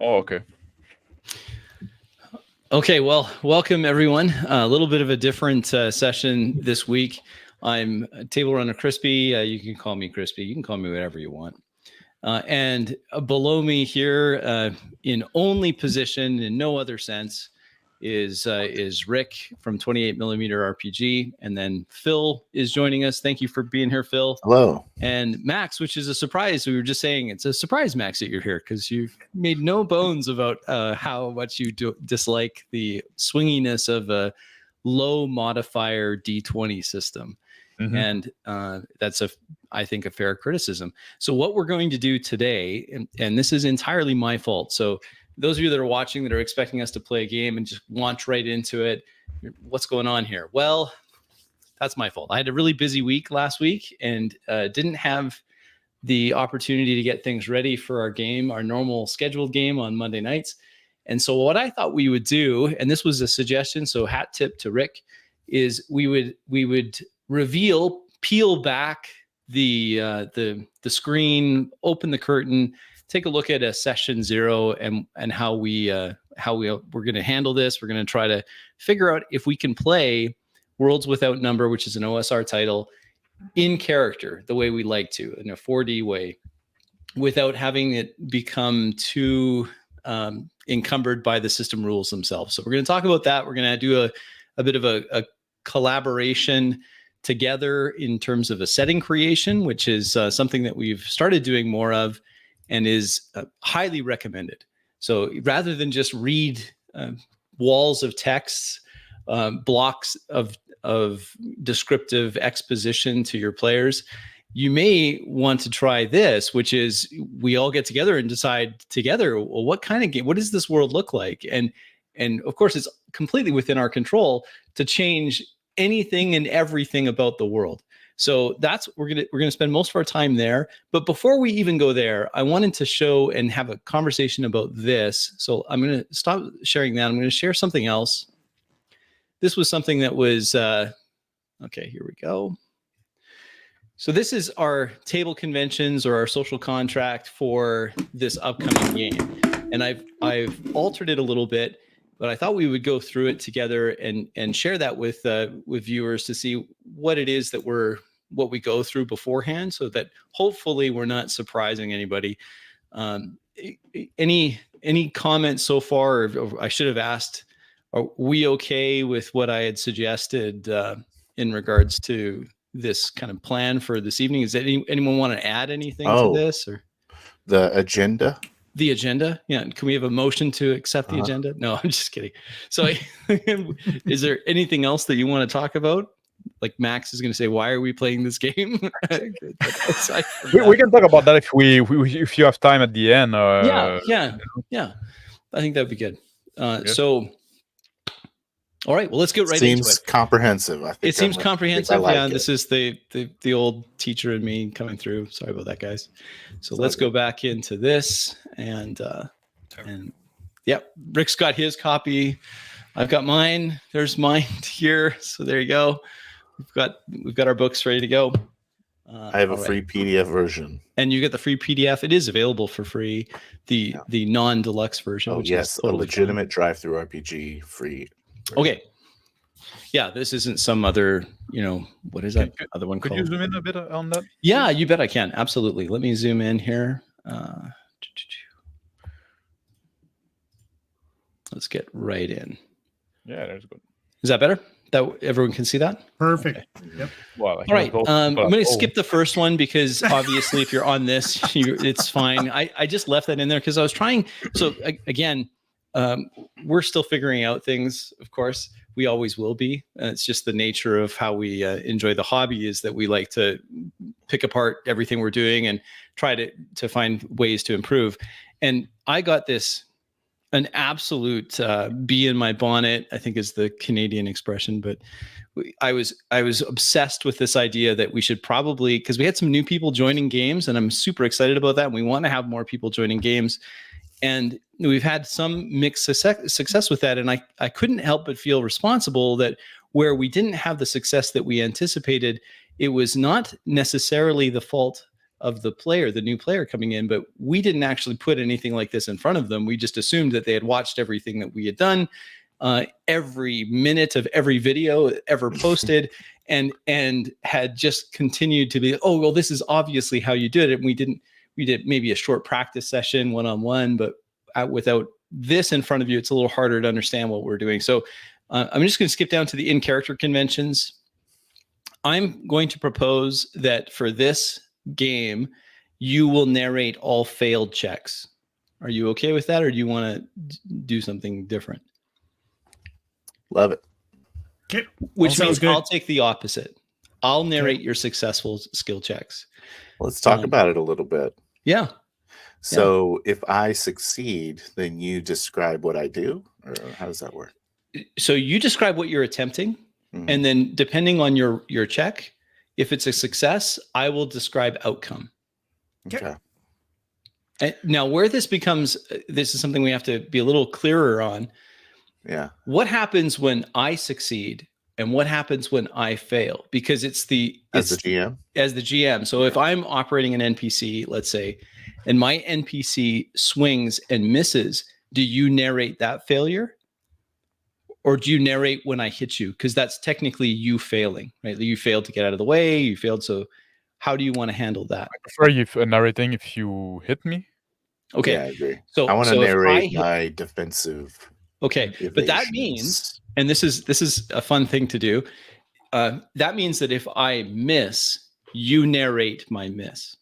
Oh, okay. Okay, well, welcome everyone. A little bit of a different session this week. I'm table runner Crispy. You can call me Crispy. You can call me whatever you want. And below me here, in only position, in no other sense, is Rick from 28mm RPG, and then Phil is joining us. Thank you for being here, Phil. Hello. And Max, which is a surprise. We were just saying it's a surprise, Max, that you're here because you've made no bones about how much you dislike the swinginess of a low modifier D20 system. Mm-hmm. And that's I think a fair criticism. So what we're going to do today, and this is entirely my fault. So those of you that are watching that are expecting us to play a game and just launch right into it, what's going on here? Well, that's my fault. I had a really busy week last week and didn't have the opportunity to get things ready for our game, our normal scheduled game on Monday nights. And so what I thought we would do, and this was a suggestion, so hat tip to Rick, is we would peel back the screen, open the curtain, take a look at a session 0 and how we're going to handle this. We're going to try to figure out if we can play Worlds Without Number, which is an OSR title, in character, the way we like to, in a 4D way, without having it become too encumbered by the system rules themselves. So we're going to talk about that. We're going to do a bit of a collaboration together in terms of a setting creation, which is something that we've started doing more of and is highly recommended. So rather than just read walls of texts, blocks of descriptive exposition to your players, you may want to try this, which is we all get together and decide together, well, what kind of game, what does this world look like? And of course, it's completely within our control to change anything and everything about the world. So that's we're gonna spend most of our time there. But before we even go there, I wanted to show and have a conversation about this. So I'm gonna stop sharing that. I'm gonna share something else. This was something that was okay. Here we go. So this is our table conventions or our social contract for this upcoming game, and I've altered it a little bit. But I thought we would go through it together and share that with viewers to see what it is that what we go through beforehand, so that hopefully we're not surprising anybody. Any comments so far? Or I should have asked, are we okay with what I had suggested in regards to this kind of plan for this evening? Is anyone want to add anything to this, or the agenda? The agenda? Yeah. Can we have a motion to accept the agenda? No, I'm just kidding. So is there anything else that you want to talk about? Like Max is going to say, why are we playing this game? We can talk about that if you have time at the end. Yeah. I think that'd be good. So, all right. Well, let's get right into it. Seems comprehensive. I think it seems comprehensive. Yeah, this is the old teacher in me coming through. Sorry about that, guys. So let's go back into this and yeah, Rick's got his copy. I've got mine. There's mine here. So there you go. We've got our books ready to go. I have a free PDF version, and you get the free PDF. It is available for free. The non-deluxe version. Oh, which yes, is totally a legitimate drive-through RPG free. Okay. Yeah, this isn't some other, what is that other one called? Could you zoom in a bit on that? Yeah, you bet I can. Absolutely. Let me zoom in here. Let's get right in. Yeah, that's good. Is that better? That everyone can see that? Perfect. Okay. Yep. Well, all right. I'm going to skip the first one because obviously if you're on this, it's fine. I just left that in there because I was trying. So again, we're still figuring out things, of course. We always will be. It's just the nature of how we enjoy the hobby is that we like to pick apart everything we're doing and try to find ways to improve. And I got an absolute bee in my bonnet, I think is the Canadian expression, but I was obsessed with this idea that we should probably, because we had some new people joining games and I'm super excited about that. And we want to have more people joining games. And we've had some mixed success with that. And I couldn't help but feel responsible that where we didn't have the success that we anticipated, it was not necessarily the fault of the player, the new player coming in, but we didn't actually put anything like this in front of them. We just assumed that they had watched everything that we had done, every minute of every video ever posted, and had just continued to be, oh, well, this is obviously how you did it. And we did maybe a short practice session one-on-one, but without this in front of you, it's a little harder to understand what we're doing. So I'm just going to skip down to the in-character conventions. I'm going to propose that for this game, you will narrate all failed checks. Are you okay with that, or do you want to do something different? Love it. Okay. Which means I'll take the opposite. I'll narrate your successful skill checks. Let's talk about it a little bit. Yeah. So if I succeed, then you describe what I do, or how does that work? So you describe what you're attempting, and then depending on your check, if it's a success, I will describe outcome. Okay. And now, where this is something we have to be a little clearer on. Yeah. What happens when I succeed, and what happens when I fail? Because as the GM. So if I'm operating an NPC, let's say, and my NPC swings and misses, do you narrate that failure? Or do you narrate when I hit you? Because that's technically you failing, right? You failed to get out of the way. You failed. So how do you want to handle that? I prefer you narrating if you hit me. Okay. Yeah, I agree. So I want to narrate my defensive. Okay. But that means, and this is a fun thing to do. That means that if I miss, you narrate my miss.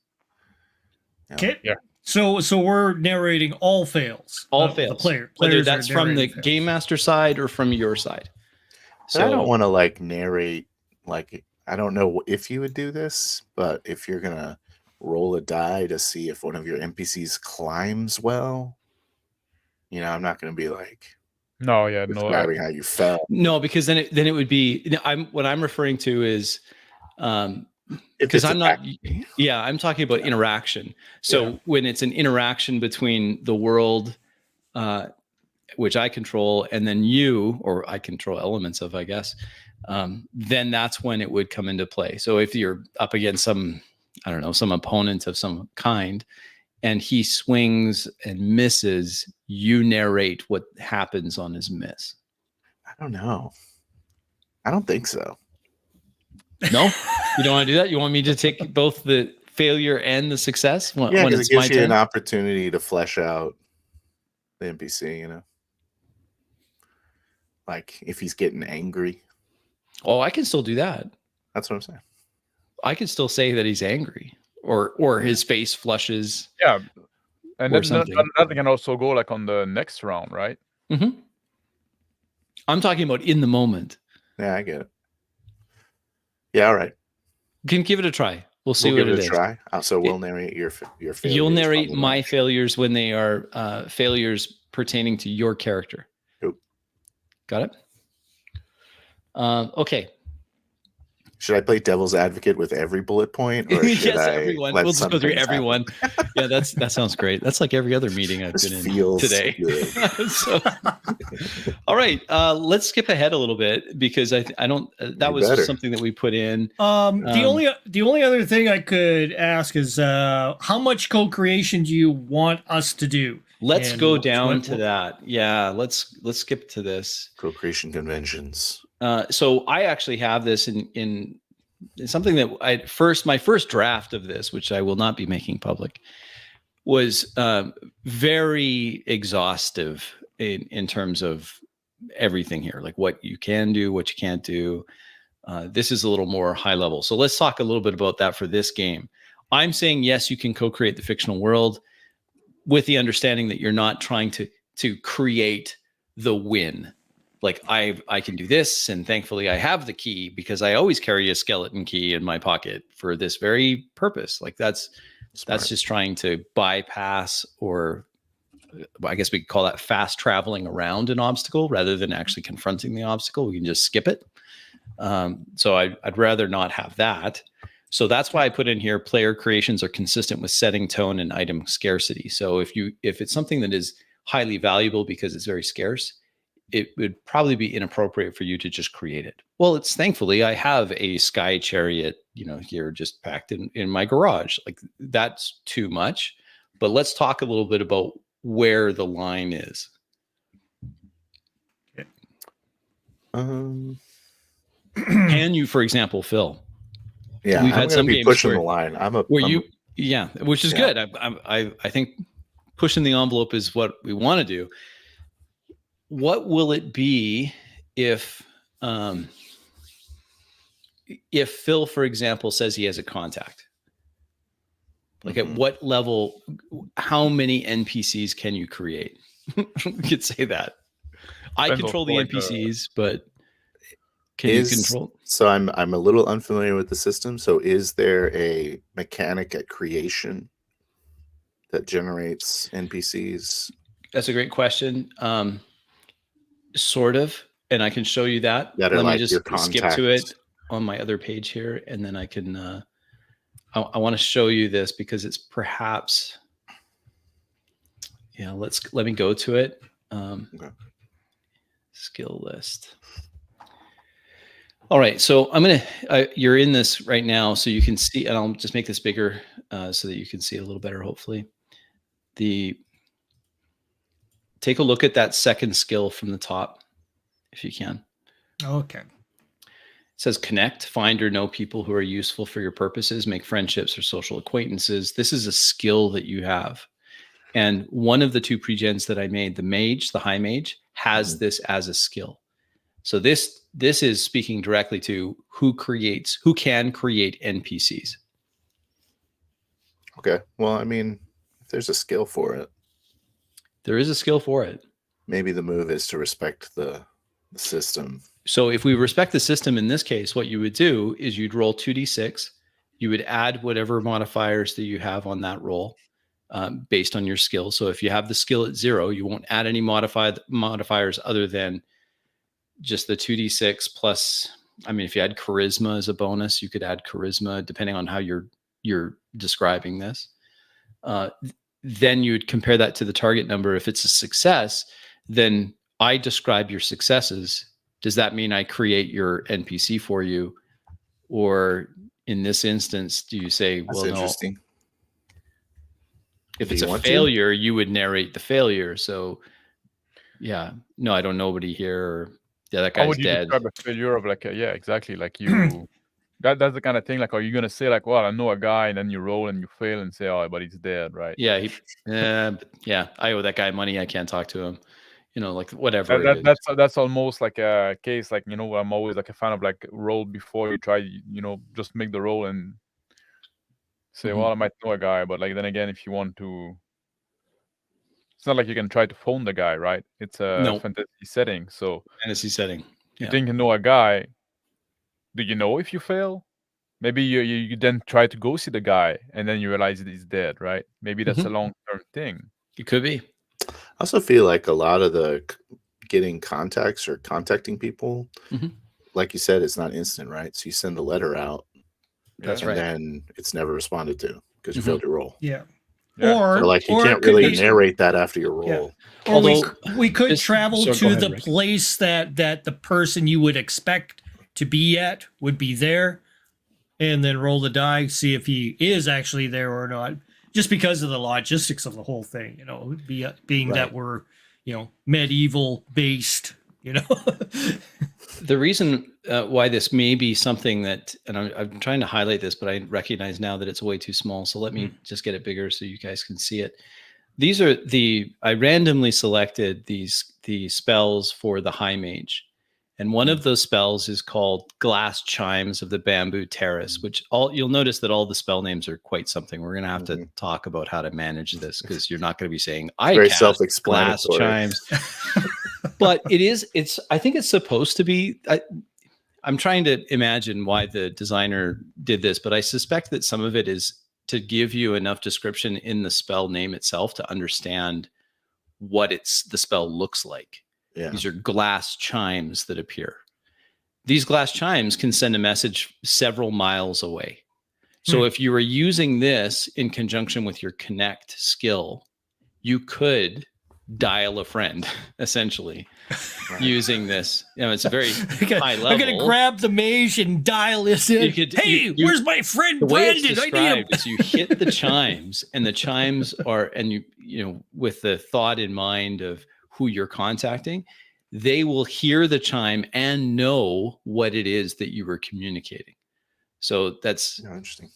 Okay. Yeah. So we're narrating all fails. All fails. The players whether that's from the game master side or from your side. So I don't want to narrate, I don't know if you would do this, but if you're going to roll a die to see if one of your NPCs climbs well, I'm not going to be describing how you fell. No, because then it would be, what I'm referring to is, because I'm talking about interaction. So when it's an interaction between the world, which I control, and then you, or I control elements of, I guess, then that's when it would come into play. So if you're up against some opponent of some kind, and he swings and misses, you narrate what happens on his miss. I don't know. I don't think so. No, you don't want to do that. You want me to take both the failure and the success when it gives you an opportunity to flesh out the NPC. Like if he's getting angry. Oh, I can still do that. That's what I'm saying. I can still say that he's angry, or his face flushes. Yeah, and or then that can also go on the next round, right? Mm-hmm. I'm talking about in the moment. Yeah, I get it. Yeah, all right. Can give it a try. We'll see what it is. Try. So we'll narrate your failures. You'll narrate my failures when they are failures pertaining to your character. Yep. Got it? Okay. Should I play devil's advocate with every bullet point? Or should yes, I everyone. We'll just go through everyone. Yeah, that sounds great. That's like every other meeting I've been in today. So, all right, let's skip ahead a little bit because I don't. That was just something that we put in. The only other thing I could ask is how much co-creation do you want us to do? Let's go down to that. Yeah, let's skip to this. Co-creation conventions. So I actually have this in something that my first draft of this, which I will not be making public, was very exhaustive in terms of everything here, like what you can do, what you can't do. This is a little more high level. So let's talk a little bit about that for this game. I'm saying, yes, you can co-create the fictional world with the understanding that you're not trying to create the win. Like I can do this, and thankfully I have the key because I always carry a skeleton key in my pocket for this very purpose. Like that's just trying to bypass, or I guess we could call that fast traveling around an obstacle rather than actually confronting the obstacle. We can just skip it. So I'd rather not have that. So that's why I put in here, player creations are consistent with setting, tone, and item scarcity. So if it's something that is highly valuable because it's very scarce, it would probably be inappropriate for you to just create it. Well, it's thankfully I have a sky chariot, here just packed in my garage. Like that's too much. But let's talk a little bit about where the line is. Um, Can you, for example, Phil? Yeah, we've I'm had some be games pushing where, the line. which is good. I think pushing the envelope is what we want to do. What will it be if Phil, for example, says he has a contact? Like at what level, how many NPCs can you create? You could say that. I control the NPCs, but can you control? So I'm a little unfamiliar with the system. So is there a mechanic at creation that generates NPCs? That's a great question. Sort of, and I can show you that. Let me just skip to it on my other page here, and then I can. I want to show you this because it's perhaps. Yeah, let me go to it. Okay. Skill list. All right, so I'm gonna. You're in this right now, so you can see, and I'll just make this bigger so that you can see it a little better. Hopefully, take a look at that second skill from the top, if you can. Okay. It says connect, find or know people who are useful for your purposes, make friendships or social acquaintances. This is a skill that you have. And one of the two pregens that I made, the high mage, has this as a skill. So this is speaking directly to who can create NPCs. Okay. Well, I mean, if there's a skill for it. There is a skill for it. Maybe the move is to respect the system. So if we respect the system in this case, what you would do is you'd roll 2d6. You would add whatever modifiers that you have on that roll based on your skill. So if you have the skill at 0, you won't add any modifiers other than just the 2d6 plus. I mean, if you had charisma as a bonus, you could add charisma depending on how you're describing this. Then you'd compare that to the target number. If it's a success, then I describe your successes. Does that mean I create your NPC for you? Or in this instance, do you say, That's interesting. No. If it's a failure, you would narrate the failure. So yeah, no, I don't know nobody here. Or, yeah, that guy's How would you dead. describe a failure of yeah, exactly. Like you, that's the kind of thing. Like, are you gonna say like, well, I know a guy, and then you roll and you fail and say, oh, but he's dead, right? Yeah, yeah, I owe that guy money. I can't talk to him. Like whatever. That's almost like a case. Like, I'm always like a fan of like roll before you try. Just make the roll and say, well, I might know a guy, but like then again, if you want to, it's not like you can try to phone the guy, right? It's a fantasy setting. So fantasy setting. You think you know a guy. Do you know if you fail? Maybe you then try to go see the guy, and then you realize that he's dead, right? Maybe that's a long-term thing. It could be. I also feel like a lot of the getting contacts or contacting people, like you said, it's not instant, right? So you send a letter out, that's right, and then it's never responded to because you failed your roll. Yeah. Or so like you can't really narrate that after your roll. Yeah. Or we could travel to the place that the person you would expect to be at would be there, and then roll the die, see if he is actually there or not. Just because of the logistics of the whole thing, being that we're, medieval based, The reason why this may be something that, and I'm trying to highlight this, but I recognize now that it's way too small. So let me just get it bigger so you guys can see it. These are I randomly selected the spells for the high mage. And one of those spells is called Glass Chimes of the Bamboo Terrace, which you'll notice that all the spell names are quite something. We're going to have to talk about how to manage this because you're not going to be saying, I cast Glass Chimes. But I think it's supposed to be, I'm trying to imagine why the designer did this, but I suspect that some of it is to give you enough description in the spell name itself to understand what the spell looks like. Yeah. These are glass chimes that appear. These glass chimes can send a message several miles away. So if you were using this in conjunction with your connect skill, you could dial a friend, essentially. using this. It's a very high level. I'm gonna grab the mage and dial this in. Where's my friend Brandon? I need him. Is you hit the chimes, and the chimes are, and you with the thought in mind of who you're contacting, they will hear the chime and know what it is that you were communicating. So that's interesting.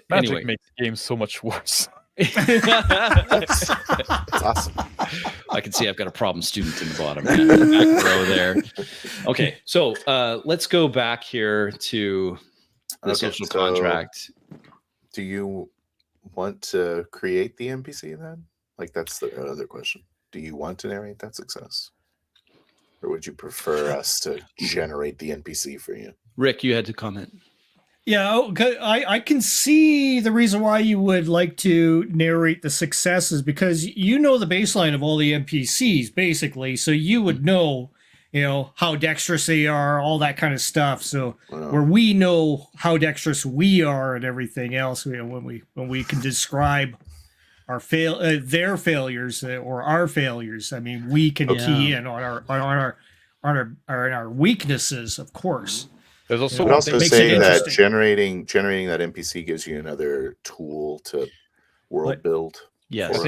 Magic makes games so much worse. That's awesome. I can see I've got a problem student in the bottom back row there. Okay, so let's go back here to the social contract. Do you want to create the NPC then? Like, that's the other question. Do you want to narrate that success? Or would you prefer us to generate the NPC for you? Rick, you had to comment. Yeah, I can see the reason why you would like to narrate the successes, because you know the baseline of all the NPCs, basically. So you would know, how dexterous they are, all that kind of stuff. So where we know how dexterous we are and everything else, when we can describe our their failures or our failures, I mean, we can key in on our weaknesses, of course. There's also saying that generating that NPC gives you another tool to world build. Yes,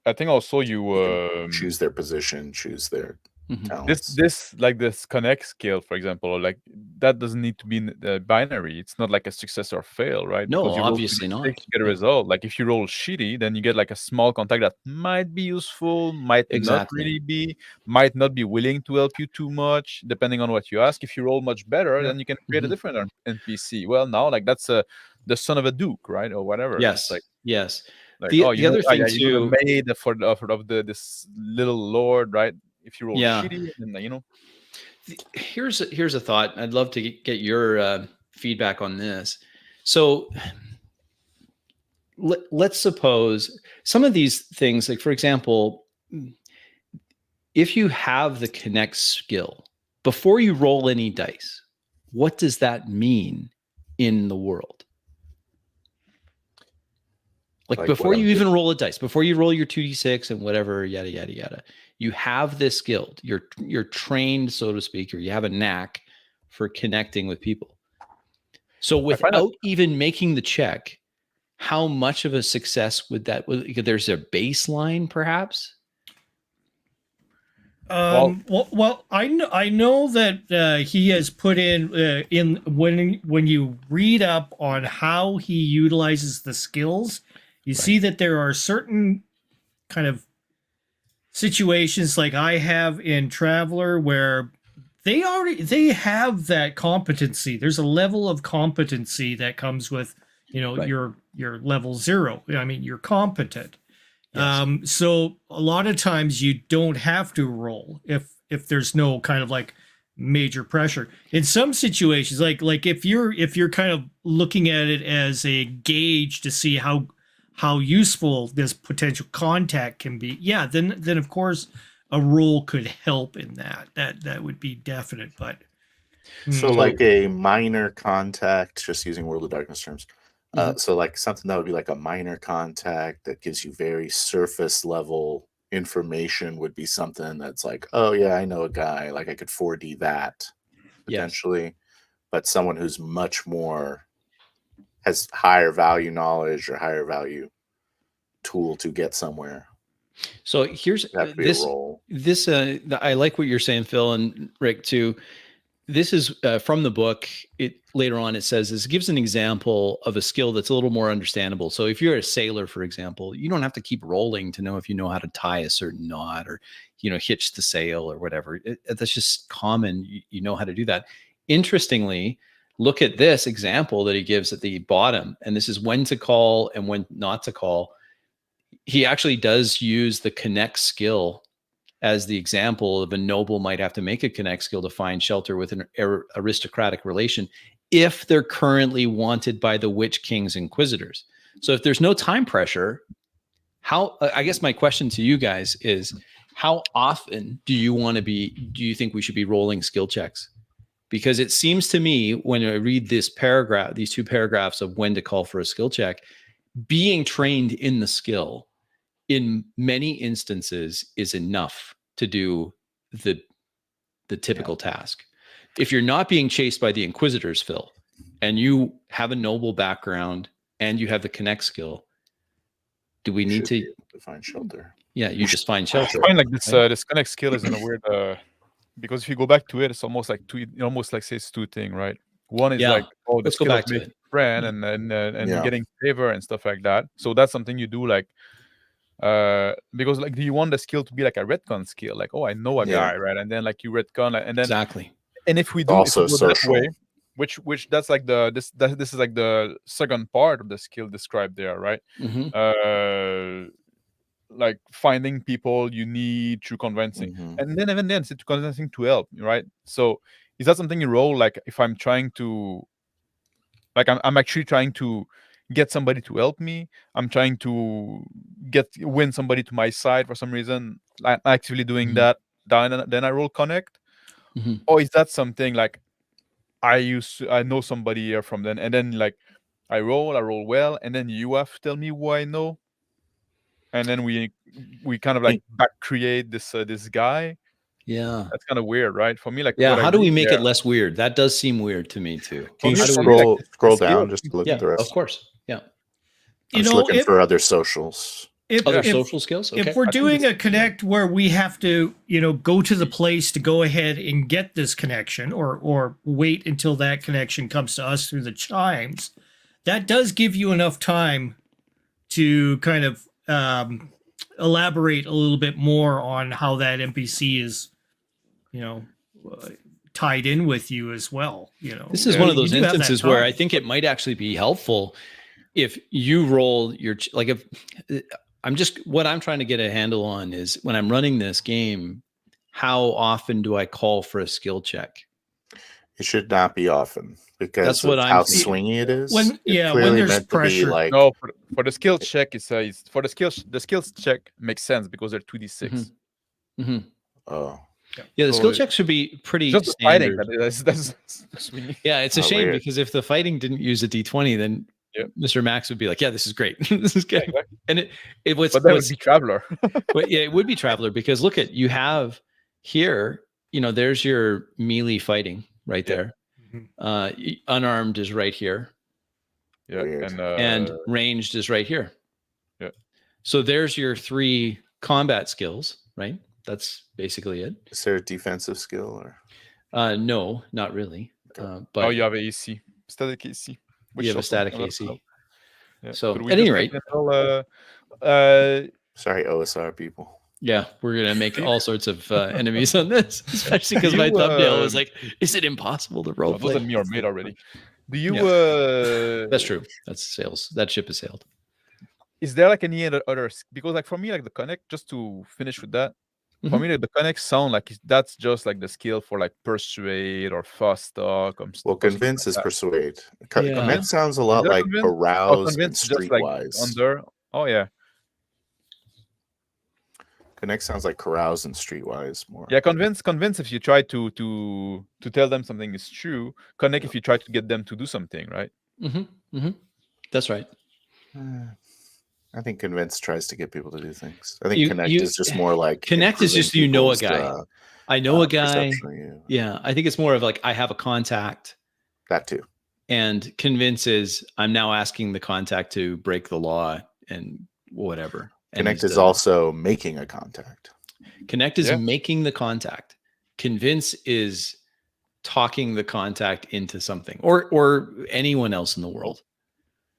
I think also you choose their position, choose their talents. This connect skill, for example, like that doesn't need to be binary. It's not like a success or fail, right? No, obviously not. To get a result. Like if you roll shitty, then you get like a small contact that might be useful, might not really be, might not be willing to help you too much, depending on what you ask. If you roll much better, then you can create a different NPC. Well, now like that's the son of a duke, right, or whatever. Yes, like, yes. Like, the other thing too, made for this little lord, right? If you roll shitty, then Here's a thought. I'd love to get your feedback on this. So let's suppose some of these things, like for example, if you have the connect skill before you roll any dice, what does that mean in the world? Like before you even roll a dice, before you roll your 2d6 and whatever, yada yada yada, you have this skill. You're trained, so to speak, or you have a knack for connecting with people. So without even making the check, how much of a success would that? There's a baseline, perhaps. Well, I know that he has put in when you read up on how he utilizes the skills. You see that there are certain kind of situations like I have in Traveler where they have that competency. There's a level of competency that comes with, your level 0. I mean, you're competent. Yes. So a lot of times you don't have to roll if there's no kind of like major pressure. In some situations, like if you're kind of looking at it as a gauge to see how useful this potential contact can be, then of course a roll could help in that. That would be definite. But so like a minor contact, just using World of Darkness terms. So like something that would be like a minor contact that gives you very surface level information would be something that's like, oh yeah, I know a guy, like I could 4D that potentially. Yes. But someone who's much more has higher value knowledge or higher value tool to get somewhere. So here's this I like what you're saying, Phil and Rick, too. This is from the book. Later on it says this gives an example of a skill that's a little more understandable. So if you're a sailor, for example, you don't have to keep rolling to know if you know how to tie a certain knot or hitch the sail or whatever. That's just common. You know how to do that. Interestingly, look at this example that he gives at the bottom, and this is when to call and when not to call. He actually does use the connect skill as the example of a noble might have to make a connect skill to find shelter with an aristocratic relation if they're currently wanted by the Witch King's Inquisitors. So if there's no time pressure, I guess my question to you guys is, how often do you think we should be rolling skill checks? Because it seems to me when I read these 2 paragraphs of when to call for a skill check, being trained in the skill in many instances is enough to do the the typical task. If you're not being chased by the Inquisitors, Phil, and you have a noble background and you have the connect skill, do we need to find shelter? Yeah, you just find shelter. I find like this connect skill is in a weird because if you go back to it, it's almost like says two things, right? One is like the let's go skill back of to making it. friend and getting favor and stuff like that. So that's something you do like because like do you want the skill to be like a retcon skill, like I know a guy, right? And then like you retcon and then exactly. And if we do also if we go social. that way, which that's like this is like the second part of the skill described there, right? Like finding people you need through convincing, and then even then it's convincing to help, right? So is that something you roll like if I'm trying to like I'm actually trying to get somebody to help me, I'm trying to win somebody to my side for some reason, I'm actively doing that, then I roll connect? Or is that something like I know somebody here from then, and then like I roll well, and then you have to tell me who I know, and then we kind of like back create this guy. Yeah, that's kind of weird, right? For me, like how do we make it less weird? That does seem weird to me too. Can you scroll down just to look at the rest? Of course, yeah. I'm just looking for other socials. Social skills. Okay. If we're doing a connect where we have to, go to the place to go ahead and get this connection, or wait until that connection comes to us through the chimes, that does give you enough time to kind of elaborate a little bit more on how that NPC is, tied in with you as well. This is one of those instances where I think it might actually be helpful if you roll your what I'm trying to get a handle on is when I'm running this game, how often do I call for a skill check? It should not be often because that's what how swingy it is. When there's pressure. No, for the skill check, it's for the skills check makes sense because they're 2d6. Oh. Yeah, the skill check should be pretty just standard. Fighting, that's yeah, it's a shame weird. Because if the fighting didn't use a d20, then Mr. Max would be like, "Yeah, this is great. This is good." Yeah, exactly. And it was, but that would be Traveler. But yeah, it would be Traveler because look at you have here. There's your melee fighting right there. Unarmed is right here. Yeah, and ranged is right here. Yeah. So there's your 3 combat skills, right? That's basically it. Is there a defensive skill or? No, not really. But you have a AC, static AC. You have a static AC. Yeah. So at any rate, sorry, OSR people. Yeah, we're gonna make all sorts of enemies on this, especially because my thumbnail was like, "Is it impossible to roleplay?" Wasn't me or made already. Do you? That's true. That's sales. That ship is sailed. Is there like any other? Because like for me, like the connect. Just to finish with that, for me, like, the connect sound like that's just like the skill for like persuade or fast talk. Well, convince is persuade. Connect sounds a lot like arouse and streetwise. Oh yeah. Connect sounds like carouse and streetwise more. Yeah, convince if you try to tell them something is true. Connect if you try to get them to do something, right? That's right. I think convince tries to get people to do things. I think connect is just more like connect is just a guy. I know a guy. Yeah, I think it's more of like I have a contact. That too. And convince is I'm now asking the contact to break the law and whatever. Connect is also making a contact. Connect is making the contact. Convince is talking the contact into something or anyone else in the world.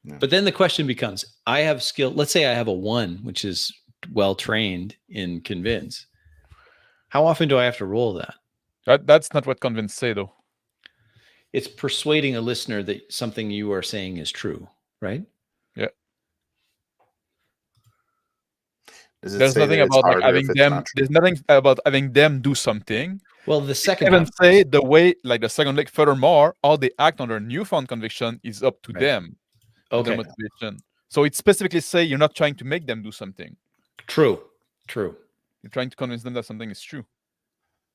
Yeah. But then the question becomes, I have skill. Let's say I have a 1, which is well trained in convince. How often do I have to roll that? That's not what convince say though. It's persuading a listener that something you are saying is true, right? Yeah. There's nothing about like having them. There's nothing about having them do something. Well, the second even say the way, like the second leg. Furthermore, how they act on their newfound conviction is up to them. Okay. The motivation. So it specifically say you're not trying to make them do something. True. You're trying to convince them that something is true.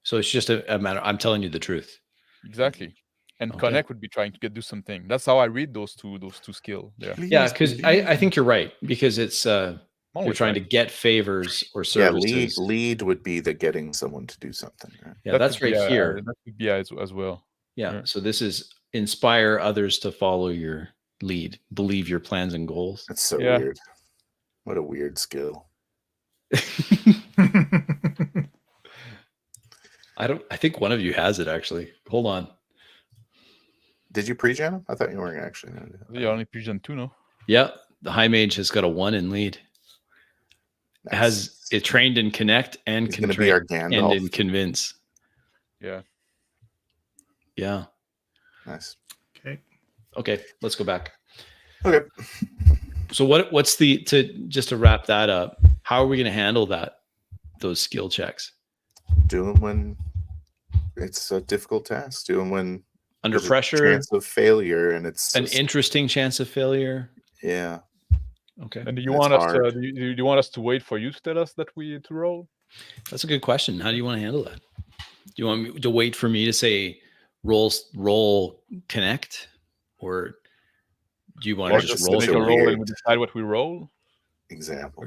So it's just a matter. I'm telling you the truth. Exactly. And connect would be trying to do something. That's how I read those two skills there. Yeah, because I think you're right because it's You're trying to get favors or Yeah, services. lead would be the getting someone to do something. Right? Yeah, that's right here. That could be as well. Yeah. So this is inspire others to follow your lead, believe your plans and goals. That's so weird. What a weird skill. I think one of you has it actually. Hold on. Did you pre-gen them? I thought you weren't actually going to do that. Yeah, only pre-gen 2, no? Yeah. The high mage has got a 1 in lead. Nice. It trained in connect and He's going to be our Gandalf. and in convince. Yeah. Yeah. Nice. Okay. Let's go back. Okay. So what's just to wrap that up, how are we going to handle those skill checks? Do them when it's a difficult task. Do them when under pressure, chance of failure, and it's an interesting chance of failure. Yeah. Okay. And do you want us to? Do you want us to wait for you to tell us that to roll? That's a good question. How do you want to handle that? Do you want me to wait for me to say roll connect, or do you want to just roll? Make a roll and we decide what we roll. Example.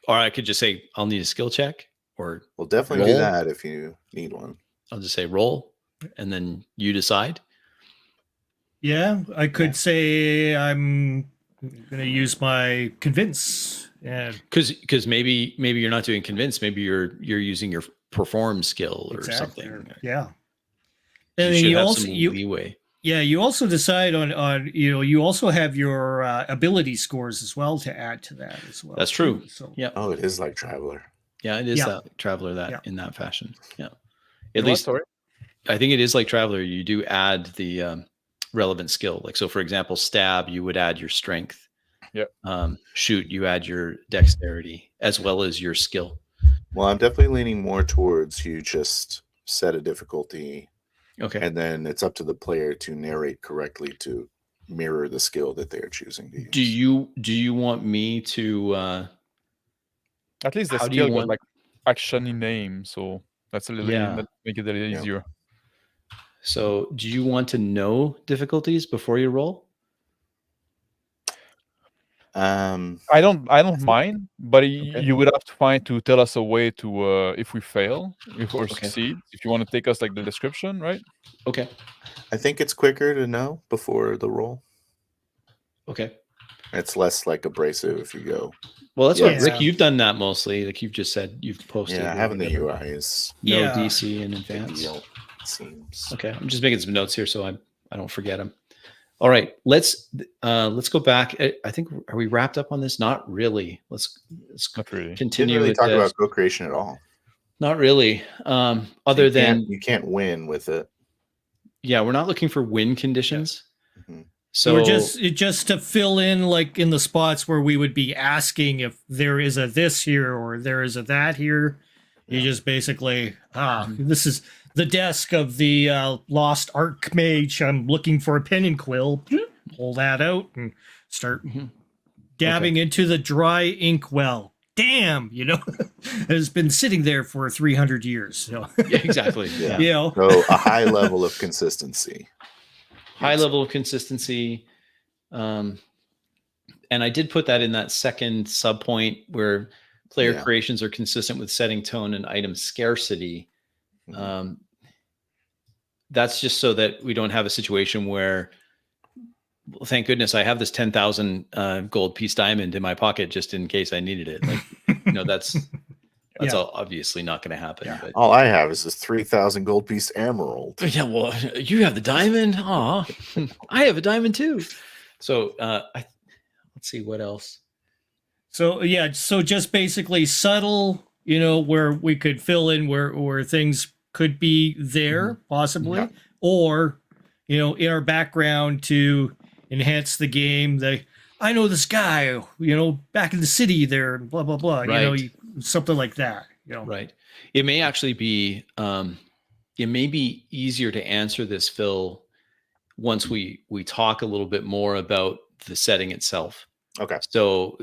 Or I could just say I'll need a skill check. Or we'll definitely do that if you need one. I'll just say roll, and then you decide. Yeah, I could say I'm going to use my convince, and because maybe you're not doing convince. Maybe you're using your perform skill or something. Yeah, and you have some leeway. Yeah, you also decide on you also have your ability scores as well to add to that as well. That's true. So yeah. Oh, it is like Traveler. Yeah, it is that Traveler in that fashion. Yeah. At least I think it is like Traveler. You do add the relevant skill. Like, so for example, stab, you would add your strength. Yeah. Shoot, you add your dexterity as well as your skill. Well, I'm definitely leaning more towards you just set a difficulty. Okay. And then it's up to the player to narrate correctly to mirror the skill that they're choosing to use. Do you want me to at least the skill got like action-y name, so that's a little that make it a little easier. So do you want to know difficulties before you roll? I don't mind, but you would have to tell us a way to if we fail, if we succeed. If you want to take us like the description, right? Okay. I think it's quicker to know before the roll. Okay. It's less like abrasive if you go. Well, that's what Rick, you've done that mostly. Like you've just said, you've posted. Yeah, having the UI is no DC in advance. Seems okay. I'm just making some notes here so I don't forget them. All right, let's go back. I think, are we wrapped up on this? Not really. Let's not really continue. Didn't really talk about co-creation at all. Not really. Other than you can't win with it. Yeah, we're not looking for win conditions. Yeah. Mm-hmm. So we're just to fill in like in the spots where we would be asking if there is a this here or there is a that here. You just basically this is the desk of the lost archmage. I'm looking for a pen and quill. Pull that out and start dabbing into the dry ink well. Damn, it has been sitting there for 300 years. So. Yeah, exactly. Yeah. So a high level of consistency. High level of consistency. And I did put that in that second sub point where player creations are consistent with setting tone and item scarcity. That's just so that we don't have a situation where, well, thank goodness I have this 10,000 gold piece diamond in my pocket just in case I needed it. Like, that's obviously not going to happen. Yeah. But all I have is this 3,000 gold piece emerald. Yeah, well, you have the diamond. Aw, I have a diamond too. So let's see what else. So so just basically subtle, where we could fill in where things could be there possibly, or in our background to enhance the game. I know this guy, back in the city there, blah blah blah. Right. Something like that. Right. It may actually be. It may be easier to answer this, Phil, once we talk a little bit more about the setting itself. Okay. So,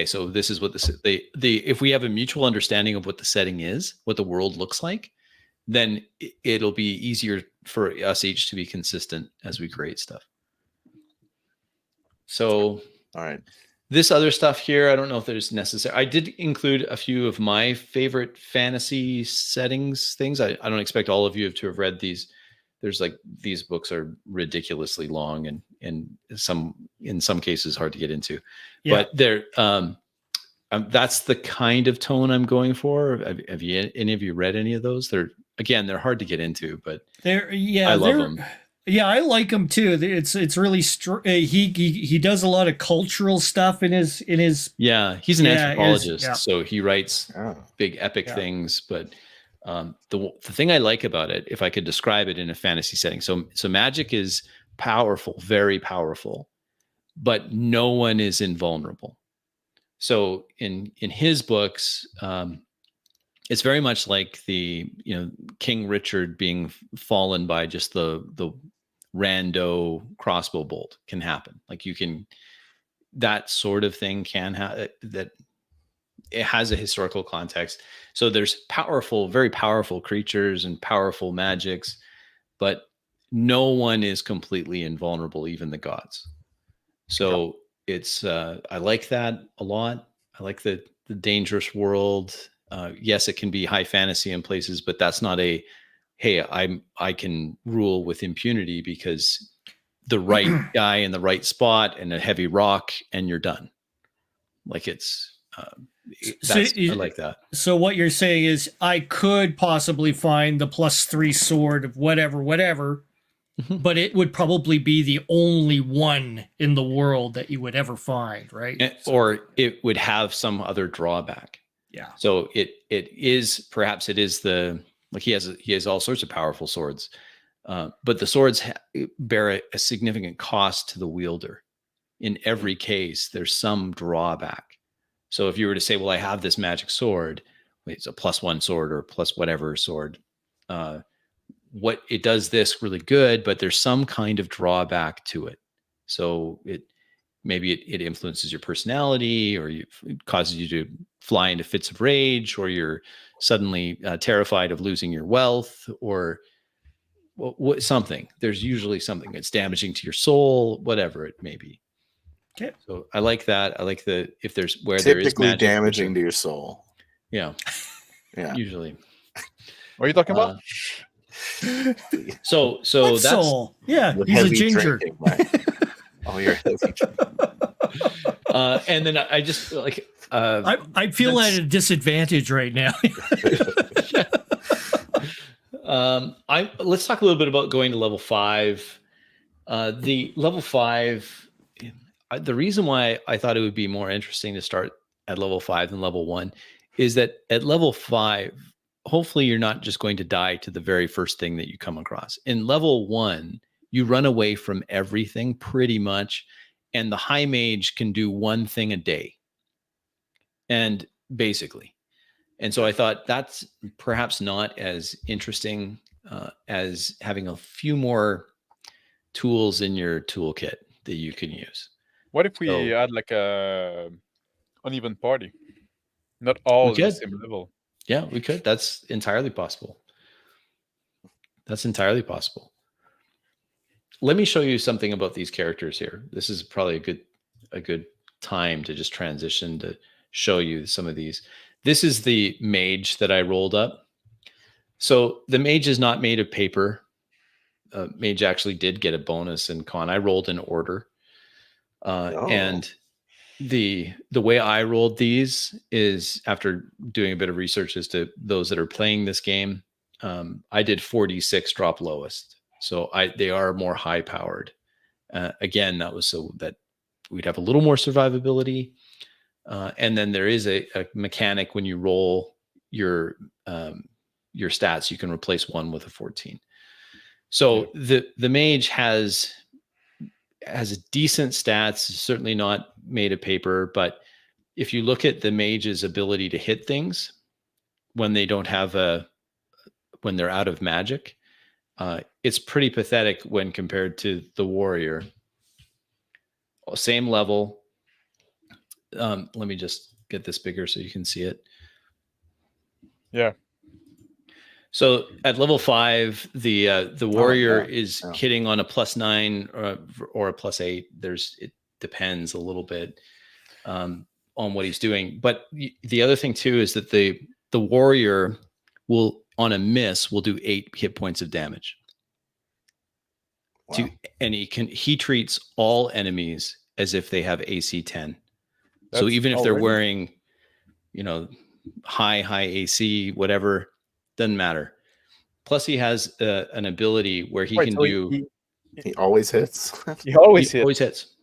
so this is what if we have a mutual understanding of what the setting is, what the world looks like, then it'll be easier for us each to be consistent as we create stuff. So, all right. This other stuff here, I don't know if there's necessary. I did include a few of my favorite fantasy settings things. I don't expect all of you to have read these. There's like, these books are ridiculously long and in some cases hard to get into. Yeah. But they're that's the kind of tone I'm going for. Have you, any of you read any of those? They're hard to get into, but I love them. Yeah, I like him too. It's really he does a lot of cultural stuff in his. Yeah, he's an anthropologist, so he writes big epic things. But the thing I like about it, if I could describe it in a fantasy setting, so magic is powerful, very powerful, but no one is invulnerable. So in his books, it's very much like the King Richard being fallen by just the rando crossbow bolt can happen. Like that sort of thing can have that. It has a historical context. So there's very powerful creatures and powerful magics, but no one is completely invulnerable, even the gods. So it's I like that a lot. I like the dangerous world. Yes, it can be high fantasy in places, but that's not a, hey, I can rule with impunity because the right guy in the right spot and a heavy rock and you're done. Like I like that. So what you're saying is I could possibly find the +3 sword of whatever, but it would probably be the only one in the world that you would ever find, right? Or it would have some other drawback. Yeah. So it is like he has all sorts of powerful swords, but the swords bear a significant cost to the wielder. In every case, there's some drawback. So if you were to say, well, I have this magic sword, it's a +1 sword or plus whatever sword, what it does this really good, but there's some kind of drawback to it. So maybe it influences your personality, or it causes you to fly into fits of rage, or you're suddenly terrified of losing your wealth, or something. There's usually something that's damaging to your soul, whatever it may be. Okay. So I like that. I like if there's where typically there is magic, damaging to your soul. Yeah. Yeah. Usually. What are you talking about? So what that's soul? Yeah, he's a ginger. Drinking, right? Oh, you're heavy drinking. And then I just like I feel at a disadvantage right now. Let's talk a little bit about going to level 5. The level 5. The reason why I thought it would be more interesting to start at level 5 than level 1 is that at level 5, hopefully you're not just going to die to the very first thing that you come across. In level 1, you run away from everything pretty much, and the high mage can do one thing a day. And basically. And so I thought that's perhaps not as interesting as having a few more tools in your toolkit that you can use. What if we add like a uneven party? Not all the same level. Yeah, we could. That's entirely possible. Let me show you something about these characters here. This is probably a good time to just transition to show you some of these. This is the mage that I rolled up. So the mage is not made of paper. Mage actually did get a bonus in con. I rolled in order. And the way I rolled these is after doing a bit of research as to those that are playing this game. I did 46 drop lowest. So they are more high powered. Again, that was so that we'd have a little more survivability. And then there is a mechanic when you roll your stats, you can replace 1 with a 14. So the mage has decent stats, certainly not made of paper, but if you look at the mage's ability to hit things when they don't have when they're out of magic, it's pretty pathetic when compared to the warrior. Same level. Let me just get this bigger so you can see it. Yeah. So at level 5, the warrior is hitting on a +9 or a +8. It depends a little bit. on what he's doing. But the other thing too is that the warrior will, on a miss, will do 8 hit points of damage. Wow. And he treats all enemies as if they have AC 10. So even if they're wearing, high AC, whatever, doesn't matter. Plus, he has an ability where he can do. He always hits. He always hits.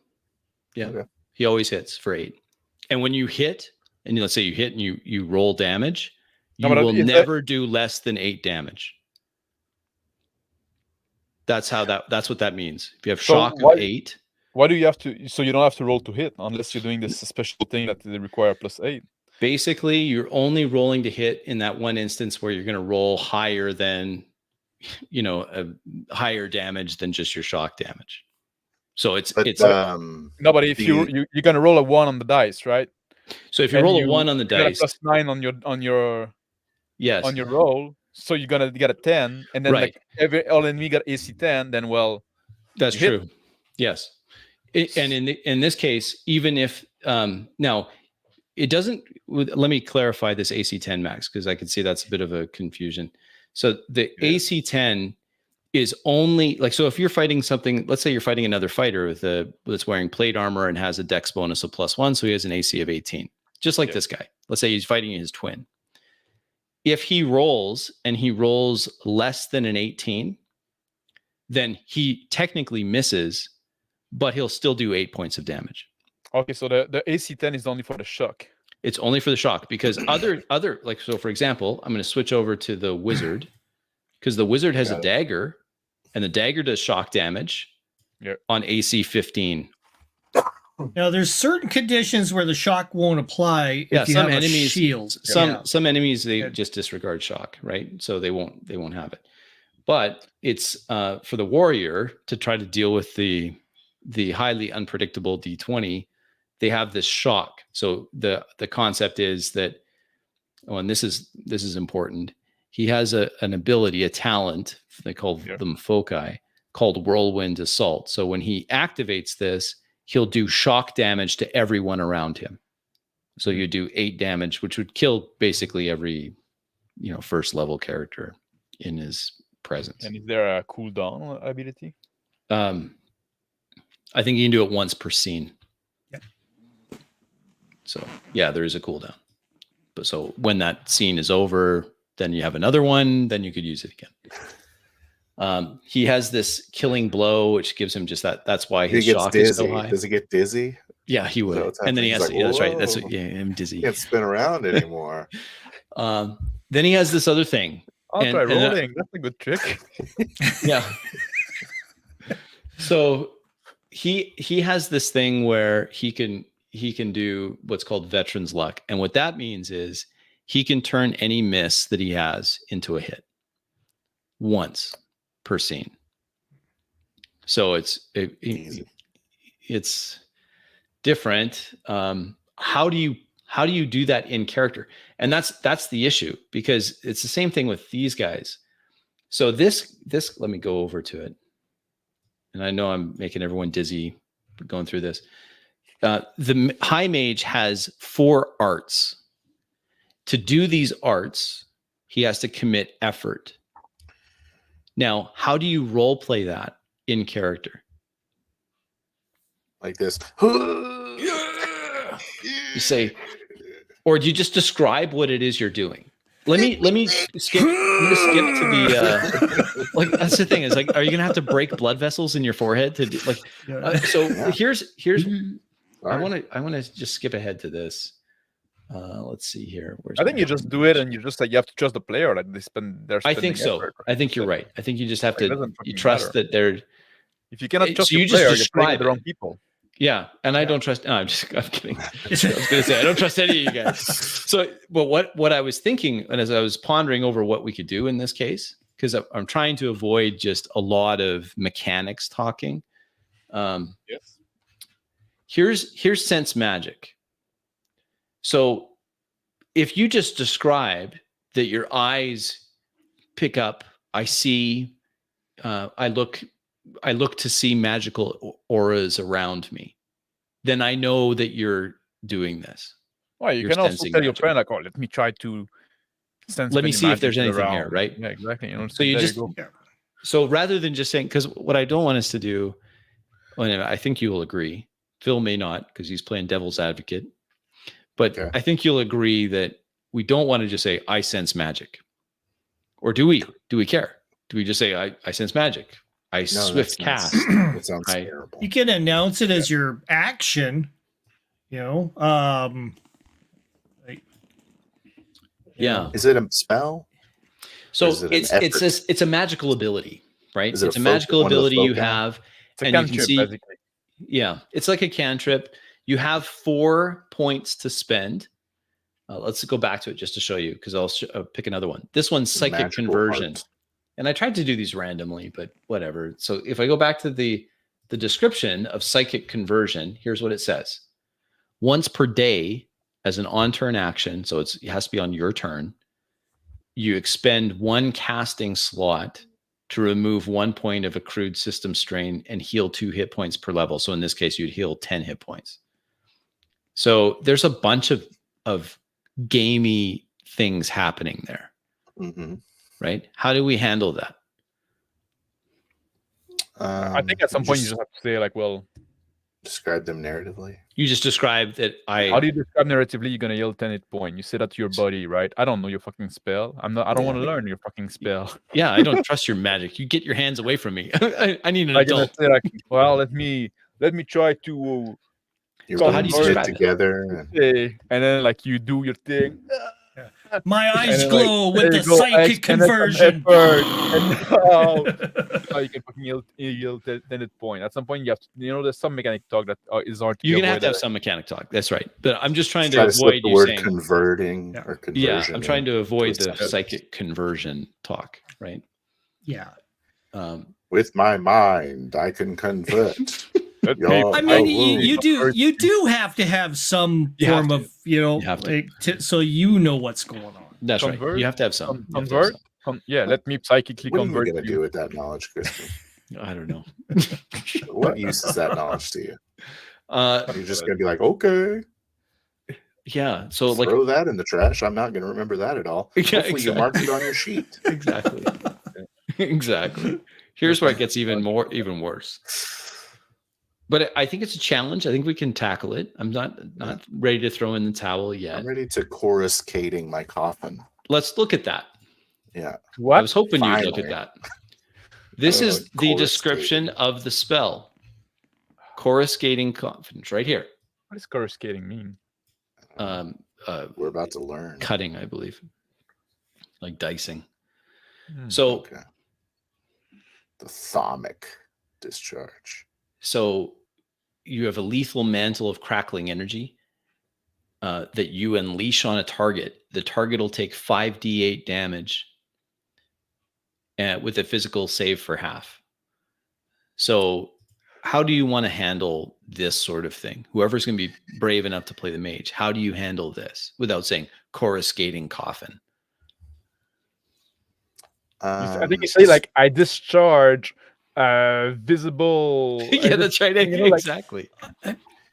Yeah, Okay. He always hits for 8. And when you hit, and let's say you hit and you roll damage, you will never do less than 8 damage. That's what that means. If you have shock of 8. Why do you have to? So you don't have to roll to hit unless you're doing this special thing that they require +8. Basically, you're only rolling to hit in that one instance where you're going to roll higher than, a higher damage than just your shock damage. So it's but if you're going to roll a 1 on the dice, right? So if you roll a 1 on the dice, you +9 on your on your roll, so you're gonna get a 10, and then all enemy got AC 10, then that's true. Yes, and in this case, even if now it doesn't. Let me clarify this AC 10 max, because I can see that's a bit of a confusion. So the AC 10 is only so if you're fighting something, let's say you're fighting another fighter that's wearing plate armor and has a dex bonus of +1, so he has an AC of 18, just like this guy. Let's say he's fighting his twin. If he rolls less than an 18, then he technically misses, but he'll still do 8 points of damage. Okay, so the AC 10 is only for the shock. It's only for the shock, because other so for example, I'm going to switch over to the wizard, because the wizard has a dagger, and the dagger does shock damage on AC 15. Now, there's certain conditions where the shock won't apply if you have enemies, shield. Some enemies, they just disregard shock, right? So they won't have it. But it's for the warrior to try to deal with the highly unpredictable D20. They have this shock. So the concept is that, and this is important. He has an ability, a talent, they call them foci, called Whirlwind Assault. So when he activates this, he'll do shock damage to everyone around him. So you do 8 damage, which would kill basically every, first level character in his presence. And is there a cooldown ability? I think you can do it once per scene. Yeah. So there is a cooldown. But so when that scene is over, then you have another one, then you could use it again. He has this killing blow, which gives him just that. That's why his shock is so high. Does he get dizzy? Yeah, he would. And then he has to, that's right. That's what, I'm dizzy. Can't spin around anymore. Then he has this other thing. I'll try rolling. That's a good trick. Yeah. So he has this thing where he can do what's called veteran's luck. And what that means is he can turn any miss that he has into a hit once per scene. So it's different. How do you do that in character? And that's the issue, because it's the same thing with these guys. So this let me go over to it. And I know I'm making everyone dizzy going through this. The high mage has 4 arts. To do these arts, he has to commit effort. Now, how do you role play that in character? Like this. You say, or do you just describe what it is you're doing? Let me skip to the like, that's the thing, is like, are you gonna have to break blood vessels in your forehead to do, so here's I want to just skip ahead to this. Let's see here. I think you just do it, and you just you have to trust the player. Like I think so. Effort. I think you're right. I think you just have to trust that they're. If you cannot trust so the player, you're playing with the wrong people. Yeah, and I don't trust. No, I'm kidding. I was going to say I don't trust any of you guys. So, but what I was thinking, and as I was pondering over what we could do in this case, because I'm trying to avoid just a lot of mechanics talking. Yes. Here's sense magic. So, if you just describe that your eyes pick up, I see, I look to see magical auras around me, then I know that you're doing this. Well, you You're can also sensing tell your magic. friend like, "Oh, let me try to sense Let me any see if there's magic anything here, around." right? Yeah, exactly. You know, So you there just go. so rather than just saying, because what I don't want us to do, and I think you will agree, Phil may not because he's playing devil's advocate, but Okay. I think you'll agree that we don't want to just say, I sense magic. Or do we? Do we care? Do we just say, I sense magic? I swift cast. That sounds terrible. You can announce it as your action, you know. Yeah. Is it a spell? So Is it an it's a magical ability, right? Is it It's a a magical one of the ability you foci? have. It's a And you can cantrip, see, basically. yeah, it's like a cantrip. You have 4 points to spend. Let's go back to it just to show you, because I'll pick another one. This one's psychic Magical conversion. art. And I tried to do these randomly, but whatever. So if I go back to the description of psychic conversion, here's what it says. Once per day as an on-turn action, so it has to be on your turn, you expend 1 casting slot to remove 1 point of accrued system strain and heal 2 hit points per level. So in this case, you'd heal 10 hit points. So there's a bunch of gamey things happening there. Mm-hmm. Right? How do we handle that? I think at some point you just have to say like, well, describe them narratively. You just described that how do you describe narratively? You're gonna yell 10 hit point. You say that to your buddy, right? I don't know your fucking spell. I don't want to learn your fucking spell. Yeah, I don't trust your magic. You get your hands away from me. I need an I'm gonna adult. say like, well, let me try to. Your So how do you bones get describe it? together. And then like you do your thing. My eyes then, glow like, with there the you go, psychic and then some conversion. effort, and now you can fucking yell 10 hit point. At some point, you have to, there's some mechanic talk that is hard to You're be gonna have to have avoided. some mechanic talk. That's right. But I'm just trying Try to to slip avoid the you word saying converting or conversion. yeah. I'm trying to avoid the sentence. psychic conversion talk. Right. Yeah. With my mind, I can convert. Let me- Your I mean, wounds. you do have to have some You have form to. of, you know, You have to. like, so you know what's going on. That's right. Convert? You have to have some. You have to have Convert? Yeah, let me psychically What are you convert going to you. do with that knowledge, Crispin? some. I don't know. What use is that knowledge to you? Uh, You're just going to be like, okay, yeah. So like throw that in the trash. I'm not going to remember that at all. Yeah, Hopefully you marked it on your sheet. exactly. Exactly. Here's where it gets even worse. But I think it's a challenge. I think we can tackle it. I'm not ready to throw in the towel yet. I'm ready to coruscating my coffin. Let's look at that. Yeah. What? I was hoping you'd look Finally. at that. This is the coruscating. description of the spell. Coruscating confidence, right here. What does coruscating mean? We're about to learn. Cutting, I believe. Like dicing. Hmm. So Okay. The thermic discharge. So you have a lethal mantle of crackling energy that you unleash on a target. The target will take 5d8 damage with a physical save for half. So how do you want to handle this sort of thing? Whoever's going to be brave enough to play the mage, how do you handle this without saying coruscating coffin? I think you say like, I discharge visible. Yeah, that's right. Exactly.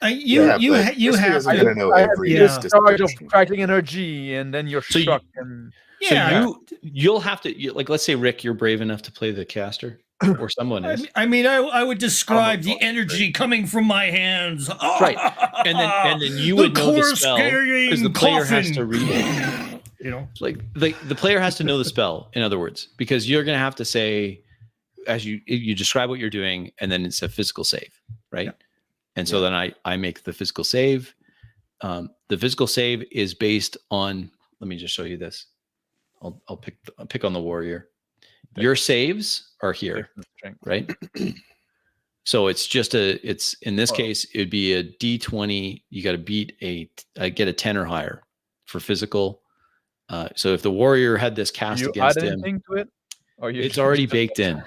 You have isn't gonna know I have every discharge of description. crackling energy, and then you're So you- shocked. And yeah. So you'll have to like, let's say Rick, you're brave enough to play the caster, or someone is. I mean, I would describe the energy coming from my hands. Right. And then you would know the spell because the player has to read it. You know, Like the player has to know the spell, in other words, because you're going to have to say, as you describe what you're doing, and then it's a physical save, right? Yeah. And so then I make the physical save. The physical save is based on, let me just show you this. I'll pick on the warrior. Your saves are here, right? So it's just in this case, it'd be a D20. You got to beat get a 10 or higher for physical. So if the warrior had this cast you against add him, anything to it? Or you it's just- already baked in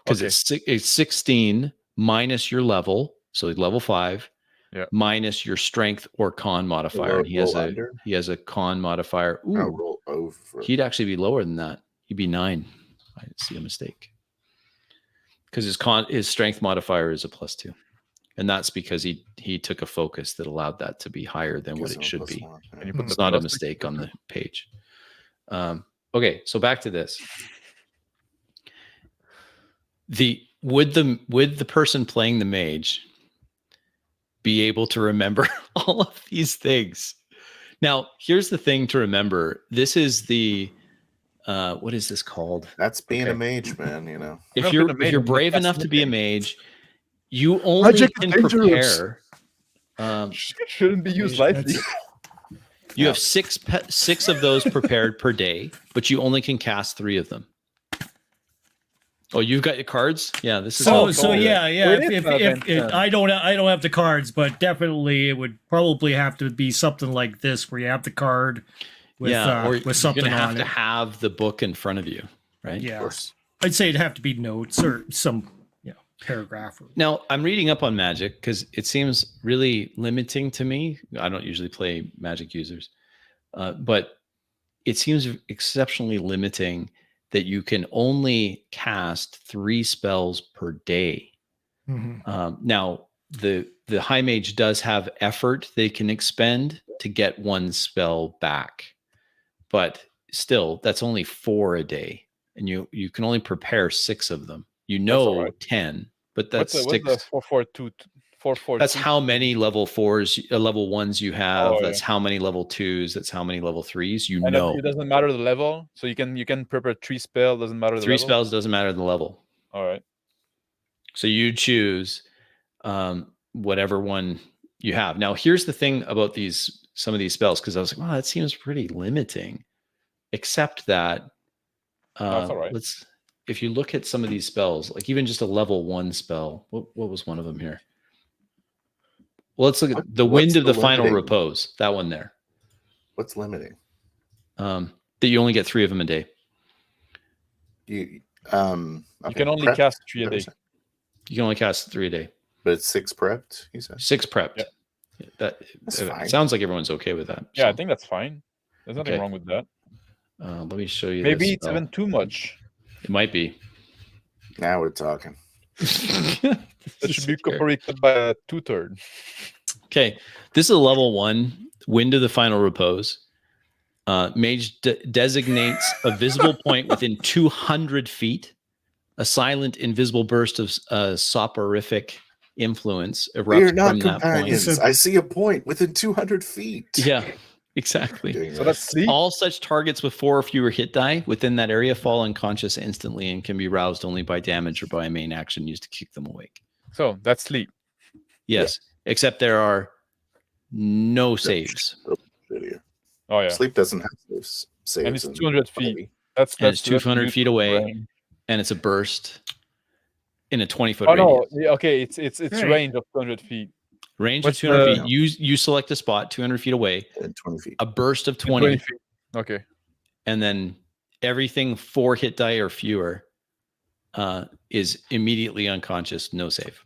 because Okay. it's 16 minus your level, so level 5, Yeah. minus your strength or con modifier. And he has a con modifier. Ooh, roll over. he'd actually be lower than that. He'd be 9. I see a mistake because his strength modifier is a +2. and that's because he took a focus that allowed that to be higher than what Gives it him a should plus be. one. And you put It's the not a plus mistake on the page. Okay, so back to this. Would the person playing the mage be able to remember all of these things? Now, here's the thing to remember. This is the what is this called? That's being a mage, man. You know. If you're brave enough to be a mage, you only Magic is can dangerous. prepare. Shouldn't be used lightly. You have six of those prepared per day, but you only can cast 3 of them. Oh, you've got your cards? Yeah, this is so yeah. If I don't have the cards, but definitely it would probably have to be something like this where you have the card with with something you're gonna on have it. to have the book in front of you, right? Yeah, Of course. I'd say it'd have to be notes or some paragraph. Now, I'm reading up on Magic because it seems really limiting to me. I don't usually play Magic users, but it seems exceptionally limiting that you can only cast 3 spells per day. Mm-hmm. Now, the High Mage does have effort they can expend to get 1 spell back, but still, that's only 4 a day, and you can only prepare 6 of them. 10, but that's what's the 442? 442. That's how many level 4s, level 1s you have. That's how many level 2s. That's how many level 3s. It doesn't matter the level, so you can prepare 3 spells. Doesn't matter the 3 level? spells doesn't matter the level. All right. So you choose whatever one you have. Now, here's the thing about some of these spells, because I was like, wow, that seems pretty limiting. Except that That's all right. If you look at some of these spells, like even just a level 1 spell, what was one of them here? Well, let's look at the Wind of the Final Repose. That one there. What's limiting? That you only get 3 of them a day. You can only cast 3 a day. You can only cast 3 a day. But it's 6 prepped, you said? 6 prepped. Yeah. That's fine. It sounds like everyone's okay with that. Yeah, so. I think that's fine. There's nothing wrong with that. Let me show you. Maybe it's even too much. It might be. Now we're talking. That should be incorporated by a 2/3. Okay, this is a level 1 Wind of the Final Repose. Mage designates a visible point within 200 feet. A silent, invisible burst of soporific influence erupts from that point. I see a point within 200 feet. Yeah, exactly. So that's sleep. All such targets with 4 or fewer hit die within that area fall unconscious instantly and can be roused only by damage or by a main action used to kick them awake. So that's sleep. Yes, except there are no saves. Oh yeah, sleep doesn't have saves. And it's 200 feet. That's 200 feet away, and it's a burst in a 20-foot radius. No, okay, it's range of 200 feet. Range of 200 feet. You select a spot 200 feet away. 20 feet. A burst of 20 feet. Okay. And then everything 4 hit die or fewer is immediately unconscious, no save.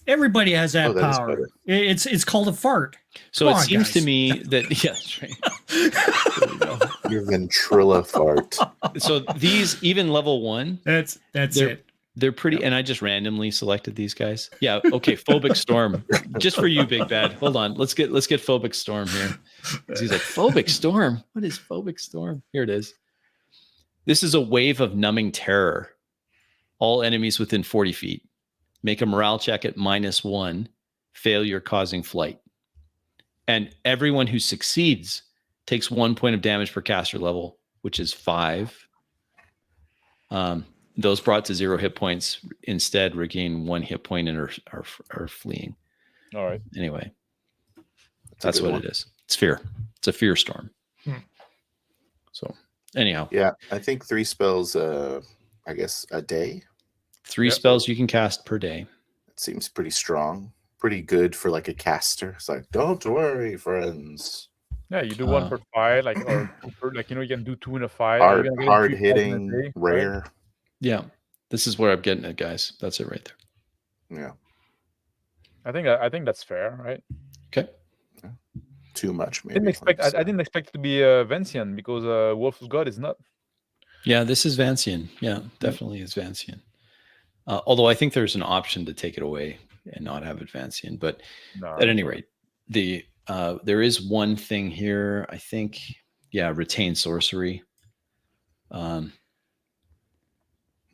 Everybody has that power. It's called a fart. So it seems to me that that's right. Your ventrilla fart. So these, even level 1, that's it. They're pretty, and I just randomly selected these guys. Yeah, okay. Phobic Storm, just for you, Big Bad. Hold on, let's get Phobic Storm here. He's like, Phobic Storm. What is Phobic Storm? Here it is. This is a wave of numbing terror. All enemies within 40 feet. Make a morale check at -1. Failure causing flight. And everyone who succeeds takes 1 point of damage per caster level, which is 5. Those brought to 0 hit points instead regain 1 hit point and are fleeing. All right. Anyway, that's what it is. It's fear. It's a fear storm. So anyhow. Yeah, I think 3 spells, I guess, a day. 3 spells you can cast per day. It seems pretty strong. Pretty good for like a caster. It's like, don't worry, friends. Yeah, you do 1 per fight, like you can do 2 in a fight. Hard hitting, rare. Right? Yeah, this is where I'm getting it, guys. That's it right there. Yeah, I think that's fair, right? Okay. Yeah. Too much, maybe. I didn't expect it to be Vancian because Wolf of God is not. Yeah, this is Vancian. Yeah, definitely is Vancian. Although I think there's an option to take it away. and not have Advancian. But No, at any rate, there is one thing here. I think, retain sorcery.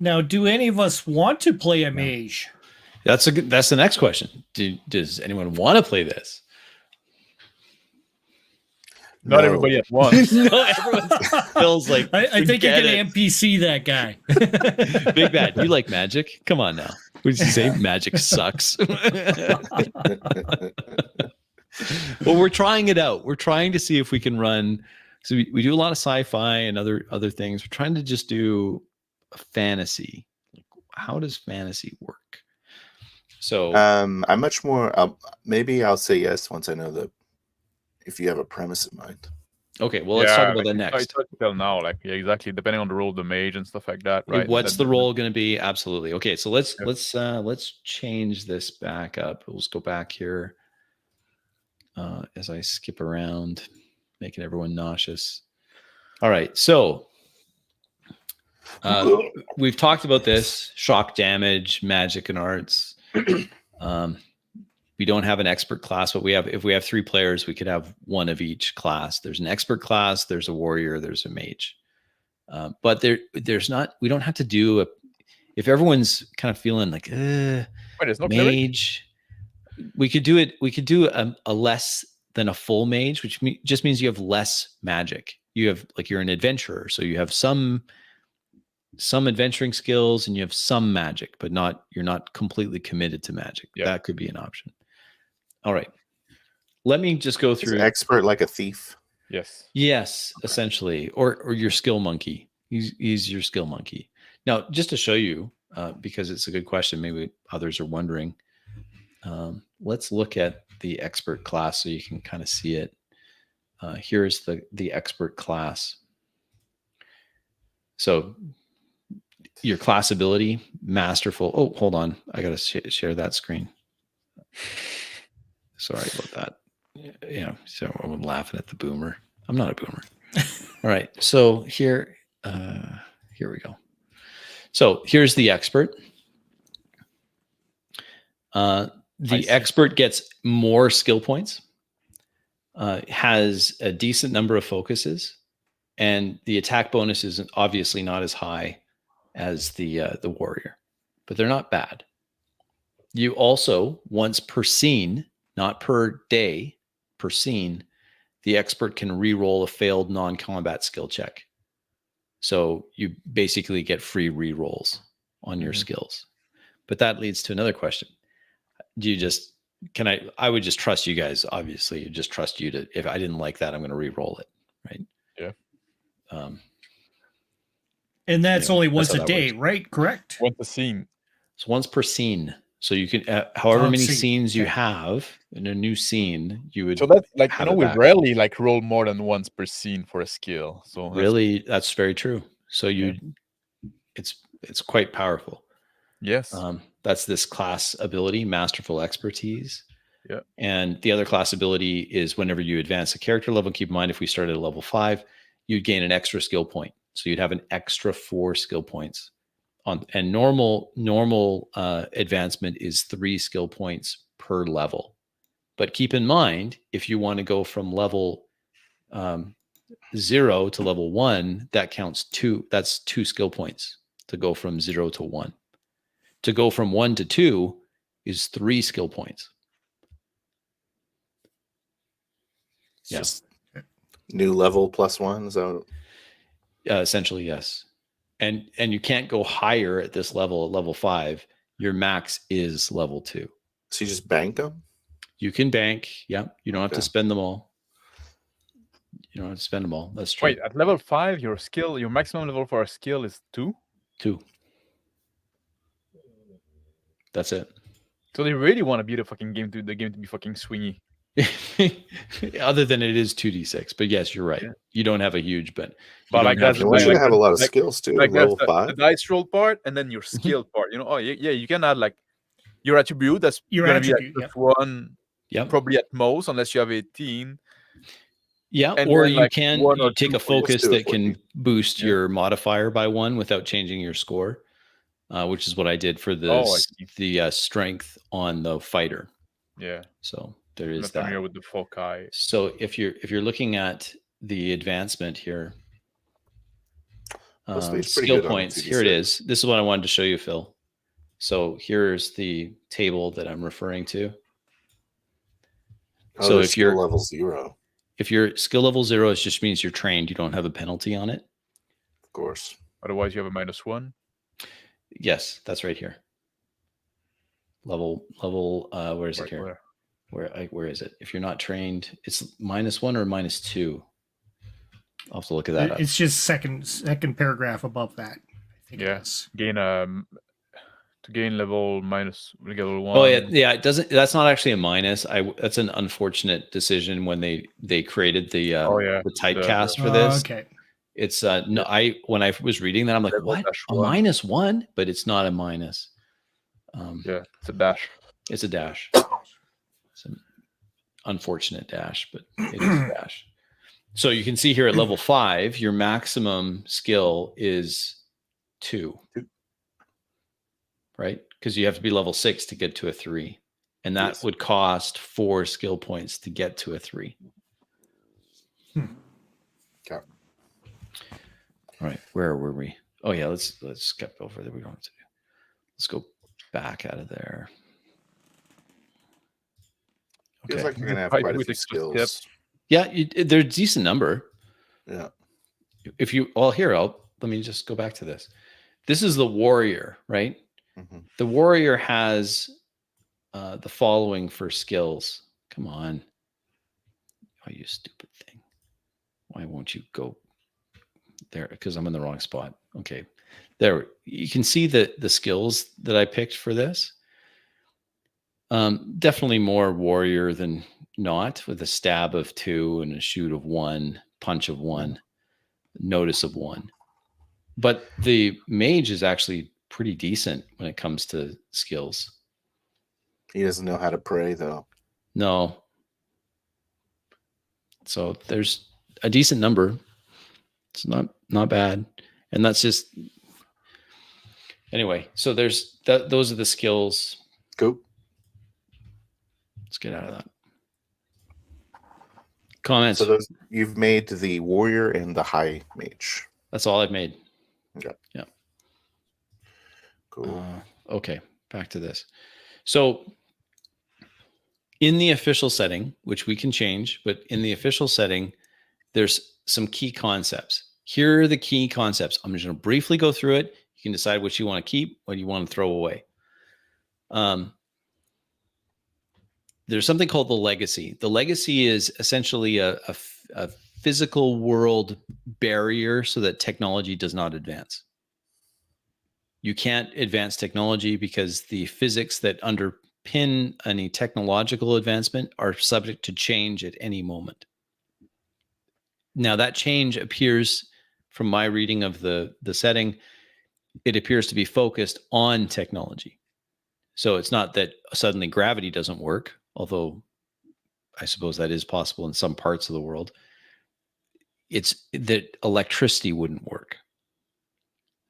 Now, do any of us want to play a mage? That's the next question. Does anyone want to play this? not everybody at once. No, everyone feels like I think you're forget gonna it. NPC that guy. Big Bad, you like magic? Come on now. What did you say? Magic sucks. Well, we're trying it out. We're trying to see if we can run. So we do a lot of sci-fi and other things. We're trying to just do a fantasy. How does fantasy work? So I'm much more. Maybe I'll say yes once I know if you have a premise in mind. okay, well, let's talk about that next. It's hard to tell now, like exactly, depending on the role of the mage and stuff like that, right? What's the role going to be? Absolutely. Okay, so let's change this back up. Let's go back here as I skip around, making everyone nauseous. All right, so we've talked about this: shock damage, magic, and arts. We don't have an expert class, but if we have 3 players, we could have one of each class. There's an expert class, there's a warrior, there's a mage. But there's not. We don't have to do if everyone's kind of feeling like there's no mage. We could do it. We could do a less than a full mage, which just means you have less magic. You have you're an adventurer, so you have some adventuring skills and you have some magic, but you're not completely committed to magic. Yeah. That could be an option. All right. Let me just go through. Is expert like a thief? Yes. Yes, essentially, or your skill monkey. He's your skill monkey. Now, just to show you, because it's a good question, maybe others are wondering. Let's look at the expert class so you can kind of see it. Here's the expert class. So your class ability, masterful. Oh, hold on. I got to share that screen. Sorry about that. So I'm laughing at the boomer. I'm not a boomer. All right. So here we go. So here's the expert. The expert gets more skill points, has a decent number of focuses, and the attack bonus is obviously not as high as the warrior, but they're not bad. You also, once per scene, not per day, per scene, the expert can re-roll a failed non-combat skill check. So you basically get free re-rolls on your skills. But that leads to another question. I would just trust you guys, obviously. Just trust you to, if I didn't like that, I'm going to re-roll it, right? Yeah. And that's only once a day, right? Correct? Once a scene. So once per scene. So you can, however many scenes you have in a new scene, you would. So that's we rarely roll more than once per scene for a skill. So that's very true. So it's quite powerful. Yes. That's this class ability, masterful expertise. Yeah. And the other class ability is whenever you advance a character level. Keep in mind, if we started at level 5, you'd gain an extra skill point. So you'd have an extra 4 skill points. And normal advancement is 3 skill points per level. But keep in mind, if you want to go from level 0 to level 1, that counts 2. That's 2 skill points to go from 0 to 1. To go from 1 to 2 is 3 skill points. Just new level +1. So essentially, yes. And you can't go higher at this level, at level 5. Your max is level 2. So you just bank them? You can bank. Yeah. You don't have to spend them all. You don't have to spend them all. That's true. Wait, at level 5, your maximum level for a skill is 2? 2. That's it. So they really want to be the game to be fucking swingy. Other than it is 2d6, but yes, you're right. You don't have a huge, but you should have a lot of skills too. Level 5, the dice roll part, and then your skill part. You can add your attribute. That's your gonna attribute, be one. Yeah, probably at most, unless you have 18. Yeah, and or then, you can take a focus that can boost your modifier by 1 without changing your score. which is what I did for Oh, I see. the strength on the fighter. Yeah. So there I'm is not that. familiar with the Fokai. So if you're looking at the advancement here, skill points, here it is. This is what I wanted to show you, Phil. So here's the table that I'm referring to. So if you're level 0, if you're skill level 0, it just means you're trained. You don't have a penalty on it. Of course. Otherwise, you have a -1. Yes, that's right here. Level. Where is it here? Where is it? If you're not trained, it's -1 or -2. I'll have to look at that up. It's just second paragraph above that. I think yes. Gain to gain level -1. Oh yeah. It doesn't. That's not actually a minus. That's an unfortunate decision when they created the typecast for this. Okay. It's no. When I was reading that, I'm like, what? A -1? But it's not a minus. Yeah, it's a dash. It's a dash. It's an unfortunate dash, but it is a dash. So you can see here at level 5, your maximum skill is 2. Right? Because you have to be level 6 to get to a 3. And that would cost 4 skill points to get to a 3. Okay. All right. Where were we? Oh yeah, let's skip over there. We don't have to. Let's go back out of there. Okay. Feels like you're gonna have quite a few skills. Yeah, they're a decent number. Yeah. If you here, let me just go back to this. This is the warrior, right? Mm-hmm. The warrior has the following for skills. Come on. Oh, you stupid thing. Why won't you go there? Because I'm in the wrong spot. Okay. There. You can see the skills that I picked for this. Definitely more warrior than not, with a stab of 2 and a shoot of 1, punch of 1, notice of 1. But the mage is actually pretty decent when it comes to skills. He doesn't know how to pray, though. No. So there's a decent number. It's not bad. And that's just anyway. So there's those are the skills. Go. Let's get out of that. Comments. So you've made the warrior and the high mage. That's all I've made. Okay. Yeah. Cool. Okay. Back to this. So in the official setting, which we can change, but in the official setting, there's some key concepts. Here are the key concepts. I'm just going to briefly go through it. You can decide what you want to keep, what you want to throw away. There's something called the legacy. The legacy is essentially a physical world barrier so that technology does not advance. You can't advance technology because the physics that underpin any technological advancement are subject to change at any moment. Now, that change appears, from my reading of the setting, it appears to be focused on technology. So it's not that suddenly gravity doesn't work, although I suppose that is possible in some parts of the world. It's that electricity wouldn't work.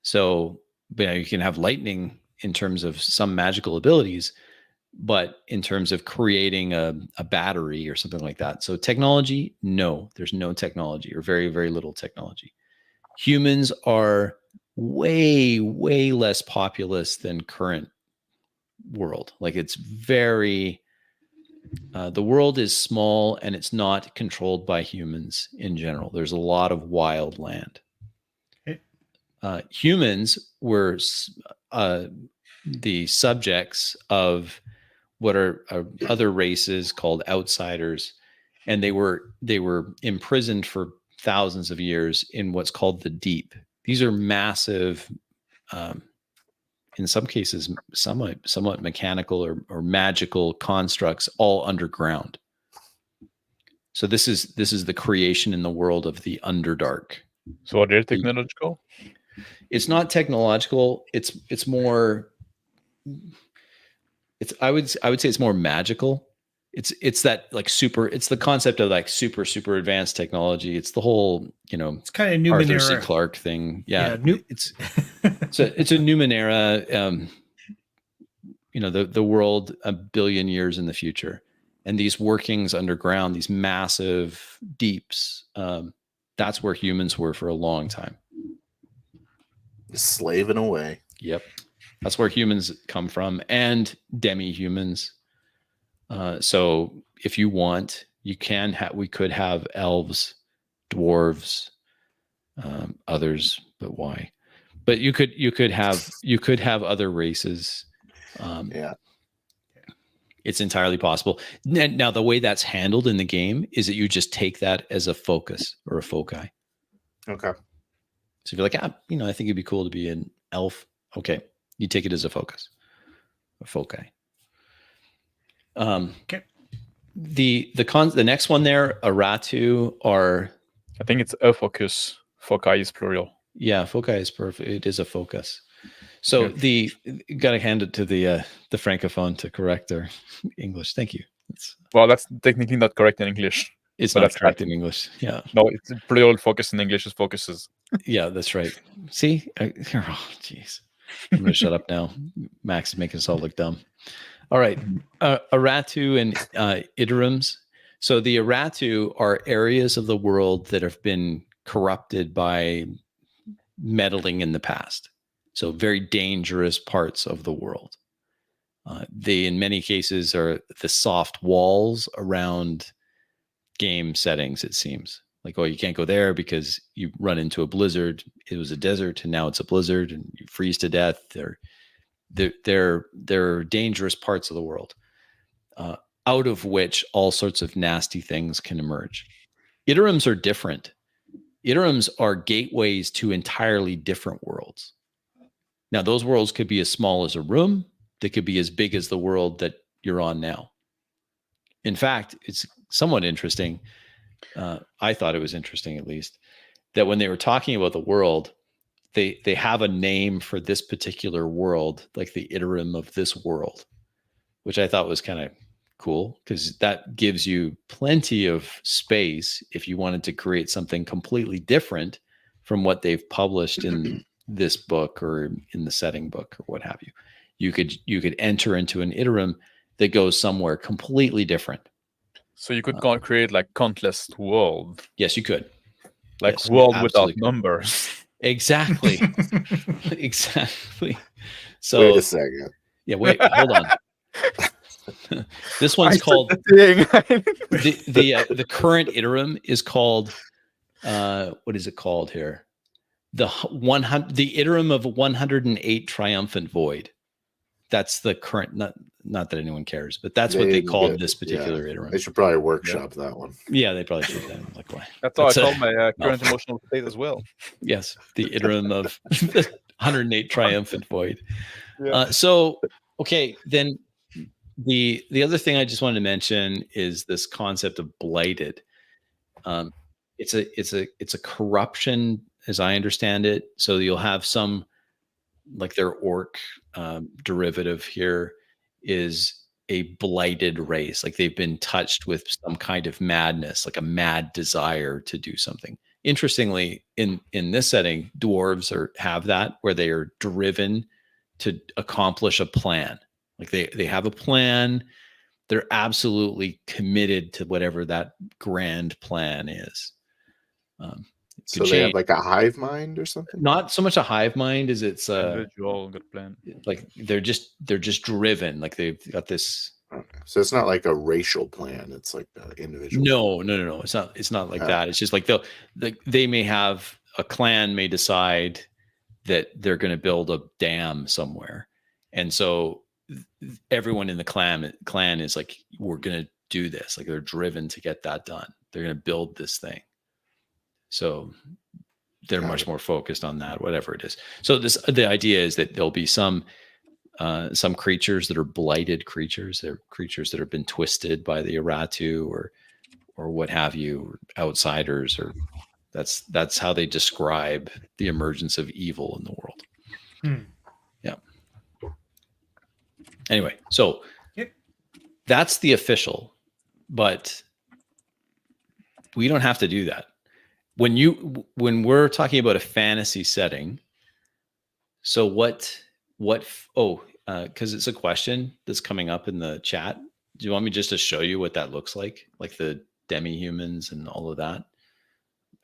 So you can have lightning in terms of some magical abilities, but in terms of creating a battery or something like that. So technology, no, there's no technology, or very, very little technology. Humans are way, way less populous than current world. Like it's very, the world is small and it's not controlled by humans in general. There's a lot of wild land. Humans were the subjects of what are other races called outsiders, and they were imprisoned for thousands of years in what's called the deep. These are massive, in some cases, somewhat mechanical or magical constructs, all underground. So this is the creation in the world of the Underdark. So are they technological? It's not technological. It's more. I would say it's more magical. It's that like super. It's the concept of like super advanced technology. It's the whole It's kind of Numenera. Arthur C. Clarke thing. Yeah. It's So it's a Numenera, the world a billion years in the future, and these workings underground, these massive deeps. That's where humans were for a long time. Slaving away. Yep, that's where humans come from, and demi-humans. So if you want, you can we could have elves, dwarves, others, but why? But you could have other races. Yeah, it's entirely possible. Now, the way that's handled in the game is that you just take that as a focus or a foci. okay. So if you're like, I think it'd be cool to be an elf. Okay, you take it as a focus, a foci. Okay. The next one there, Aratu, are, I think it's a focus. Foci is plural. Yeah, foci is perfect. It is a focus. So you got to hand it to the francophone to correct their English. Thank you. Well, that's technically not correct in English. It's but not that's correct in English. Yeah. No, it's plural focus in English is focuses. Yeah, that's right. See? Oh, jeez. I'm going to shut up now. Max is making us all look dumb. All right. Aratu and Idirums. So the Aratu are areas of the world that have been corrupted by meddling in the past. So very dangerous parts of the world. They, in many cases, are the soft walls around game settings, it seems. Like, oh, you can't go there because you run into a blizzard. It was a desert, and now it's a blizzard, and you freeze to death. They're dangerous parts of the world, out of which all sorts of nasty things can emerge. Idirums are different. Idirums are gateways to entirely different worlds. Now, those worlds could be as small as a room. They could be as big as the world that you're on now. In fact, it's somewhat interesting. I thought it was interesting, at least, that when they were talking about the world, they have a name for this particular world, like the Idirum of this world, which I thought was kind of cool, because that gives you plenty of space if you wanted to create something completely different from what they've published in this book or in the setting book or what have you. You could enter into an Idirum that goes somewhere completely different. So you could create like countless world. Yes, you could. Like yes, world without numbers. Exactly. Exactly. So wait a second. Yeah, wait, hold on. This one's called the current Idirum is called what is it called here? The Idirum of 108 Triumphant Void. That's the current, not that anyone cares, but that's what they called this particular Idirum. They should probably workshop that one. Yeah, they probably should. Like, why? That's how I call my current emotional state as well. Yes, the Idirum of 108 Triumphant Void. Yeah. So, okay, then the other thing I just wanted to mention is this concept of blighted. It's a corruption, as I understand it. So you'll have some, like their orc derivative here is a blighted race. Like they've been touched with some kind of madness, like a mad desire to do something. Interestingly, in this setting, dwarves have that, where they are driven to accomplish a plan. Like they have a plan. They're absolutely committed to whatever that grand plan is. So they have like a hive mind or something? Not so much a hive mind as it's individual good plan. Like they're just driven. Like they've got this. Okay. So it's not like a racial plan. It's like an individual. No. It's not like that. It's just like they may have a clan may decide that they're going to build a dam somewhere, and so everyone in the clan is like, we're going to do this. Like they're driven to get that done. They're going to build this thing. So they're much more focused on that, whatever it is. So the idea is that there'll be some creatures that are blighted creatures. They're creatures that have been twisted by the Aratu or what have you, or outsiders, or that's how they describe the emergence of evil in the world. Yeah. Anyway, so that's the official, but we don't have to do that. When we're talking about a fantasy setting, So because it's a question that's coming up in the chat. Do you want me just to show you what that looks like the demi-humans and all of that?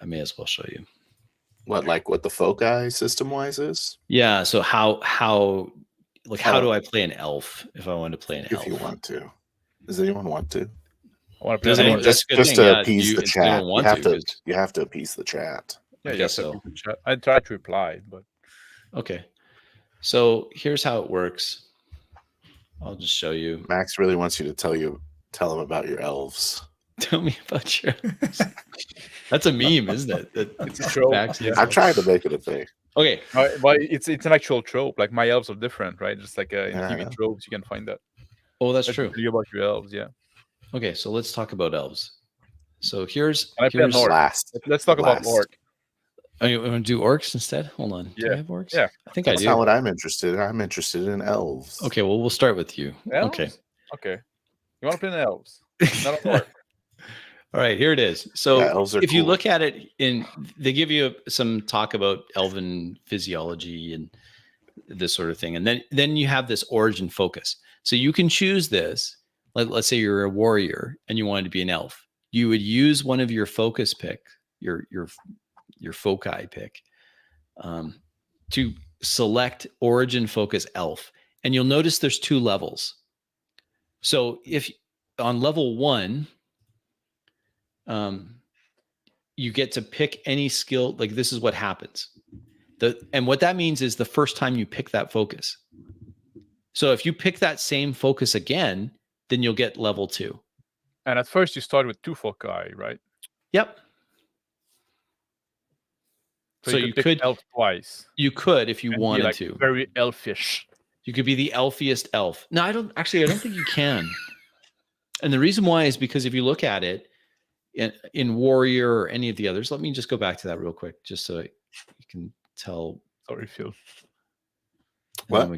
I may as well show you. What the foci system-wise is? Yeah. So how do I play an elf if I want to play an elf? If you want to. Does anyone want to? I want to play an Just to appease the chat. You have to appease the chat. Yeah, I guess so. I tried to reply, but okay. So here's how it works. I'll just show you. Max really wants you to tell him about your elves. Tell me about your elves. That's a meme, isn't it? It's a trope. Yeah. I've tried to make it a thing. Okay. Well, it's an actual trope. Like my elves are different, right? Just like in Yeah. TV tropes, you can find that. Oh, that's true. About your elves, yeah. Okay, so let's talk about elves. So here's last. Let's talk about orc. Oh, you want to do orcs instead? Hold on. Yeah. Do I have orcs? Yeah. I think That's I do. not what I'm interested in. I'm interested in elves. Okay, well, we'll start with you. Elves? Okay. You want to play an elves? Not an orc. All right, here it is. So elves are if you cool. look at it they give you some talk about elven physiology and this sort of thing. And then you have this origin focus. So you can choose this. Like, let's say you're a warrior and you wanted to be an elf. You would use one of your focus pick, your foci pick, to select origin focus elf. And you'll notice there's 2 levels. So if on level 1, you get to pick any skill. Like, this is what happens. And what that means is the first time you pick that focus. So if you pick that same focus again, then you'll get level 2. And at first you start with 2 foci, right? Yep. So you could elf twice. You could if you wanted to. Very elfish. You could be the elfiest elf. No, I don't think you can. And the reason why is because if you look at it in warrior or any of the others, let me just go back to that real quick, just so you can tell. Sorry, Phil. What?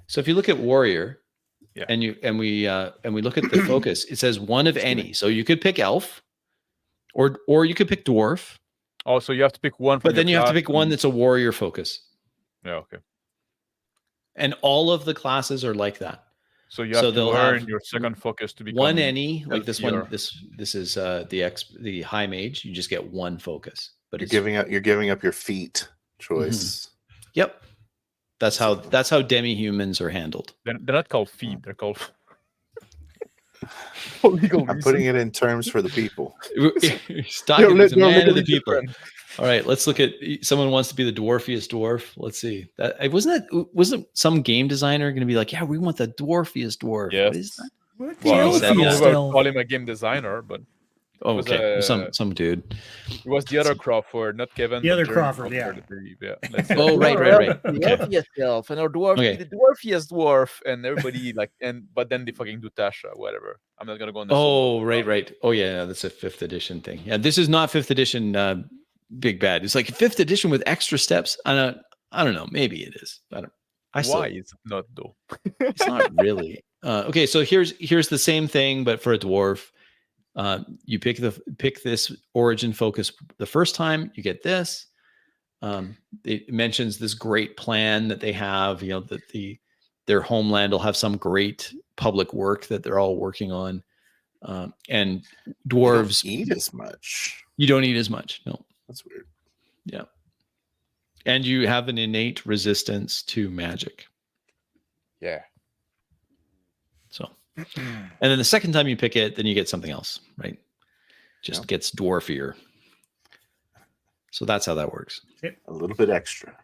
So if you look at warrior, yeah, and we look at the focus, it says one of any. So you could pick elf, or you could pick dwarf. Oh, so you have to pick one. But then you have to pick one that's a warrior focus. Yeah. Okay. And all of the classes are like that. So you have to learn your second focus to become one any, like this one. This is the high mage. You just get one focus, but you're giving up your feat choice. Mm-hmm. Yep, that's how demi-humans are handled. They're not called feet. They're called. I'm putting it in terms for the people. Talking as a man of the people. All right, let's look at someone wants to be the dwarfiest dwarf. Let's see. Wasn't some game designer going to be like, yeah, we want the dwarfiest dwarf? Yes. What is that? Well, I don't know about call him a game designer, but okay, some dude. It was the other Crawford, not Kevin. The other Crawford, yeah. Oh, right. The dwarfiest elf and our dwarf, the dwarfiest dwarf, and everybody but then they fucking do Tasha, whatever. I'm not gonna go on this. Oh, right. Oh, yeah, that's a 5th edition thing. Yeah, this is not 5th edition. Big bad. It's like 5th edition with extra steps. I don't know. Maybe it is. Why is it not though? It's not really. Okay, so here's the same thing, but for a dwarf. You pick this origin focus the first time, you get this. It mentions this great plan that they have, that their homeland will have some great public work that they're all working on. And dwarves eat as much. You don't eat as much. No. That's weird. Yeah. And you have an innate resistance to magic. Yeah. So, and then the second time you pick it, then you get something else, right? Just gets dwarfier. So that's how that works. A little bit extra.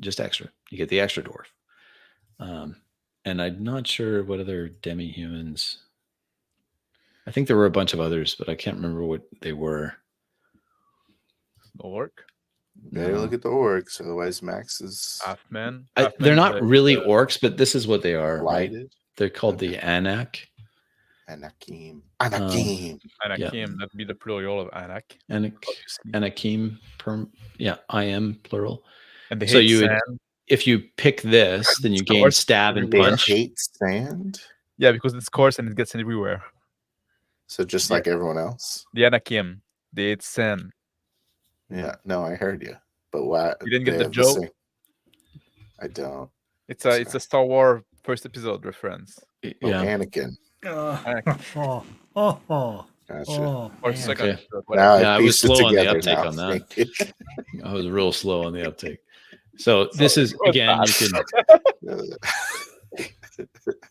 Just extra. You get the extra dwarf. And I'm not sure what other demi-humans. I think there were a bunch of others, but I can't remember what they were. Orc. Better look at the orcs, otherwise Max is Halfman. They're not really orcs, but this is what they are, right? They're called the Anak. Anakim. Anakim. That'd be the plural of Anak. Anakim. I am plural. And they so hate sand. If you pick this, then you gain stab and punch. They hate sand? Yeah, because it's coarse and it gets everywhere. So just like everyone else? The Anakim. They hate sand. Yeah, no, I heard you. But why? You didn't get the joke? I don't. It's a Star Wars first episode reference. Oh, Yeah. Anakin. Gotcha. Or man. second Okay. episode, Now whatever. Yeah, I I was pieced it slow on the together uptake now. on that. Thank you. I was real slow on the uptake. So this is What's again, you that? can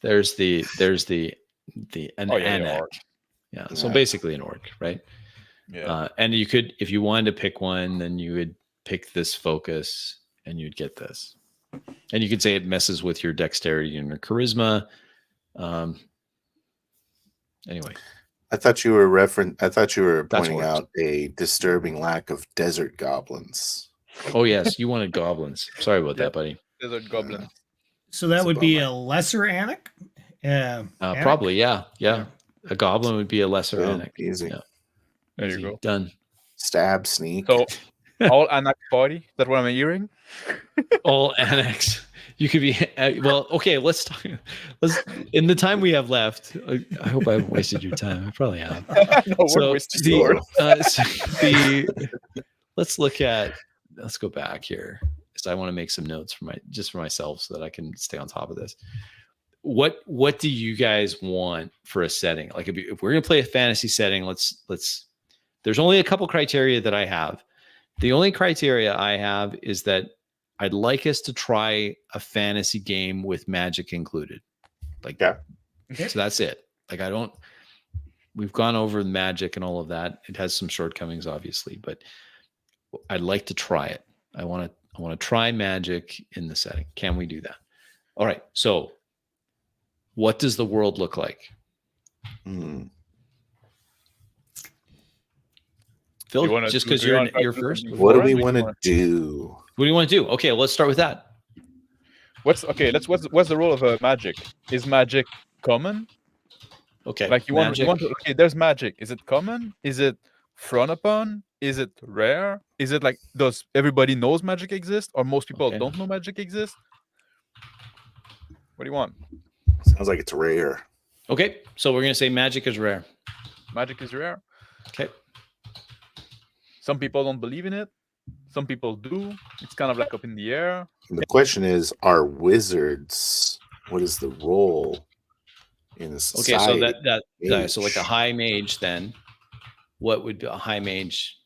there's an Oh, yeah, annex. orc. Yeah. So Yeah. basically an orc, right? Yeah. And you could, if you wanted to pick one, then you would pick this focus and you'd get this. And you could say it messes with your dexterity and your charisma. Anyway, I thought you were That's pointing worse. out a disturbing lack of desert goblins. oh yes, you wanted goblins. Sorry about that, buddy. Desert goblins. So that It's a would be bummer. a lesser Anak? Anak? Probably, yeah. A goblin would be a lesser Oh, annex. easy. Yeah. There Easy. you go. Done. Stab, sneak. So all Anak party. Is that what I'm hearing? All annex. You could be well. Okay, let's talk. In the time we have left. I hope I haven't wasted your time. I probably have. No, we're wasting yours. Let's go back here because I want to make some notes for myself so that I can stay on top of this. What do you guys want for a setting? Like if we're gonna play a fantasy setting, let's. There's only a couple criteria that I have. The only criteria I have is that I'd like us to try a fantasy game with magic included. Like, Yeah. So that's it. Like we've gone over the magic and all of that. It has some shortcomings, obviously, but I'd like to try it. I want to try magic in the setting. Can we do that? All right. So what does the world look like? Phil, just because you're first. What do we want to do? What do you want to do? Okay, let's start with that. What's the role of magic? Is magic common? Okay. Like you want to, okay, there's magic. Is it common? Is it frowned upon? Is it rare? Is it like, does everybody knows magic exists, or most people don't know magic exists? What do you want? Sounds like it's rare. Okay, so we're gonna say magic is rare. Magic is rare. Okay. Some people don't believe in it. Some people do. It's kind of like up in the air. And the question is, are wizards? What is the role in the society? Okay, so so like a high mage, then what would a high mage?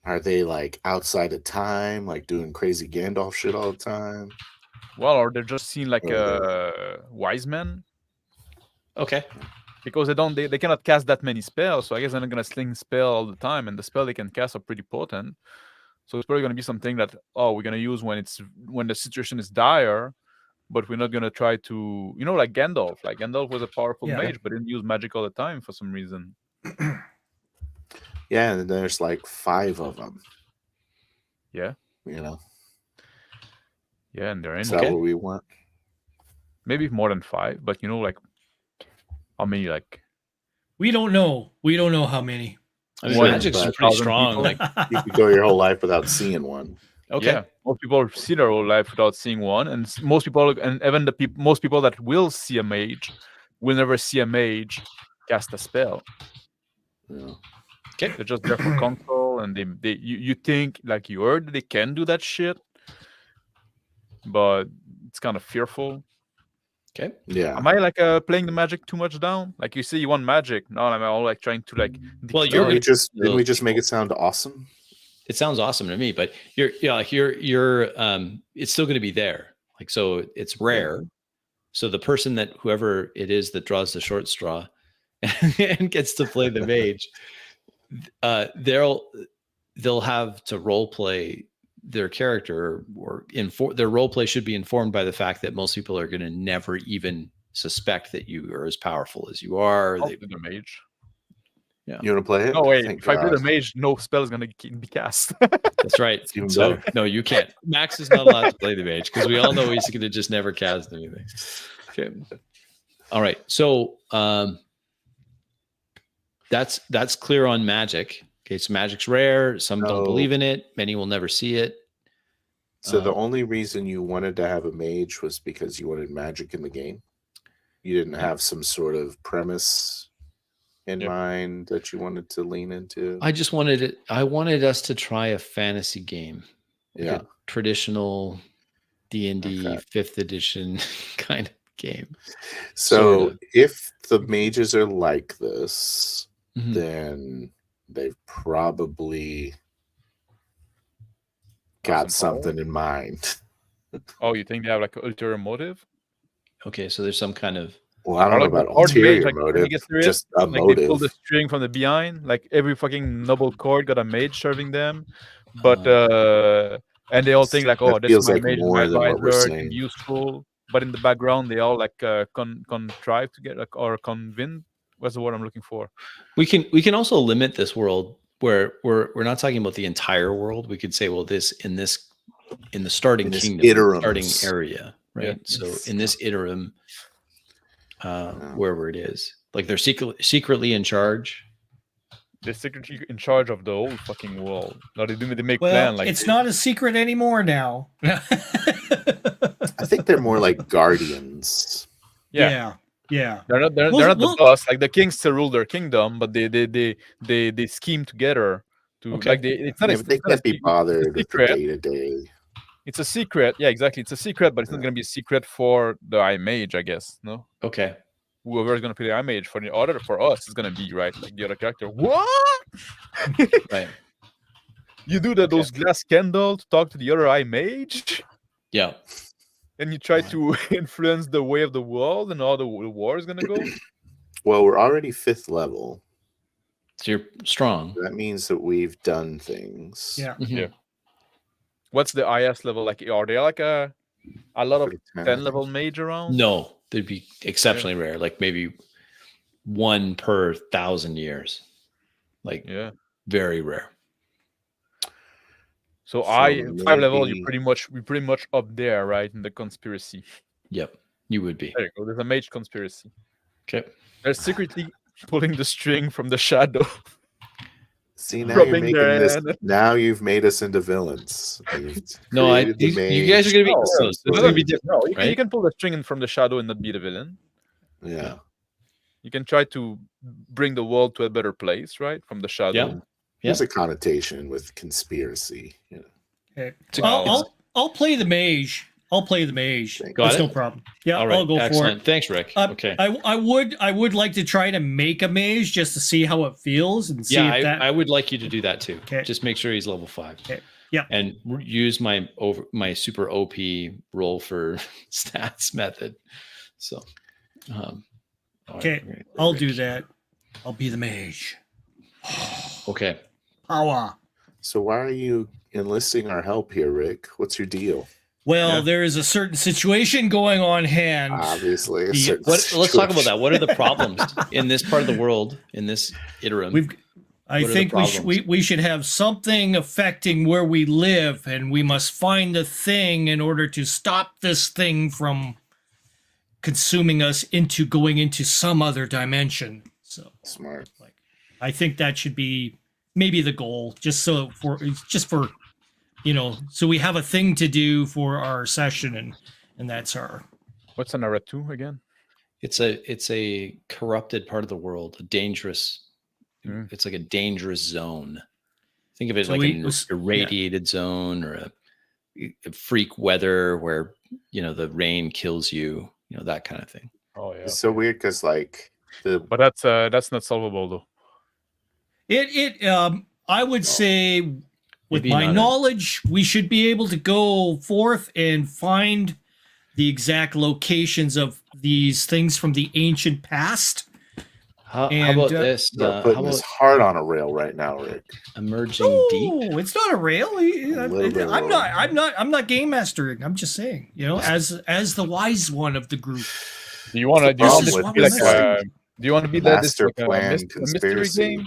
Are they like outside of time, like doing crazy Gandalf shit all the time? Well, or they're just seen like wise men. Okay. Because they cannot cast that many spells, so I guess they're not gonna sling spell all the time, and the spell they can cast are pretty potent. So it's probably gonna be something that we're gonna use when the situation is dire, but we're not gonna try to, like Gandalf. Like Gandalf was a powerful mage, but didn't use magic all the time for some reason. Yeah, and there's like 5 of them. Yeah. Yeah, and they're in. Is that what we want? Maybe more than 5, but like how many? Like we don't know. We don't know how many. I mean, magic's pretty strong. Like you could go your whole life without seeing one. Okay. Yeah, most people see their whole life without seeing one, and most people, and even most people that will see a mage, will never see a mage cast a spell. Yeah. Okay, they're just there for control, and you think, like you heard, they can do that shit, but it's kind of fearful. Okay. Yeah. Am I like playing the magic too much down? Like you say, you want magic. No, I'm all like trying to like. Well, didn't we just make it sound awesome? It sounds awesome to me, but you're it's still going to be there. Like, so it's rare. So the person whoever it is that draws the short straw and gets to play the mage, they'll have to role play their character, or their role play should be informed by the fact that most people are going to never even suspect that you are as powerful as you are. I'll do the mage. Yeah. You want to play it? No, wait. If I do the mage, no spell is going to be cast. That's right. Even So better. no, you can't. Max is not allowed to play the mage because we all know he's going to just never cast anything. Okay. All right. So that's clear on magic. Okay, so magic's rare. Some don't believe in it. Many will never see it. So the only reason you wanted to have a mage was because you wanted magic in the game? You didn't have some sort of premise in mind that you wanted to lean into? I just wanted it. I wanted us to try a fantasy game. Like a traditional D&D 5th edition kind of game. So Sorta. if the mages are like this, Mhm. then they've probably got some power? something in mind. Oh, you think they have like an ulterior motive? Okay, so there's some kind of Well, I Or don't know like the about card mage, ulterior like when you motive, get serious, just a like they pull motive. the string from the behind, like every fucking noble court got a mage serving them, but and they all think like, oh, That this is feels my like mage, more my than what we're advisor, can be saying. useful. But in the background, they all like contrive to get like, or convince. What's the word I'm looking for? we can also limit this world where we're not talking about the entire world. We could say, well, this in the starting In this kingdom, iterums. starting area, right? Yeah. So in this iterum, wherever it is, like they're secretly in charge. They're secretly in charge of the whole fucking world. No, they make Well, plan like it's not a secret anymore now. I think they're more like guardians. yeah. Yeah. They're not the boss. Like the kings still rule their kingdom, but they scheme together to like it's not. Yeah, but they can't be bothered with the secret. day-to-day. It's a secret. Yeah, exactly. It's a secret, but it's not going to be a secret for the Eye Mage, I guess. No. Okay. Whoever's going to play the Eye Mage for us is going to be right, like the other character. What? Right. You do those glass candle to talk to the other Eye Mage? Yeah. And you try to influence the way of the world and how the war is going to go? Well, we're already 5th level. So you're strong. That means that we've done things. Yeah. Mm-hmm. Yeah. What's the IS level like? Are they like a lot of 10 level mage around? No, they'd be exceptionally rare. Like maybe 1 per 1,000 years. Like very rare. So 5 level, we're pretty much up there, right? In the conspiracy. Yep, you would be. There you go. There's a mage conspiracy. Okay. They're secretly pulling the string from the shadow. See, now you're making this. Now you've made us into villains. No, you guys are going to be heroes. It's going to be different. No, you can pull the string from the shadow and not be the villain. Yeah. You can try to bring the world to a better place, right? From the shadow. Yeah. There's a connotation with conspiracy. Yeah. Okay. I'll play the mage. I'll play the mage. That's no problem. Yeah, right. I'll go for it. Thanks, Rick. Okay. I would like to try to make a mage just to see how it feels and see if that. I would like you to do that too. Okay. Just make sure he's level 5. Okay. Yeah. And use my super OP roll for stats method. So. Okay, right, I'll do that. I'll be the mage. Okay. Power. So why are you enlisting our help here, Rick? What's your deal? Well, there is a certain situation going on hand. Obviously. Let's talk about that. What are the problems in this part of the world, in this iterum? I think we should have something affecting where we live, and we must find a thing in order to stop this thing from consuming us into going into some other dimension. So smart. I think that should be maybe the goal, just for so we have a thing to do for our session, and that's our. What's an era 2 again? It's a corrupted part of the world, a dangerous. It's like a dangerous zone. Think of it like an irradiated zone or a freak weather where the rain kills you. That kind of thing. Oh yeah. It's so weird because but that's not solvable though. I would say with my knowledge, we should be able to go forth and find the exact locations of these things from the ancient past. How about this? We're putting this hard on a rail right now, Rick. Emerging deep. No, it's not a rail. I'm not game mastering. I'm just saying, as the wise one of the group. Do you want to be master plan conspiracy game?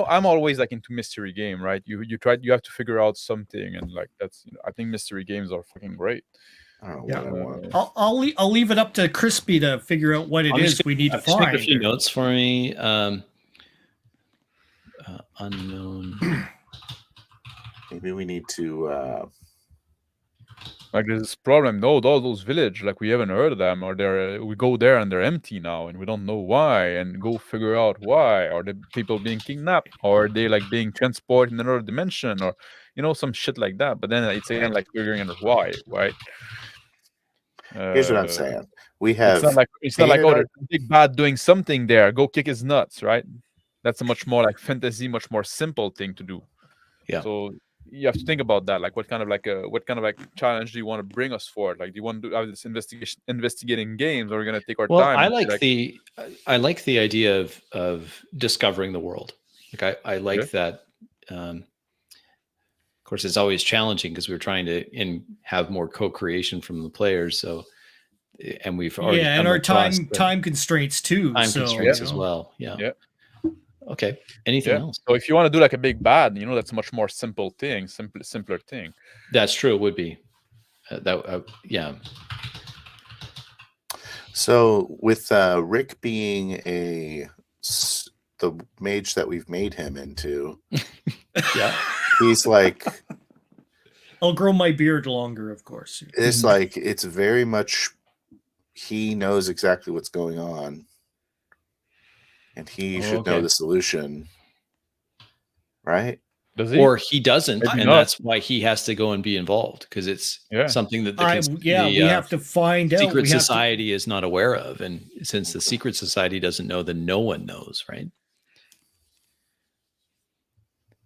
I'm always like into mystery game, right? You have to figure out something, and like that's I think mystery games are fucking great. I'll leave it up to Crispy to figure out what it is we need to find. Make a few notes for me. Unknown. Maybe we need to. Like there's this problem. No, all those villages, like we haven't heard of them, or we go there and they're empty now, and we don't know why, and go figure out why. Are the people being kidnapped, or are they like being transported in another dimension, or some shit like that. But then it's again like figuring out why, right? Here's what I'm saying. We It's have not like oh, there's a big bad doing something there. Go kick his nuts, right? That's a much more like fantasy, much more simple thing to do. Yeah. So you have to think about that. Like what kind of like challenge do you want to bring us for? Like, do you want to have this investigating games, or are we gonna take our time? I like the idea of discovering the world. Like I like that. Of course, it's always challenging because we're trying to have more co-creation from the players. So, and we've already and our time constraints too. Constraints as well. Yeah. Okay. Anything else? So if you want to do like a big bad, that's a much more simpler thing. That's true. It would be yeah. So with Rick being the mage that we've made him into, yeah, he's like, I'll grow my beard longer, of course. It's like it's very much he knows exactly what's going on, and he should know the solution, right? Does he? Or he doesn't, Maybe and not. that's why he has to go and be involved, because it's something that we have to find out. Secret society is not aware of, and since the secret society doesn't know, then no one knows, right?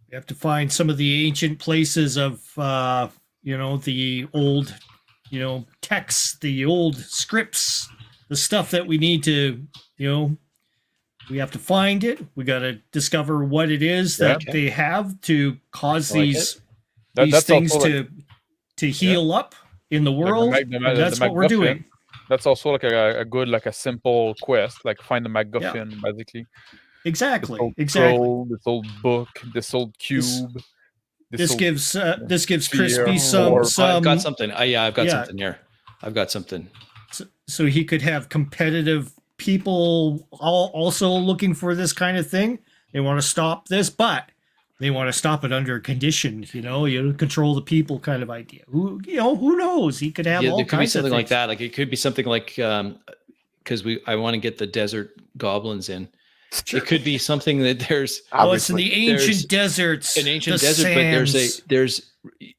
We have to find some of the ancient places of the old texts, the old scripts, the stuff that we need to we have to find it. We got to discover what it is that they have to cause these things to heal up in the world. That's what we're doing. That's also like a good, like a simple quest, like find the MacGuffin, basically. Exactly. This old book, this old cube. This gives Crispy some. I've got something. I've got something here. I've got something. So he could have competitive people also looking for this kind of thing. They want to stop this, but they want to stop it under a condition. You control the people kind of idea. Who knows? He could have all there could be kinds something of like that. Like it could be something like because I want to get the desert goblins in. Sure. It could be something that there's. It's in the ancient deserts. An ancient desert, sands. But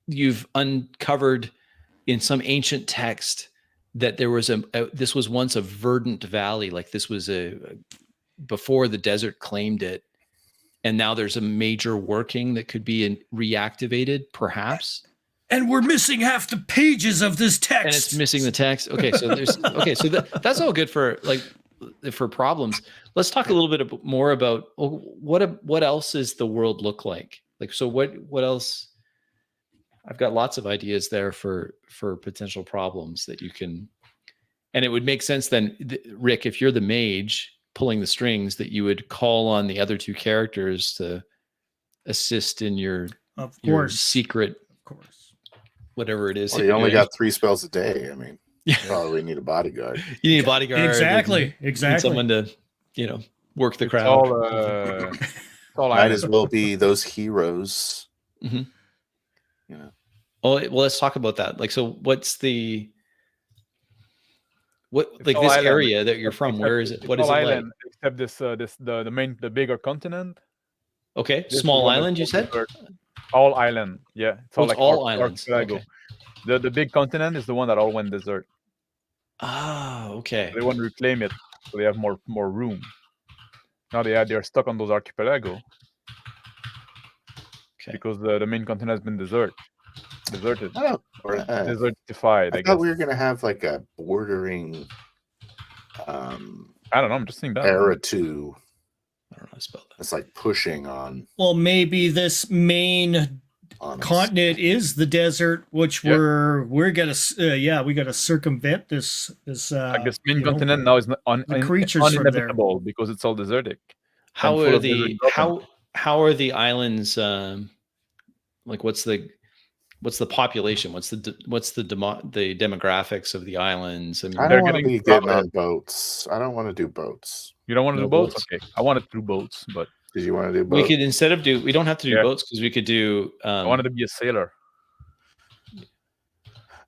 you've uncovered in some ancient text that there was this was once a verdant valley, like this was before the desert claimed it, and now there's a major working that could be reactivated, perhaps. And we're missing half the pages of this text. And it's missing the text. Okay, so that's all good for problems. Let's talk a little bit more about what else is the world look like? Like, so what else? I've got lots of ideas there for potential problems that you can, and it would make sense then, Rick, if you're the mage pulling the strings, that you would call on the other two characters to assist in your secret, of course, whatever it is. Well, you only got 3 spells a day. I mean, probably need a bodyguard. You need a bodyguard. Exactly. Need someone to, work the crowd. Might as well be those heroes. Mm-hmm. Well, let's talk about that. Like, so what's this island. area that you're from? Where is it? What is it island, like? Except the bigger continent. Okay, small island. You said all island. Yeah, it's all islands. Okay. The big continent is the one that all went desert. Ah, okay. So they want to reclaim it, so they have more room. Now they're stuck on those archipelago. Okay. Because the main continent has been deserted. Or desertified. I thought we were gonna have like a bordering. I don't know. I'm just saying that. Era 2. I don't know how to spell that. It's like pushing on. Well, maybe this main continent is the desert, which we're gonna we gotta circumvent this like this main continent now is uninhabitable because it's all desertic. How are the islands like what's the population? What's the demographics of the islands? I mean, I don't want to be getting on boats. I don't want to do boats. You don't want to do boats? Okay, I want to do boats, but did you want to do boats? We could we don't have to do boats because we could do. I wanted to be a sailor.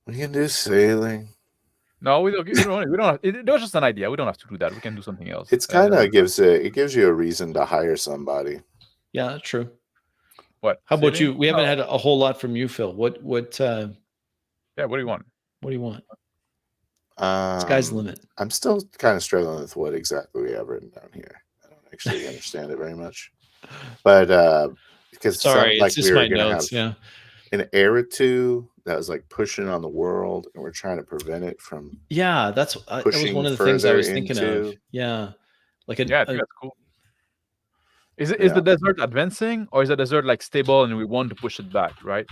We can do sailing. No, we don't. We don't have, it was just an idea. We don't have to do that. We can do something else. It's kind of gives you a reason to hire somebody. Yeah, true. What? How about you? We haven't had a whole lot from you, Phil. What? Yeah. What do you want? What do you want? Sky's the limit. I'm still kind of struggling with what exactly we have written down here. I don't actually understand it very much. But because it Sorry, sounds like it's just we were my going to notes. have Yeah. an Eritu that was like pushing on the world, and we're trying to prevent it from. Yeah, that was one of the things I was thinking of. Yeah, like I think that's cool. Is the desert advancing, or is the desert like stable and we want to push it back? Right.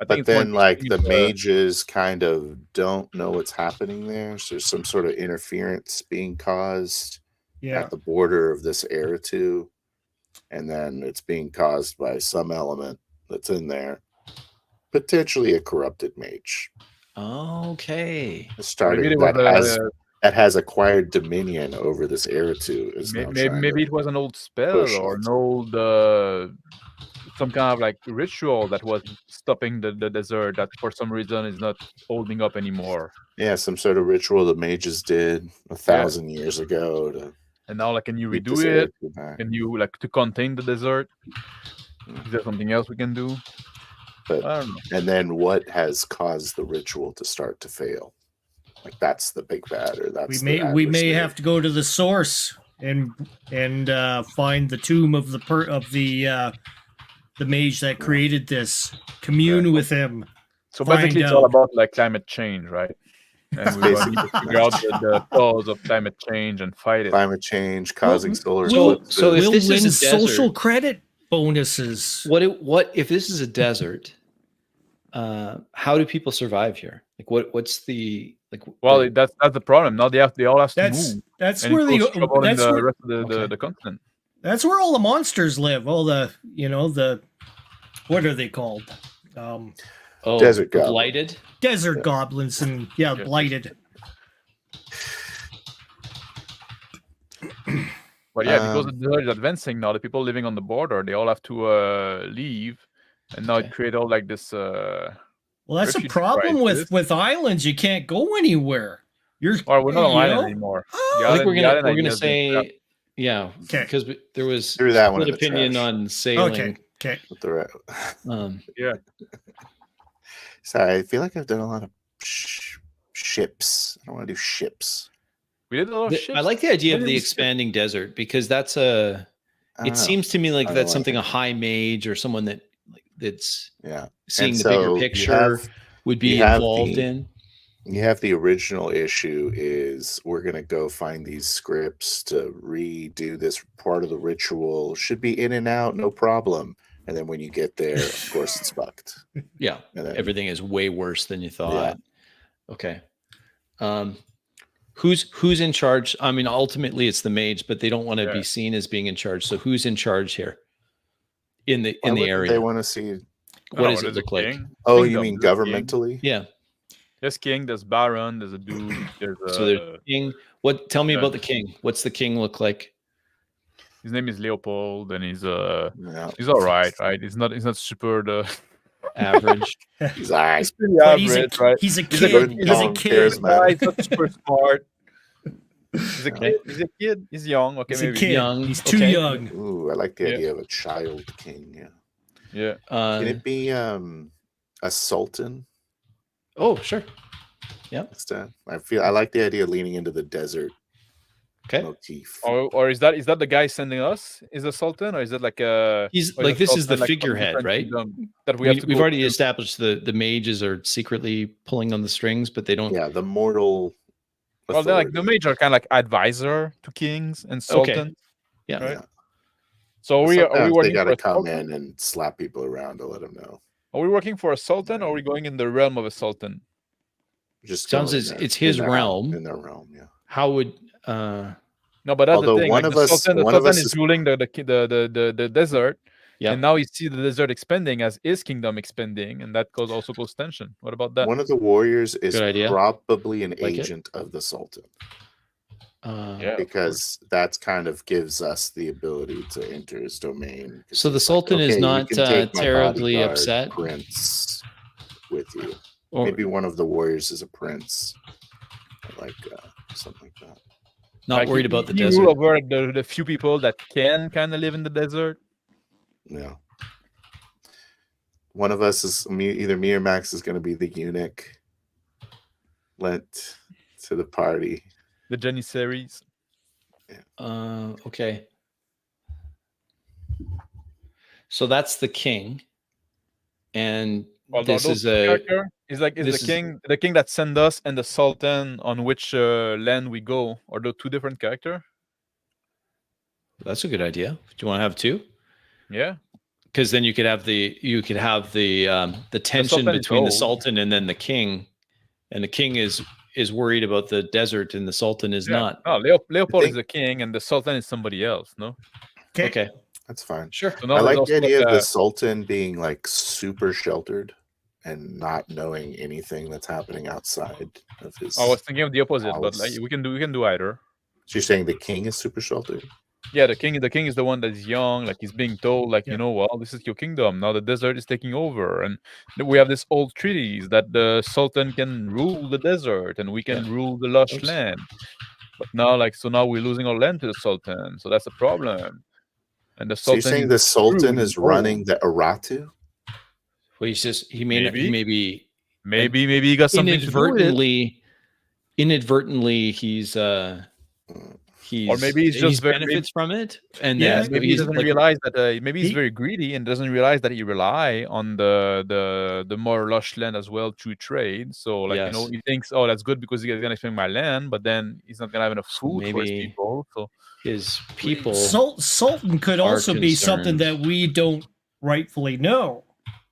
But then, like, the mages kind of don't know what's happening there. So there's some sort of interference being caused at the border of this Eritu, and then it's being caused by some element that's in there, potentially a corrupted mage. Okay. Starting that has acquired dominion over this Eritu. Maybe it was an old spell or an old some kind of like ritual that was stopping the desert that for some reason is not holding up anymore. Yeah, some sort of ritual the mages did 1,000 years ago. And now, like, can you redo it? Can you, like, to contain the desert? Is there something else we can do? But, I don't know. And then what has caused the ritual to start to fail? Like, that's the big bad, or that's we may have to go to the source and find the tomb of the mage that created this. Commune with him. So basically, it's all about like climate change, right? And we need to figure out the cause of climate change and fight it. Climate change causing solar eclipses. So if this is a desert, social credit bonuses. What if this is a desert? How do people survive here? Like what's the like? Well, that's the problem. Now they all have to move. That's where the rest of the continent. That's where all the monsters live. All the what are they called? Desert goblins. Blighted? Desert goblins and blighted. But yeah, because the desert is advancing now, the people living on the border, they all have to leave, and now it creates all like this. Well, that's a problem with islands. You can't go anywhere. We're not on island anymore. I think we're gonna say because there was split opinion on sailing. Okay. Yeah. Sorry, I feel like I've done a lot of ships. I don't want to do ships. We did a lot of ships. I like the idea of the expanding desert because that's it seems to me like that's something a high mage or someone that's seeing the bigger picture would be involved in. You have the original issue is we're going to go find these scripts to redo this part of the ritual. Should be in and out, no problem. And then when you get there, of course, it's fucked. Yeah. Everything is way worse than you thought. Yeah. Okay. Who's in charge? I mean, ultimately it's the mage, but they don't want to be seen as being in charge. So who's in charge here in the area? They want to see. What does it look like? Oh, you mean governmentally? Yeah. There's king, there's baron, there's a dude, there's a... So there's king. Tell me about the king. What's the king look like? His name is Leopold, and he's all right? He's not super average. He's all right. He's pretty average, right? He's a kid. He's a kid. He's not super smart. He's a kid. He's a kid. He's young. Okay, he's maybe a kid. Young. He's too young. Ooh, I like the idea of a child king. Yeah. Can it be a sultan? Oh, sure. Yeah. I like the idea of leaning into the desert. Okay. Motif. Or is that the guy sending us? Is a sultan, or is it like a? He's like this is the figurehead, right? That we've already established the mages are secretly pulling on the strings, but they don't. Yeah, the mortal. Well, they're like the mages are kind of like advisor to kings and sultans. Okay. Yeah. Right? So are we working? They got to come in and slap people around to let them know. Are we working for a sultan, or are we going in the realm of a sultan? Just sounds it's his realm. In their realm, yeah. How would no, but that's the thing. The sultan is ruling the desert, and now you see the desert expanding as his kingdom expanding, and that also causes tension. What about that? One of the warriors is probably an agent of the sultan. Because that's kind of gives us the ability to enter his domain. So the sultan is not terribly upset. Prince with you. Maybe one of the warriors is a prince, like something like that. Not worried about the desert. Rule over the few people that can kind of live in the desert. Yeah. One of us is either me or Max is going to be the eunuch. to the party. The Janissaries. Okay. So that's the king, and this is a the king that sent us and the Sultan on which land we go. Are those two different characters? That's a good idea. Do you want to have two? Yeah. Because then you could have the tension between the Sultan and then the king, and the king is worried about the desert and the Sultan is not. No, Leopold is the king and the Sultan is somebody else. No. Okay. That's fine. Sure. So I like the idea of the Sultan being like super sheltered and not knowing anything that's happening outside of his. I was thinking of the opposite, but like we can do either. So you're saying the king is super sheltered? Yeah, the king is the one that's young, like he's being told, like, well, this is your kingdom. Now the desert is taking over. And we have this old treaties that the Sultan can rule the desert and we can rule the lush land. But now, now we're losing our land to the Sultan. So that's a problem. And the Sultan. So you're saying the Sultan is running the Aratu? Well, maybe he got something to do with it. Inadvertently, he's or maybe he's just benefits from it, and maybe he doesn't realize that maybe he's very greedy and doesn't realize that he rely on the more lush land as well to trade. So he thinks, oh, that's good because he's gonna expand my land, but then he's not gonna have enough food for his people. So his people, Sultan could also be something that we don't rightfully know.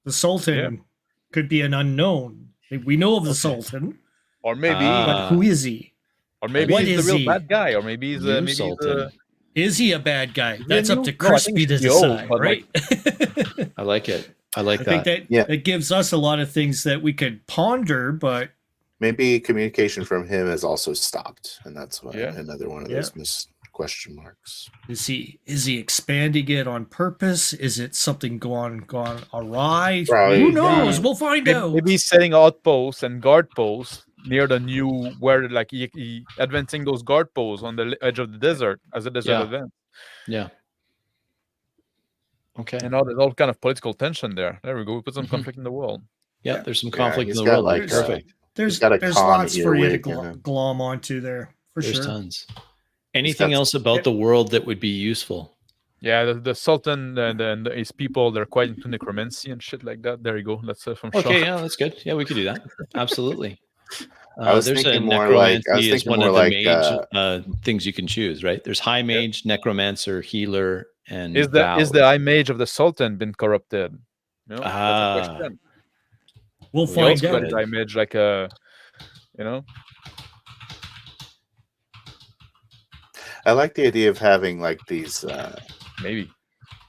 The Sultan could be an unknown. We know of the Sultan, or maybe, but who is he? Or maybe he's the real bad guy, or maybe he's is he a bad guy? That's up to Crispy to decide, right? I like it. I think that it gives us a lot of things that we could ponder, but maybe communication from him has also stopped, and that's why another one of those question marks. Is he expanding it on purpose? Is it something gone awry? Probably. Who knows? We'll find out. Maybe he's setting outposts and guard posts near the new where he advancing those guard posts on the edge of the desert as a desert event. Yeah. Okay. And now there's all kind of political tension there. There we go. We put some conflict in the world. Yeah, there's some conflict in the world. Perfect. There's lots for you to glom onto there. There's tons. Anything else about the world that would be useful? Yeah, the Sultan and his people, they're quite into necromancy and shit like that. There you go. That's from Sean. Okay, yeah, that's good. Yeah, we could do that. Absolutely. There's thinking more necromancy is one of the mage things you can choose, right? There's high mage, necromancer, healer, and is the high mage of the Sultan been corrupted? No, that's a question. We'll find out. High mage I like the idea of having like these maybe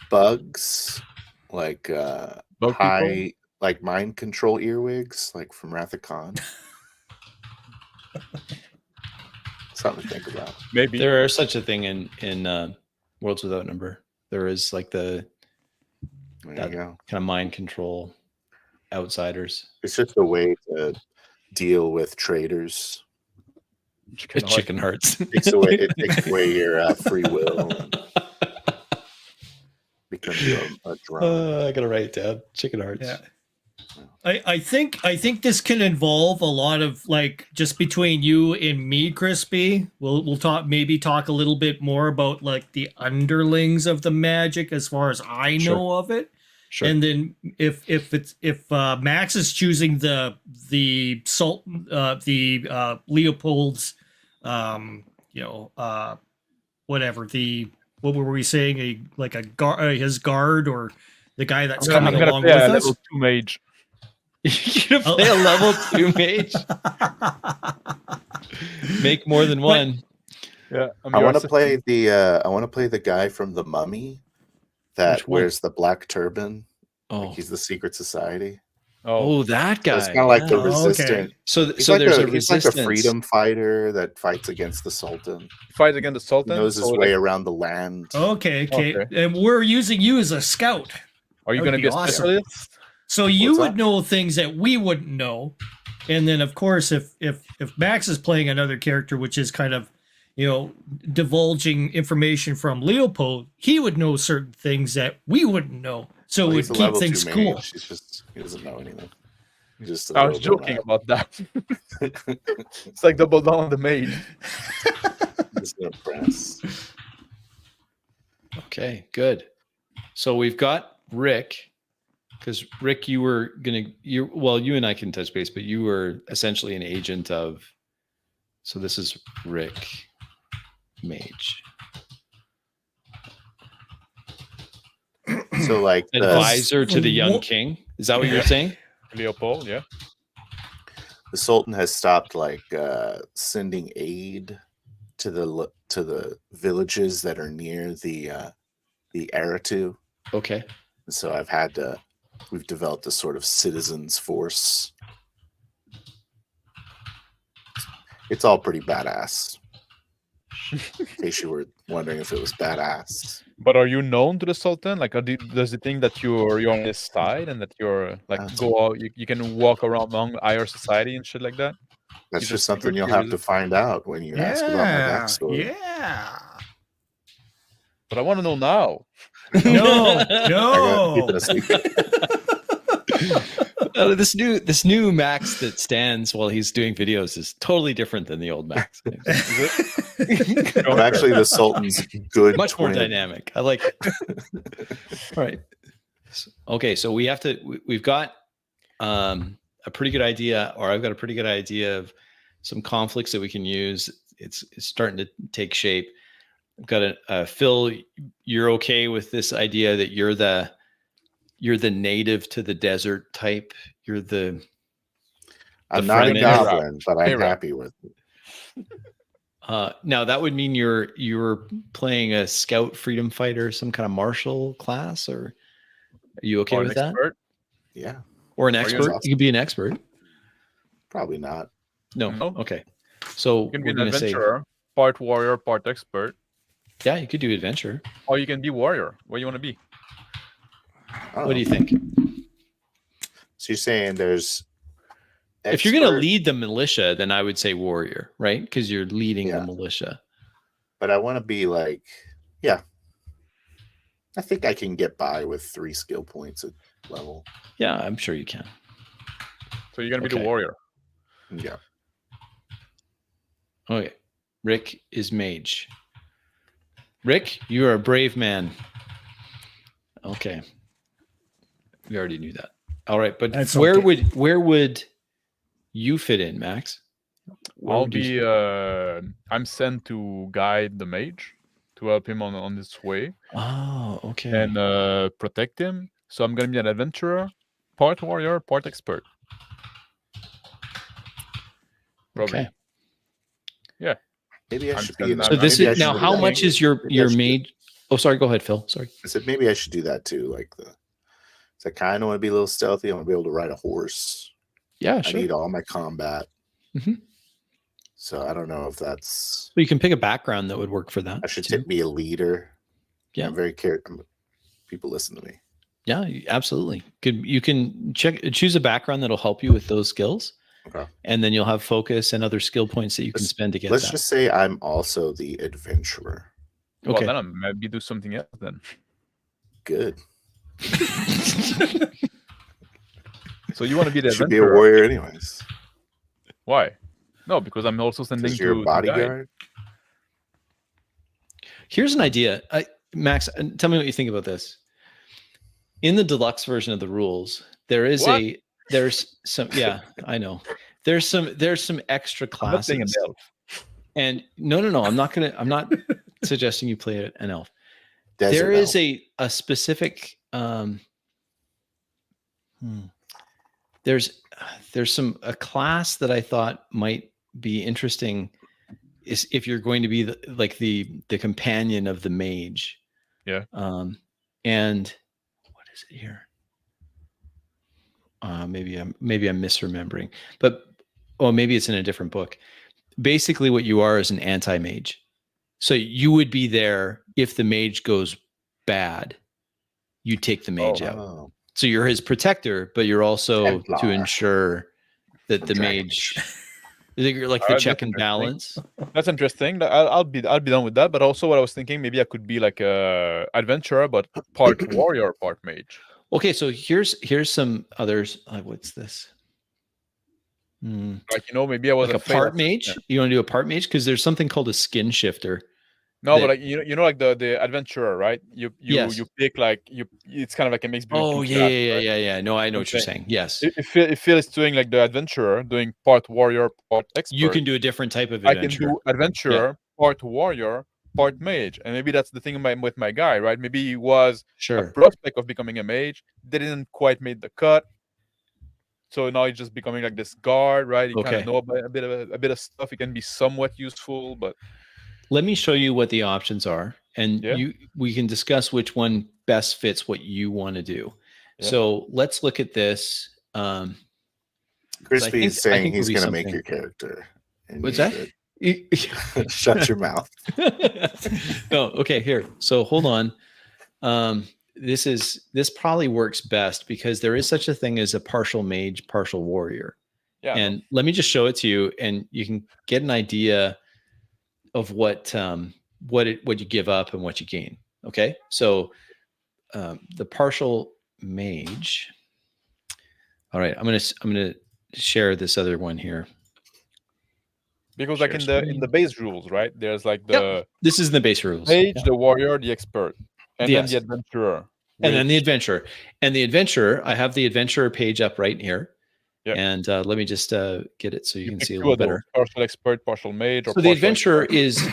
bugs, like high people? Like mind control earwigs, like from Wrath of Khan. Something to think about. Maybe there is such a thing in Worlds Without Number. There is like that kind of mind control outsiders. It's just a way to deal with traitors. Chicken hearts. It takes away your free will. And becomes a drone. I gotta write it down. Chicken hearts. Yeah. I think this can involve a lot of like just between you and me, Crispy. We'll talk a little bit more about like the underlings of the magic as far as I know of it. Sure. And then if Max is choosing the Sultan, the Leopold's, whatever what were we saying? His guard or the guy that's coming along with us. Level 2 mage. You're gonna play a level 2 mage. Make more than one. Yeah, I want to play the guy from The Mummy that wears the black turban. Oh, he's the secret society. Oh, that guy. So it's kind of like the resistant. Okay. So there's a resistance. He's like a freedom fighter that fights against the Sultan. Fights against the Sultan. He knows his way around the land. Okay. And we're using you as a scout. Are you going to be a specialist? So you would know things that we wouldn't know, and then of course, if Max is playing another character, which is kind of divulging information from Leopold, he would know certain things that we wouldn't know. So it would keep things cool. He doesn't know anything. Just a I was little bit joking about that. It's like double down on the mage. Just gonna press. Okay, good. So we've got Rick, because Rick, you and I can touch base, but you were essentially an agent of. So this is Rick, mage. So like Advisor to the young king. Is that what you're saying? Leopold, yeah. the Sultan has stopped like sending aid to the villages that are near the Aratu. Okay. And so we've developed a sort of citizens force. It's all pretty badass. In case you were wondering if it was badass. But are you known to the Sultan? Like, does he think that you're on his side and that you're like go out? You can walk around among higher society and shit like that. That's just something you'll have to find out when you ask about my backstory. Yeah. But I want to know now. No. This new Max that stands while he's doing videos is totally different than the old Max. I'm actually the Sultan's good, much more dynamic. I like it. All right. Okay, so we've got a pretty good idea, or I've got a pretty good idea of some conflicts that we can use. It's starting to take shape. I've got Phil. You're okay with this idea that you're the native to the desert type. I'm not a goblin, but I'm happy with it. Now that would mean you're playing a scout freedom fighter, some kind of martial class, or are you okay with that? Expert? Yeah. Or an expert? You could be an expert. Probably not. No. Okay. So you can be an adventurer, part warrior, part expert. Yeah, you could do adventure. Or you can be warrior. What do you want to be? What do you think? So you're saying there's expert? If you're going to lead the militia, then I would say warrior, right? Because you're leading the militia. But I want to be like, I think I can get by with 3 skill points at level. Yeah, I'm sure you can. So you're going to be the warrior. Yeah. Okay. Rick is mage. Rick, you are a brave man. Okay. We already knew that. All right, but where would you fit in, Max? I'm sent to guide the mage, to help him on his way. Oh, okay. And protect him. So I'm gonna be an adventurer, part warrior, part expert. Probably. Okay. Yeah. Maybe I should be. So this is now. How much is your mage? Oh, sorry. Go ahead, Phil. Sorry. I said maybe I should do that too. Like I kind of want to be a little stealthy. I want to be able to ride a horse. Yeah, sure. I need all my combat. Mm-hmm. So I don't know if that's. Well, you can pick a background that would work for that. I should be a leader. Yeah, I'm very careful. People listen to me. Yeah, absolutely. You can choose a background that'll help you with those skills. Okay. And then you'll have focus and other skill points that you can spend to get. Let's just say I'm also the adventurer. Okay. Well, then I'll maybe do something else then. Good. So you want to be the adventurer? Should be a warrior anyways. Why? No, because I'm also sending to your bodyguard. Here's an idea. Max, tell me what you think about this. In the deluxe version of the rules, there's some, I know. There's some extra classes. And no, I'm not suggesting you play an elf. There is a specific there's a class that I thought might be interesting is if you're going to be the companion of the mage. Yeah. And what is it here? Maybe I'm misremembering, but maybe it's in a different book. Basically, what you are is an anti-mage. So you would be there if the mage goes bad. You take the mage out. So you're his protector, but you're also to ensure that the mage. You're like the check and balance. That's interesting. I'll be done with that. But also, what I was thinking, maybe I could be like a adventurer, but part warrior, part mage. Okay, so here's some others. What's this? Like, you know, maybe I was Like a afraid part mage. You want to do a part mage because there's something called a skin shifter. No, but like you know, like the adventurer, right? You Yes. you pick like it's kind of like a mix between Oh two yeah, classes, right? yeah. No, I know what you're Okay. saying. Yes, If Phil is doing like the adventurer, doing part warrior, part expert, you can do a different type of I can adventure. do adventurer, part warrior, part mage, and maybe that's the thing with my guy, right? Maybe he was a prospect of becoming a mage, didn't quite make the cut, so now he's just becoming like this guard, right? He kind of know a bit of stuff. He can be somewhat useful, but let me show you what the options are, and we can discuss which one best fits what you want to do. Yeah. So let's look at this. Crispy is saying he's going to make your character. What's that? Shut your mouth. No, okay, here. So hold on. This probably works best because there is such a thing as a partial mage, partial warrior. Yeah. And let me just show it to you, and you can get an idea of what you give up and what you gain. Okay, so the partial mage. All right, I'm gonna share this other one here. Because like in the base rules, right? There's like the this is the base rules. Mage, the warrior, the expert, and then the adventurer. And then the adventurer. And the adventurer, I have the adventurer page up right here. Yep. And let me just get it so you can see a little better. Partial expert, partial mage. So the adventurer is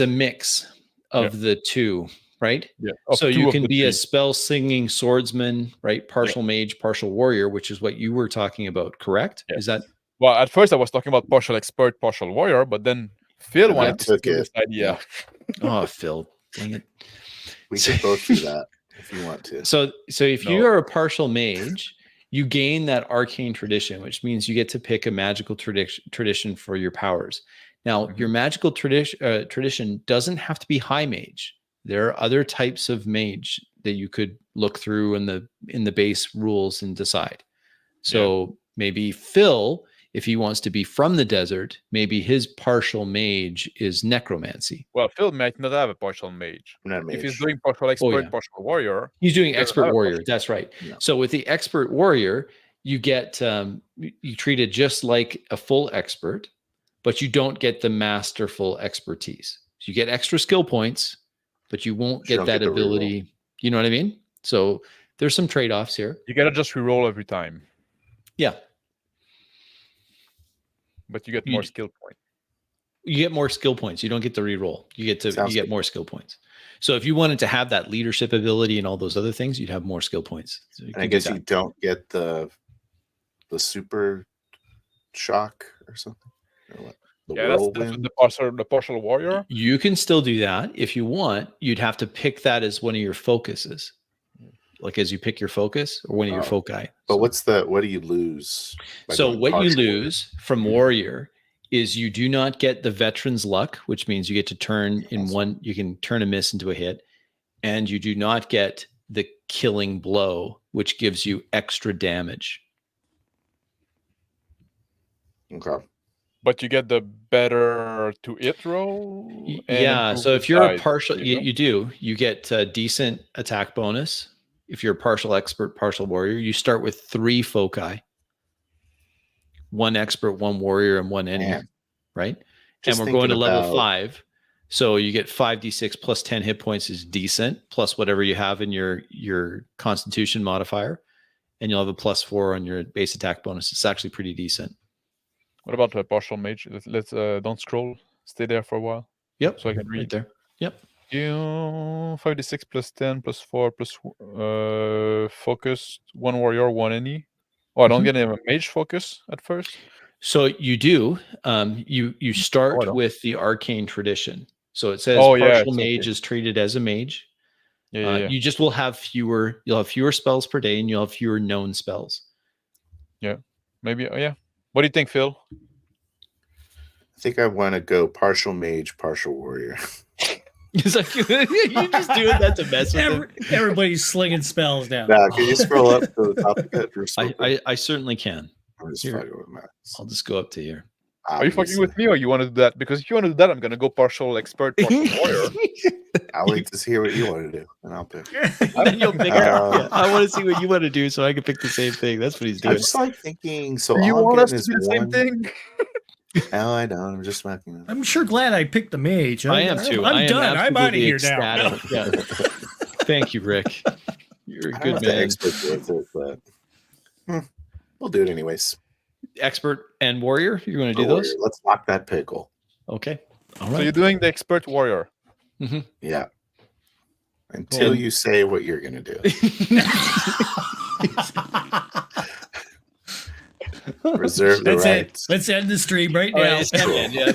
a mix of the two, right? Yeah. So you can be a spell singing swordsman, right? Partial mage, partial warrior, which is what you were talking about, correct? Yeah. Is that? Well, at first I was talking about partial expert, partial warrior, but then Phil wanted to steal this idea. Oh, Phil, dang it. We could both do that if you want to. So if you are a partial mage, you gain that arcane tradition, which means you get to pick a magical tradition for your powers. Now, your magical tradition doesn't have to be high mage. There are other types of mage that you could look through in the base rules and decide. So maybe Phil, if he wants to be from the desert, maybe his partial mage is necromancy. Well, Phil might not have a partial mage. If he's doing partial expert, partial warrior. He's doing expert warrior. That's right. Yeah. So with the expert warrior, you get you treat it just like a full expert, but you don't get the masterful expertise. So you get extra skill points, but you won't get that ability. Reroll. You know what I mean? So there's some trade-offs here. You gotta just reroll every time. Yeah. But you get more skill points. You get more skill points. You don't get to reroll. You get more skill points. So if you wanted to have that leadership ability and all those other things, you'd have more skill points. So and I guess you don't get the super shock or something. Or what? That's the partial warrior. You can still do that if you want. You'd have to pick that as one of your focuses. Like as you pick your focus or one of your foci. But what do you lose? So what you lose from warrior is you do not get the veteran's luck, which means you get to turn in one, you can turn a miss into a hit, and you do not get the killing blow, which gives you extra damage. Okay. But you get the better to hit roll. Yeah. So if you're a partial, you do. You get a decent attack bonus. If you're a partial expert, partial warrior, you start with 3 foci. 1 expert, 1 warrior, and 1 enemy. Right? And we're going to level 5. So you get 5d6 plus 10 hit points is decent, plus whatever you have in your constitution modifier. And you'll have a +4 on your base attack bonus. It's actually pretty decent. What about the partial mage? Let's don't scroll. Stay there for a while. Yep. So I can read. Right there. Yep. 5d6 plus 10 plus 4 plus focus, 1 warrior, 1 any. Oh, I don't get a mage focus at first. So you do. You start with the arcane tradition. So it says partial mage is treated as a mage. You just will have fewer. You'll have fewer spells per day, and you'll have fewer known spells. Yeah, maybe. Yeah. What do you think, Phil? I think I want to go partial mage, partial warrior. It's like you're just doing that to mess with him. Everybody's slinging spells down. Now, can you scroll up to the top of it? I certainly can. I'm just fucking with Matt. I'll just go up to here. Are you fucking with me, or you want to do that? Because if you want to do that, I'm gonna go partial expert, partial warrior. I'll wait to hear what you want to do, and I'll pick. Then you'll pick it. Yeah, I want to see what you want to do, so I can pick the same thing. That's what he's I'm doing. just like thinking. So Do you all I'm want us getting to is do the same one. thing? No, I don't. I'm just fucking. I'm sure glad I picked the mage. I am too. I'm done. I'm out of absolutely here now. ecstatic. Yeah. Thank you, Rick. You're a I don't know good if the man. expert's worth it, but we'll do it anyways. Expert and warrior. You want to do Warrior, those? let's lock that pickle. Okay. All So right. you're doing the expert warrior. Yeah. Until you say what you're gonna do. Reserve the That's right. it. Let's end the stream right All now. right, yeah,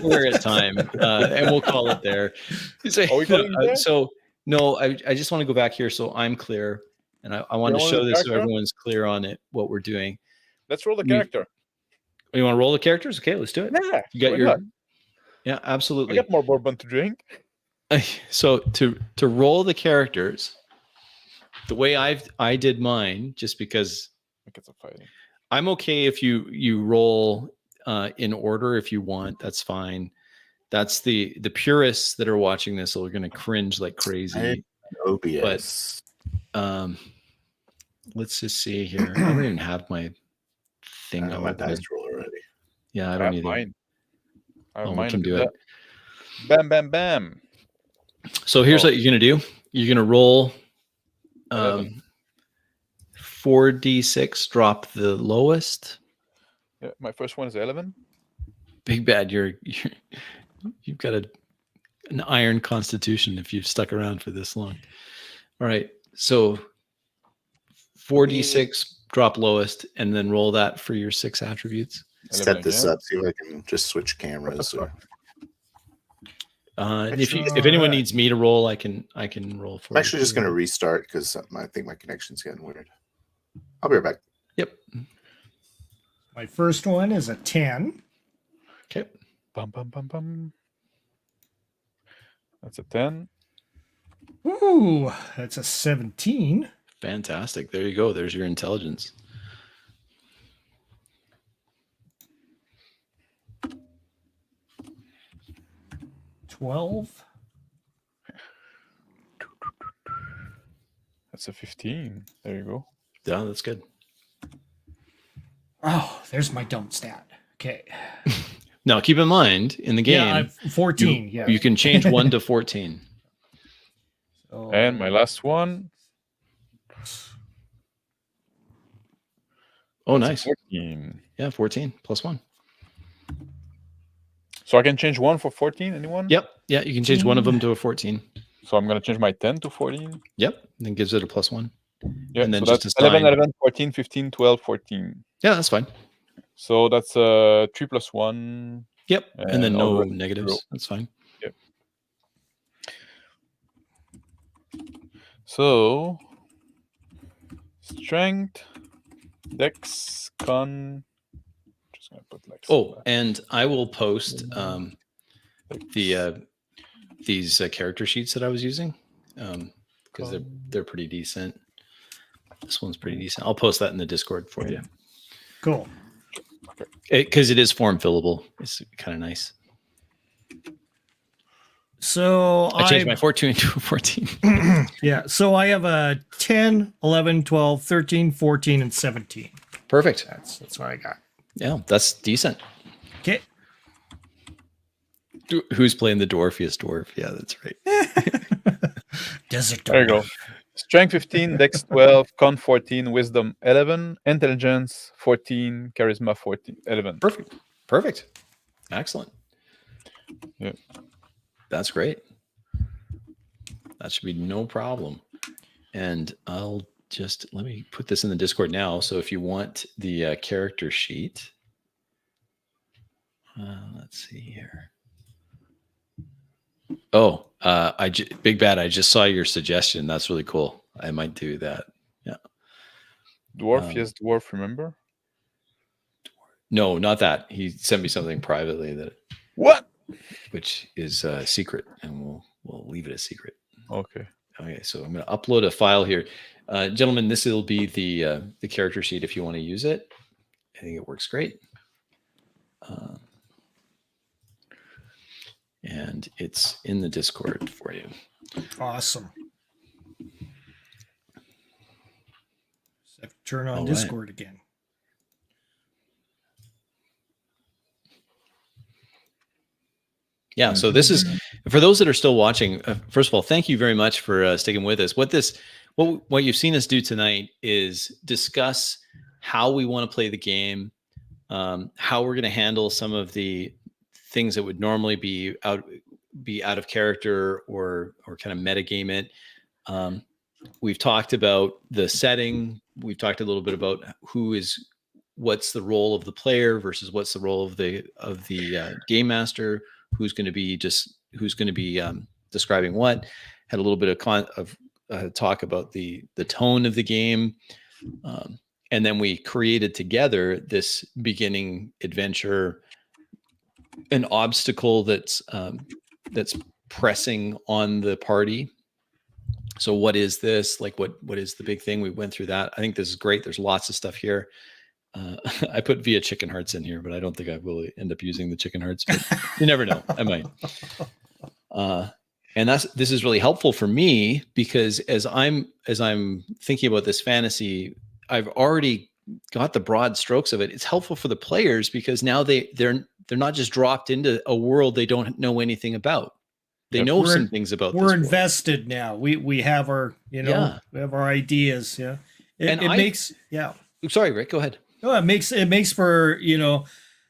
we're at time, and we'll call it there. So, Are we calling it there? so no, I just want to go back here so I'm clear, and I want to You want show the this so character? everyone's clear on it, what we're doing. Let's roll the character. You want to roll the characters? Okay, let's do it. Yeah, You got why your not? yeah, I absolutely. got more bourbon to drink. So to roll the characters, the way I did mine, just because I get some fighting. I'm okay if you roll in order if you want, that's fine. That's the purists that are watching this are going to cringe like crazy. OBS. Let's just see here. I don't even have my thing. I have my open. dice roll already. Yeah, I I don't have either. mine. I have Oh, we mine can to do that. it. Bam, bam, bam. So here's what you're going to do. You're going to roll 4d6, drop the lowest. Yeah, my first one is 11. Big Bad, you've got an iron constitution if you've stuck around for this long. All right, so 4d6, drop lowest, and then roll that for your 6 attributes. Set this again. up. See if I can just switch cameras. Or... If anyone needs me to roll, I can roll for. I'm actually just going to restart because I think my connection's getting weird. I'll be right back. Yep. My first one is a 10. Okay. Bum, bum, bum, bum. That's a 10. Ooh, that's a 17. Fantastic. There you go. There's your intelligence. $12. That's a 15. There you go. Yeah, that's good. Oh, there's my dump stat. Okay. Now, keep in mind, in the game, Yeah, I'm 14. you can change 1 to 14. So, And my last one. Oh, that's a nice. 14. Yeah, 14 plus 1. So I can change 1 for 14. Anyone? Yep. Yeah, you can change one of them to a 14. So I'm going to change my 10 to 14. Yep. And then gives it a plus 1. Yeah, And then so just that's assign. 11, 11, 14, 15, 12, 14. Yeah, that's fine. So that's 3 plus 1. Yep. And then And all no the rest is negatives. 0. That's fine. Yep. So strength, dex, con. Just gonna put like. Oh, and I will post these character sheets that I was using because they're pretty decent. This one's pretty decent. I'll post that in the Discord for you. cool. Because it is form fillable. It's kind of nice. So I changed my 14 to a 14. yeah, so I have a 10, 11, 12, 13, 14, and 17. Perfect. That's what I got. Yeah, that's decent. Okay. Who's playing the dwarfiest dwarf? Yeah, that's right. Desert. There you go. Strength 15, dex 12, con 14, wisdom 11, intelligence 14, charisma 14, 11. Perfect. Excellent. Yeah. That's great. That should be no problem. And I'll just let me put this in the Discord now. So if you want the character sheet, let's see here. Oh, Big Bad, I just saw your suggestion. That's really cool. I might do that. Yeah. Dwarf, yes, dwarf, remember? No, not that. He sent me something privately What? which is secret, and we'll leave it a secret. Okay. Okay, so I'm going to upload a file here. Gentlemen, this will be the character sheet if you want to use it. I think it works great. and it's in the Discord for you. Awesome. So I have to turn on All Discord again. Yeah, so this is for those that are still watching. First of all, thank you very much for sticking with us. What you've seen us do tonight is discuss how we want to play the game, how we're going to handle some of the things that would normally be out of character or kind of metagame it. We've talked about the setting. We've talked a little bit about what's the role of the player versus what's the role of the game master. Who's going to be describing what? Had a little bit of talk about the tone of the game, and then we created together this beginning adventure, an obstacle that's pressing on the party. So what is this? Like what is the big thing? We went through that. I think this is great. There's lots of stuff here. I put via chicken hearts in here, but I don't think I will end up using the chicken hearts, but you never know. I might. And this is really helpful for me because as I'm thinking about this fantasy, I've already got the broad strokes of it. It's helpful for the players because now they're not just dropped into a world they don't know anything about. They know some things about this We're world. invested now. We have our, we have our ideas. Yeah. It makes. Sorry, Rick, go ahead. No, it makes for,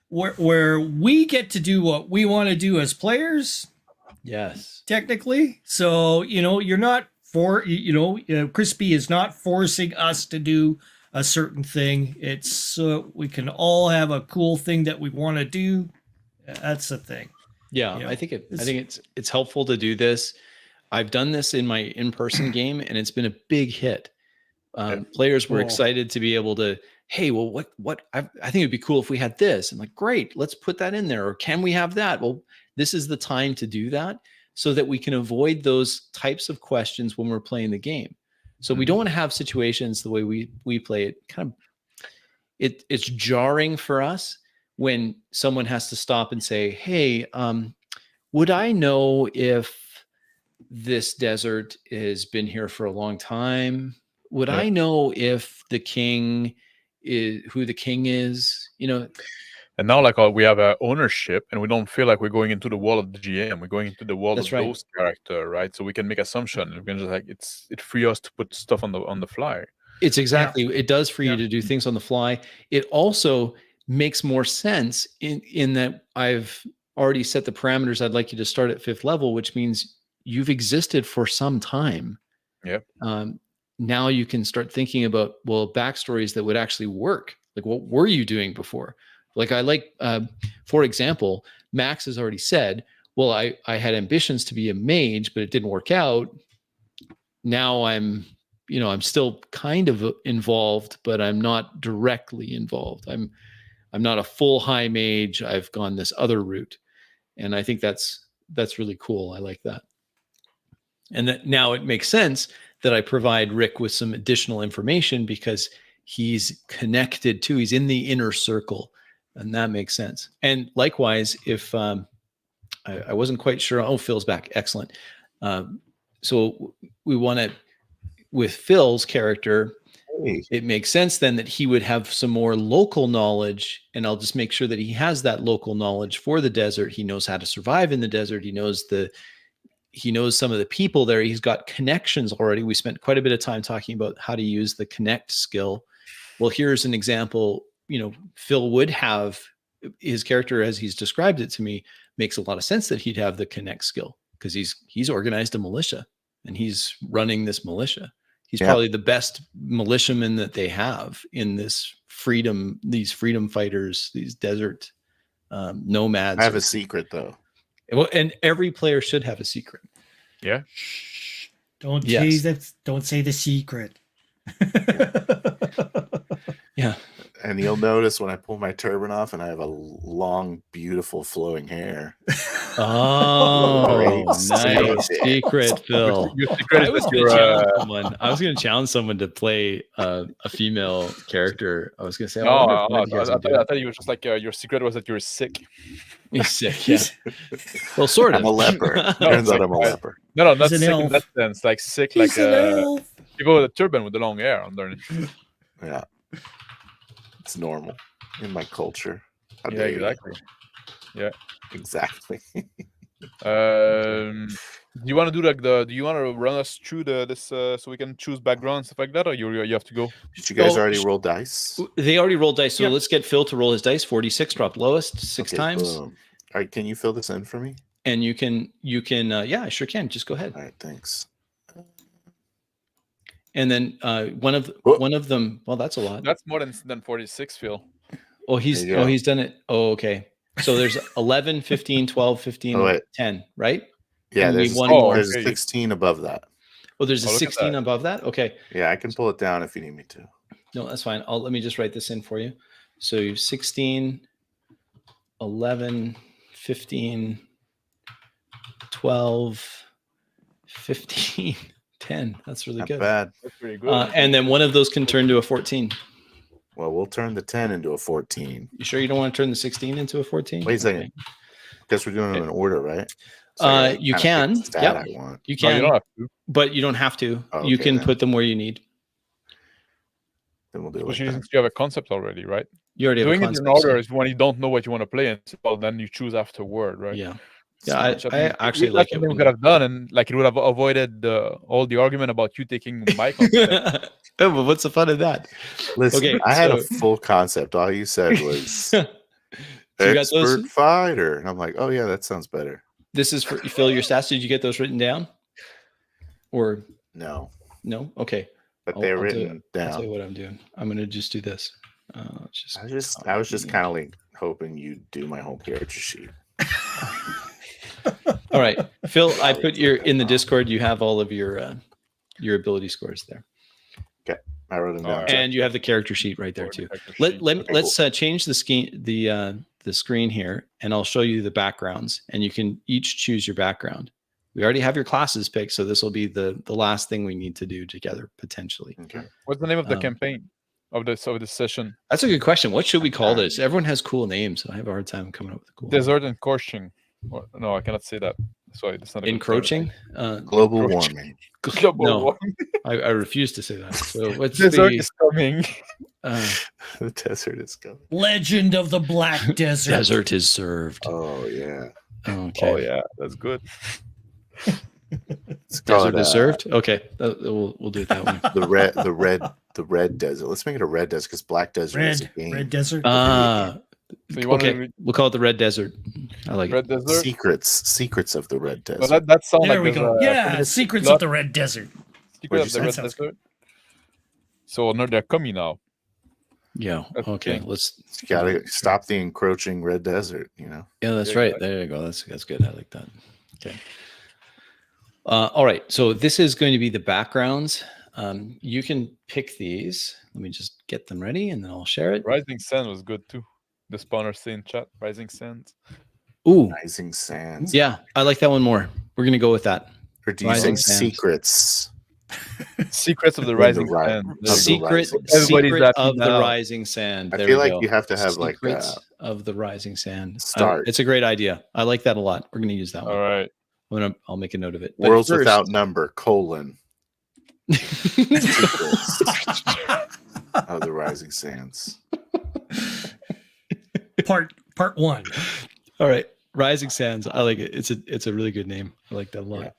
where we get to do what we want to do as players. Yes. Technically. So, you're not Crispy is not forcing us to do a certain thing. It's so we can all have a cool thing that we want to do. That's the thing. Yeah, I think it's helpful to do this. I've done this in my in-person game and it's been a big hit. Players were excited to be able to, hey, well, what I think it'd be cool if we had this. I'm like, great, let's put that in there. Or can we have that? Well, this is the time to do that so that we can avoid those types of questions when we're playing the game. So we don't want to have situations the way we play it. It's jarring for us when someone has to stop and say, hey, would I know if this desert has been here for a long time? Would I know if the king is who the king is? And now, we have ownership, and we don't feel like we're going into the world of the GM. We're going into the world of those characters, right? So we can make assumptions. We can just it free us to put stuff on the fly. It's exactly. It does free you to do things on the fly. It also makes more sense in that I've already set the parameters. I'd like you to start at 5th level, which means you've existed for some time. Yep. Now you can start thinking about, backstories that would actually work. Like, what were you doing before? Like, for example, Max has already said, well, I had ambitions to be a mage, but it didn't work out. Now I'm still kind of involved, but I'm not directly involved. I'm not a full high mage. I've gone this other route. And I think that's really cool. I like that. And that now it makes sense that I provide Rick with some additional information because he's connected to, he's in the inner circle, and that makes sense. And likewise, if I wasn't quite sure, Phil's back. Excellent. So we want to, with Phil's character, it makes sense then that he would have some more local knowledge, and I'll just make sure that he has that local knowledge for the desert. He knows how to survive in the desert. He knows some of the people there. He's got connections already. We spent quite a bit of time talking about how to use the connect skill. Well, here's an example. Phil would have his character as he's described it to me. Makes a lot of sense that he'd have the connect skill because he's organized a militia and he's running this militia. He's probably the best militiaman that they have in these freedom fighters, these desert nomads. I have a secret though. Well, and every player should have a secret. Yeah. Don't say the secret. Yeah. And you'll notice when I pull my turban off and I have a long, beautiful flowing hair. Oh, nice secret, Phil. I was going to challenge someone to play a female character. I was going to say, I thought you were just like your secret was that you were sick. He's sick. Yeah. Well, sort of. I'm a leper. Turns out I'm a leper. No, not He's an sick in elf. that sense. Like sick, He's like an elf. people with a turban with the long hair underneath. Yeah. It's normal in my culture. How Yeah, dare you. exactly. Yeah. Exactly. Do you want to do like do you want to run us through this so we can choose background stuff like that, or you have to go? Did you guys already roll dice? They already rolled dice. So Yeah. let's get Phil to roll his dice. 46 dropped lowest 6 times. Boom. All right, can you fill this in for me? And you can yeah, I sure can. Just go ahead. All right, thanks. And then one of them, well, that's a lot. That's more than 46, Phil. Oh, he's done it. Oh, okay. So there's 11, 15, 12, 15, 10, right? Yeah, And there's, one more. there's a 16 above that. Oh, there's a look at 16 that. above that? Okay. Yeah, I can pull it down if you need me to. No, that's fine. Let me just write this in for you. So you have 16, 11, 15, 12, 15, 10. That's really Not good. bad. That's pretty good. And then one of those can turn to a 14. Well, we'll turn the 10 into a 14. You sure you don't want to turn the 16 into a 14? Wait a second. Guess we're doing it in order, right? You can. Stat Yep. I want. You No, can, you don't have to. but you don't have to. Oh, You okay, can then. put them where you need. Then we'll do it. Especially Like since you have a concept already, right? You already have Doing a it in concept. order so- is when you don't know what you want to play, and well, then you choose afterward, right? Yeah. So Yeah, much, I mean, actually that's like it. something we when could have done, and like it would have avoided all the argument about you taking my concept. Oh, but what's the fun of that? Listen, Okay, I had a so- full concept. All you said was So you got those? expert fighter. And I'm like, oh, yeah, that sounds better. This is for Phil, your stats. Did you get those written down? Or No, no? Okay. but I'll- they're I'll written I'll tell down. you what I'm doing. I'm going to just do this. I was just kind of like hoping you'd do my whole character sheet. All right, Phil. I put your in the Discord. You have all of your ability scores there, I wrote them down. Alright. and you have the character sheet right there too. Let's change the screen here, and I'll show you the backgrounds, and you can each choose your background. We already have your classes picked, so this will be the last thing we need to do together potentially. Okay. What's the name of the Um, campaign of this session? That's a good question. What should we call this? Everyone has cool names. I have a hard time coming up with a cool name. Desert encroaching. No, I cannot say that. Sorry, that's not a good Encroaching. Global Encroaching. warming. term. Global No. warming. I refuse to say that. So what's Desert the is coming. The desert is coming. Legend of the Black Desert. desert is served? Oh, yeah. Okay. Oh yeah, that's good. It's called, Desert is served. Okay, we'll do it that way. the red desert. Let's make it a red desert because black desert is a game. Red Desert. So you want Okay, to we'll call it the Red Desert. I like Red it. Desert? Secrets of the red desert. Well, that sounds There like we there's go. a Yeah, community Secrets lot- of the Red Desert. Secret What'd of you the say? Red Desert. So no, they're coming now. Yeah. That's the Okay. thing. Let's. You gotta stop the encroaching red desert. You know. Yeah, that's Yeah, right. exactly. There you go. That's good. I like that. Okay. All right. So this is going to be the backgrounds. You can pick these. Let me just get them ready, and then I'll share it. Rising Sun was good too. The spawner saying chat. Rising Sands. Ooh, Rising sands. yeah, I like that one more. We're gonna go with that. Or do you Rising say sands. secrets? Secrets of the the Rising ri- Sands. of the Secret, rising sand. Everybody's secret happy of the now. rising sand. I There feel we like go. you have to have like Secrets of the rising sand. start. It's a great idea. I like that a lot. We're gonna use that one. All right. I'll make a note of it. But worlds first- without number : secrets of the rising sands. Part one. All right, Rising Sands. I like it. It's a really good name. I like that a lot. Yeah.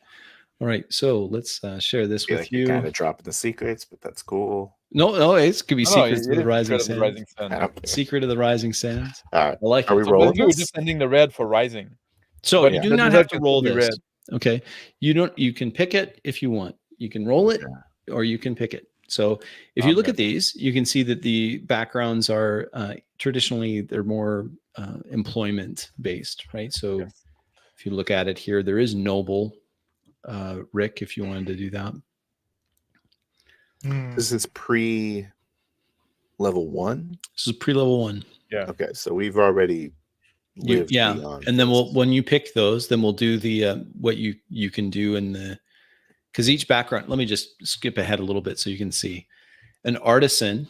All right, so let's share this I feel with like you. you're kind of dropping the secrets, but that's cool. No, it could be No, Secrets it of the is Rising Secret of the Sands. Rising Sands. I don't care. Secret of the Rising Sands. All right. I like Are it. we So rolling basically, we're this? just ending the red for Rising. So But you yeah. do The not have to desert roll will be this. Okay, you can pick it if you want. You can roll it, or you can pick it. So if you look at these, you can see that the backgrounds are traditionally they're more employment based, right? So Yes. if you look at it here, there is noble, Rick, if you wanted to do that. This is pre level 1. This is pre-level 1. Yeah. Okay, so we've already lived Yeah, beyond and then this. when you pick those, then we'll do the what you can do in the, because each background. Let me just skip ahead a little bit so you can see. An artisan,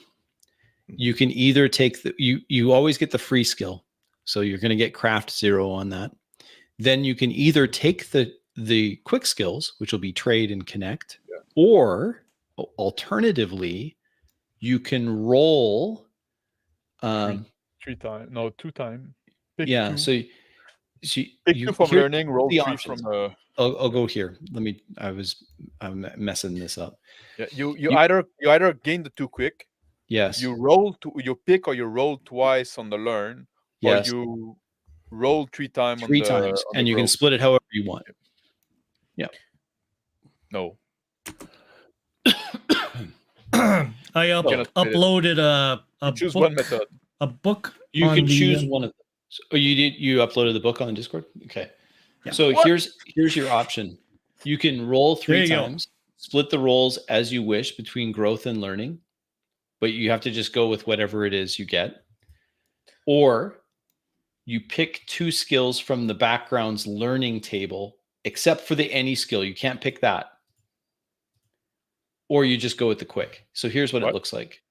you can either take you always get the free skill. So you're going to get craft 0 on that. Then you can either take the quick skills, which will be trade and connect, or alternatively, you can roll. 3 times. No, 2 times. Pick Yeah. 2. So Pick 2 from learning. Roll 3 options. from. I'll go here. I'm messing this up. Yeah. You either gain the 2 quick. Yes. You pick or you roll twice on the learn. Yes. Or you roll 3 times. 3 times, and you can split it however you want. Yeah. No. I uploaded a choose book, one method. A book. You can choose one of those. Oh, you uploaded the book on Discord? Okay. Yeah. So here's your option. You can roll 3 times, split the rolls as you wish between growth and learning, but you have to just go with whatever it is you get. Or you pick 2 skills from the background's learning table, except for the any skill. You can't pick that. Or you just go with the quick. So here's what it looks like.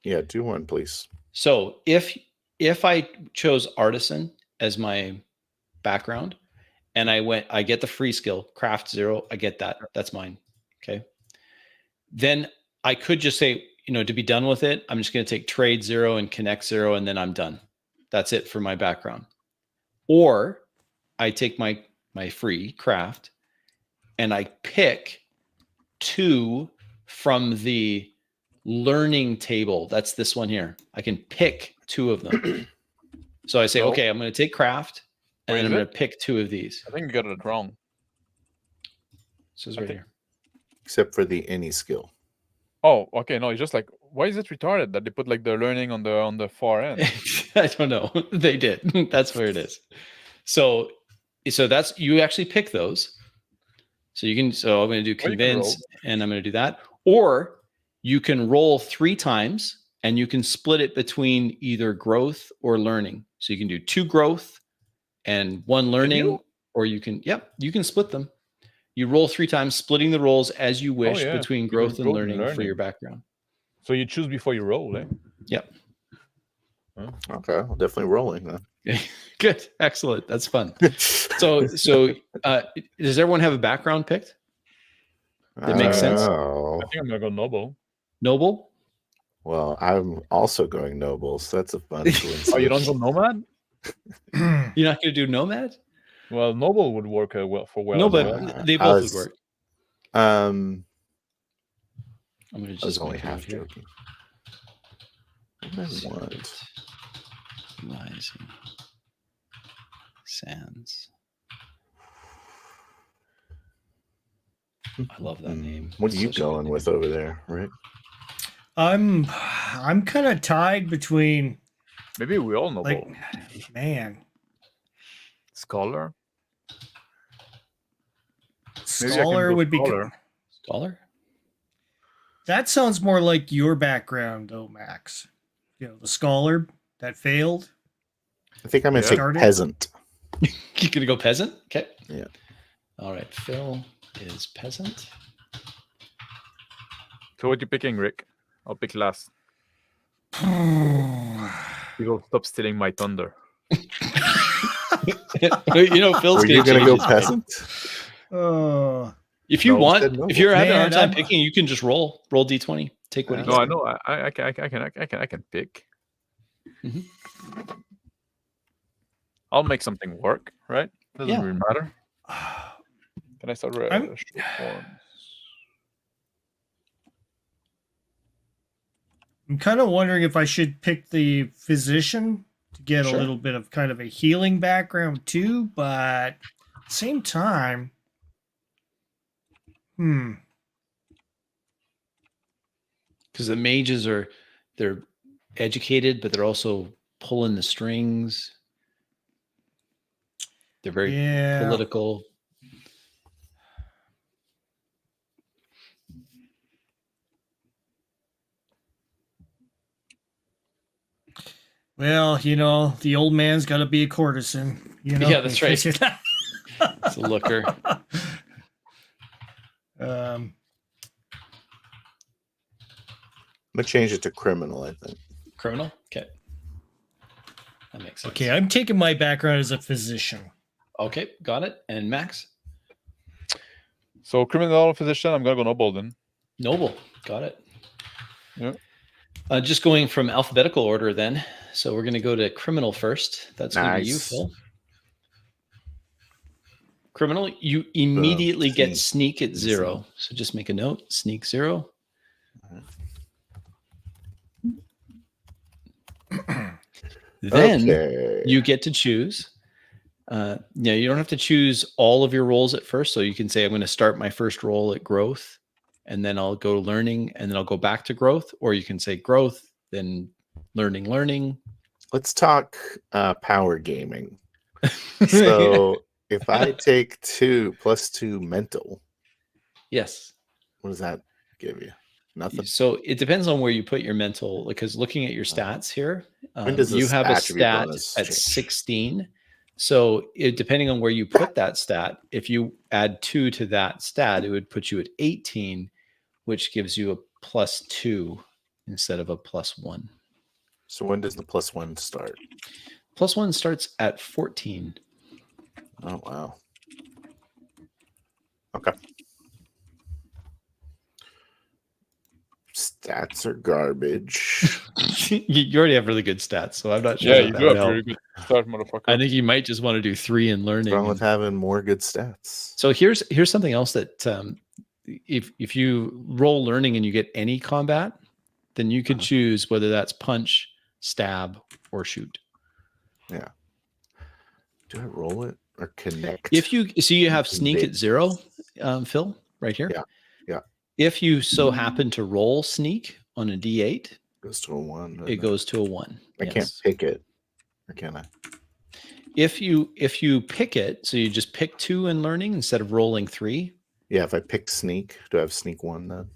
Yeah, do one, please. So if I chose artisan as my background, and I get the free skill, craft 0, I get that. That's mine. Okay. Then I could just say, to be done with it, I'm just going to take trade 0 and connect 0, and then I'm done. That's it for my background. Or I take my free craft and I pick 2 from the learning table. That's this one here. I can pick 2 of them. So I say, okay, I'm going to take craft, and then I'm going to pick 2 of these. I think you got it wrong. So it's right here. Except for the any skill. Oh, okay. No, it's just like, why is it retarded that they put like the learning on the far end? I don't know. They did. That's where it is. So that's, you actually pick those. So I'm going to do convince, and I'm going to do that. Or you can roll 3 times, and you can split it between either growth or learning. So you can do 2 growth and 1 learning, or you can split them. You roll 3 times, splitting the rolls as you wish between growth and learning for your background. So you choose before you roll, eh? Yep. Okay, well, definitely rolling then. Good, excellent. That's fun. So does everyone have a background picked? That makes sense. Oh. I think I'm gonna go noble. Noble? Well, I'm also going noble, so that's a fun coincidence. Oh, you don't go nomad? You're not going to do nomad? Well, noble would work well. No, but they both would work. I'm going to just. I was only half joking. What do I want? Rising Sands. I love that name. What are you going with over there, Rick? I'm kind of tied between. Maybe we all know. Like, man, scholar. Scholar would be scholar. That sounds more like your background, though, Max. The scholar that failed. I think I'm going to take peasant. You're going to go peasant? Okay. Yeah. All right. Phil is peasant. So what are you picking, Rick? I'll pick last. People stop stealing my thunder. Phil's. Are you going to go peasant? If you want, if you're having a hard time picking, you can just roll d20. Take what you get. No, I know. I can pick. Mm-hmm. I'll make something work, right? Doesn't really matter. Can I start short forms? I'm kind of wondering if I should pick the physician to get a little bit of kind of a healing background too, but at the same time, because the mages they're educated, but they're also pulling the strings. They're very political. Well, the old man's got to be a courtesan. Yeah, that's right. It's a looker. I'm gonna change it to criminal. I think criminal. Okay. That makes sense. Okay, I'm taking my background as a physician. Okay, got it. And Max? So criminal physician, I'm gonna go noble then. Noble, got it. Yeah. Just going from alphabetical order then. So we're going to go to criminal first. That's going to be you, Nice. Phil. Criminal, you immediately get sneak at Easy. 0. So just make a note, sneak 0. Then you get to choose. You don't have to choose all of your roles at first. So you can say, I'm going to start my first role at growth, and then I'll go learning, and then I'll go back to growth. Or you can say growth, then learning. Let's talk power gaming. So if I take 2 plus 2 mental, yes, what does that give you? Nothing. So it depends on where you put your mental, because looking at your stats here, you have a stat at 16. So depending on where you put that stat, if you add 2 to that stat, it would put you at 18, which gives you a +2 instead of a +1. So when does the +1 start? +1 starts at 14. Oh, wow. Okay. Stats are garbage. You already have really good stats, so I'm not sure. Yeah, you do have very good start, motherfucker. I think you might just want to do 3 in learning. What's wrong with having more good stats? So here's something else that if you roll learning and you get any combat, then you could choose whether that's punch, stab, or shoot. Yeah. Do I roll it or connect? If you have sneak at 0, Phil, right here. Yeah. If you so happen to roll sneak on a D8, goes to a 1. It goes to a 1. I can't pick it, or can I? If you pick it, so you just pick 2 in learning instead of rolling 3. Yeah, if I pick sneak, do I have sneak 1 then?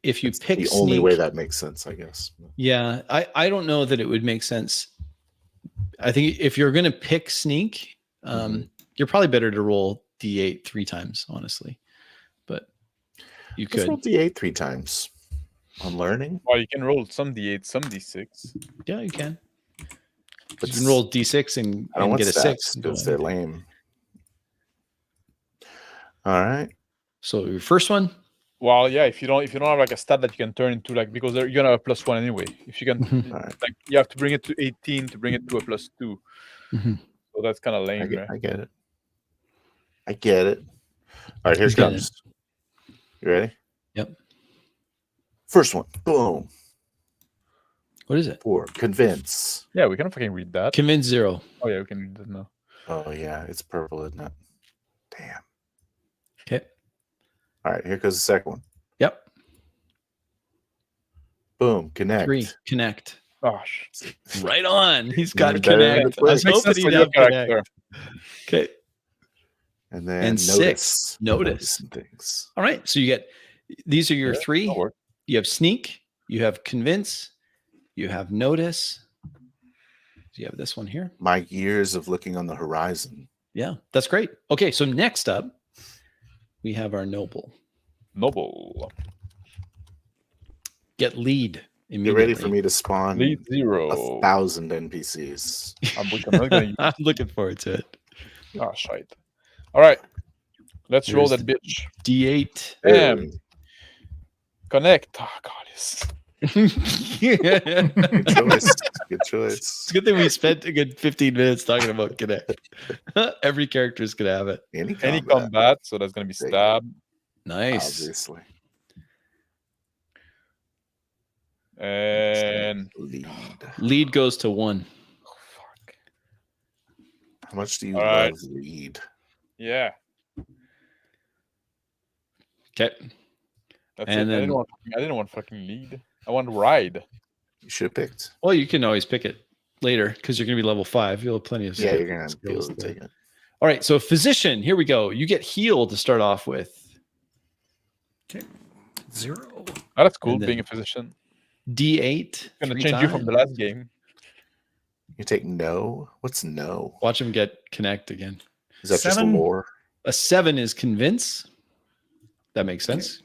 If you pick the sneak, only way that makes sense, I guess. Yeah, I don't know that it would make sense. I think if you're going to pick sneak, you're probably better to roll D8 3 times, honestly. But you could roll D8 3 times on learning. Well, you can roll some D8, some D6. Yeah, you can. But you can roll D6 and get a 6 because they're lame. All right. So your first one. Well, yeah. If you don't have like a stat that you can turn into, like, because you're gonna have a +1 anyway. If you can, right. like, you have to bring it to 18 to bring it to a +2. So that's kind of lame, right? I get it. All right, here it comes. You ready? Yep. First one. Boom. What is it? 4. Convince. Yeah, we can fucking read that. Convince 0. Oh yeah, we can read that now. Oh yeah, it's purple, isn't it? Damn. Okay. All right, here goes the second one. Yep. Boom. Connect. 3. Connect. Gosh. Right on. He's got connect. I was hoping he'd have connect. Okay. And then 6. Notice. Things. All right. So you get, these are your 3. You have sneak. You have convince. You have notice. You have this one here. My years of looking on the horizon. Yeah, that's great. Okay, so next up, we have our noble. Noble. Get lead immediately. Get ready for me to spawn lead 0. 1,000 NPCs. I'm looking forward to it. Oh, shite. All right. Let's roll that bitch. D8. Damn. Connect. Oh, God, yes. Good choice. Good choice. It's a good thing we spent a good 15 minutes talking about connect. Every character is going to have it. Any combat, so that's going to be stab. Nice. Obviously. And lead goes to 1. Oh, fuck. How much do you love lead? Yeah. Okay. That's it. Then, I didn't want fucking lead. I want ride. You should have picked. Well, you can always pick it later because you're going to be level 5. You'll have plenty of you're going to be able to take it. All right, so physician, here we go. You get heal to start off with. Okay. 0. Oh, that's cool, being a physician. D8. Going to change you from the last game. You take no? What's no? Watch him get connect again. Is that 7? Just lore? A 7 is convince. That makes sense.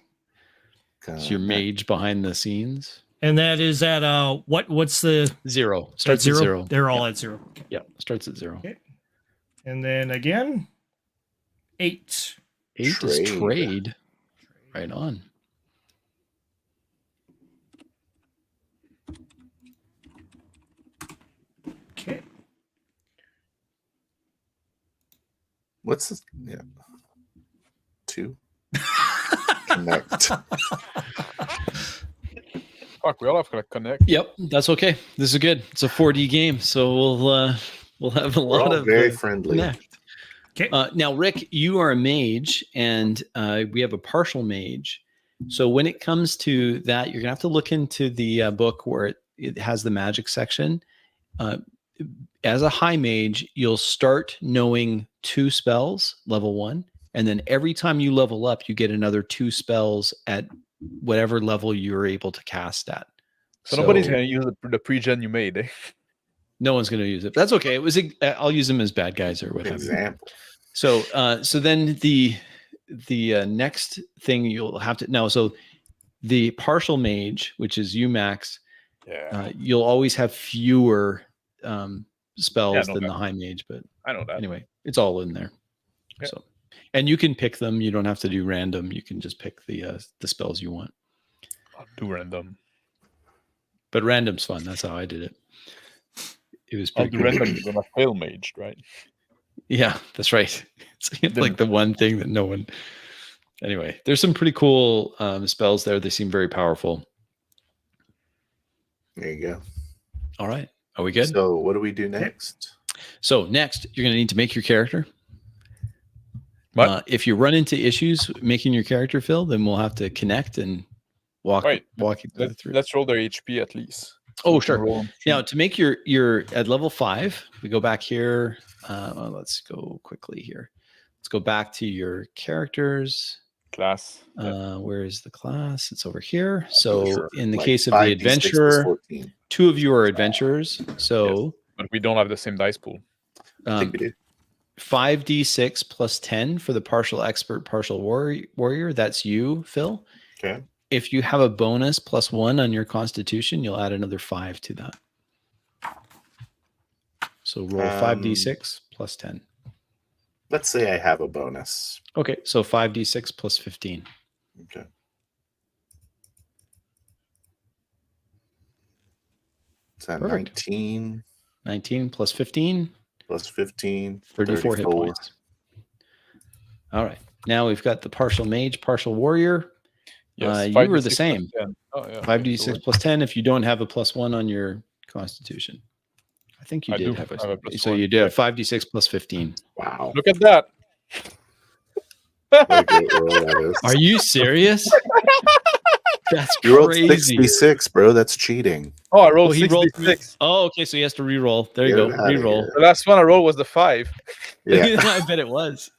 Okay. It's your mage behind the scenes. And that is at what's the 0. Starts at 0. They're all at 0. Okay. Yeah, starts at 0. Okay. And then again, 8. 8 is trade. Right on. Okay. What's this? Yeah. 2. Connect. Fuck, we all have to connect. Yep, that's okay. This is good. It's a 4D game, so we'll have a lot of very friendly. Connect. Okay. Now, Rick, you are a mage, and we have a partial mage. So when it comes to that, you're gonna have to look into the book where it has the magic section. As a high mage, you'll start knowing 2 spells, level 1, and then every time you level up, you get another 2 spells at whatever level you're able to cast at. So nobody's gonna use the pre-gen you made, eh? No one's gonna use it. That's okay. I'll use them as bad guys or whatever. Example. So then the next thing you'll have to know. So the partial mage, which is you, Max, you'll always have fewer spells than the high mage. But I know that. Anyway, it's all in there. Yeah. So, and you can pick them. You don't have to do random. You can just pick the spells you want. I'll do random. But random's fun. That's how I did it. It was I'll pretty do good. random. You're gonna fail maged, right? Yeah, that's right. It's like the one thing that no one. Anyway, there's some pretty cool spells there. They seem very powerful. There you go. All right. Are we good? So what do we do next? So next, you're going to need to make your character. What? If you run into issues making your character, Phil, then we'll have to connect and walk you through. Let's roll their HP at least. Oh, sure. Now, to make your at level 5, we go back here. Let's go quickly here. Let's go back to your characters. Class. Where is the class? It's over here. So Sure. in the Like case of the 5d6 plus adventurer, 14. 2 of you are adventurers. So But we don't have the same dice pool. I think we do. 5d6 plus 10 for the partial expert, partial warrior. That's you, Phil. Okay. If you have a bonus plus 1 on your constitution, you'll add another 5 to that. So roll 5d6 plus 10. Let's say I have a bonus. Okay, so 5d6 plus 15. Okay. Is that Perfect. 19? 19 plus 15. Plus 15. 34 hit points. All right. Now we've got the partial mage, partial warrior. Yes, You were the same. 5d6 plus 10 if you don't have a plus 1 on your constitution. I think you did have a plus so 1. You did a 5d6 plus 15. Wow. Look at that. What a great roll that is. Are you serious? That's You rolled crazy. 66, bro. That's cheating. Oh, I rolled he rolled 66. Oh, okay. So he has to re-roll. There you Get go. outta Re-roll. here. The last one I rolled was the 5. Yeah. I bet it was.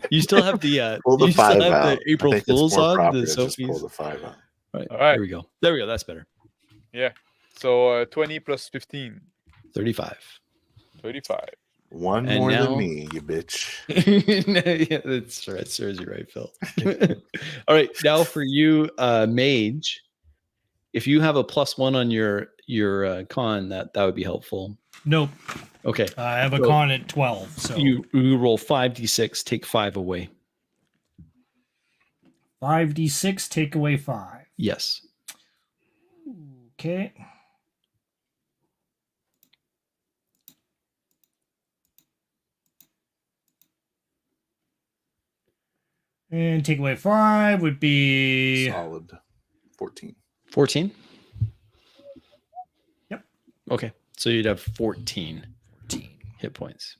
You still have the Pull the you still 5 have out. the April I think Fools it's more on proper the to just pull Sophies. the 5 out. Right. All right. There we go. There we go. That's better. So 20 plus 15. 35. 35. One And more now- than me, you bitch. Yeah, that's right. Serves you right, Phil. All right. Now for you, mage, if you have a plus 1 on your con, that would be helpful. Nope. Okay. I have a So con at 12. So You roll 5d6, take 5 away. 5d6, take away 5. Yes. Okay. And take away 5 would be Solid 14. 14? Yep. Okay. So you'd have 14 hit points.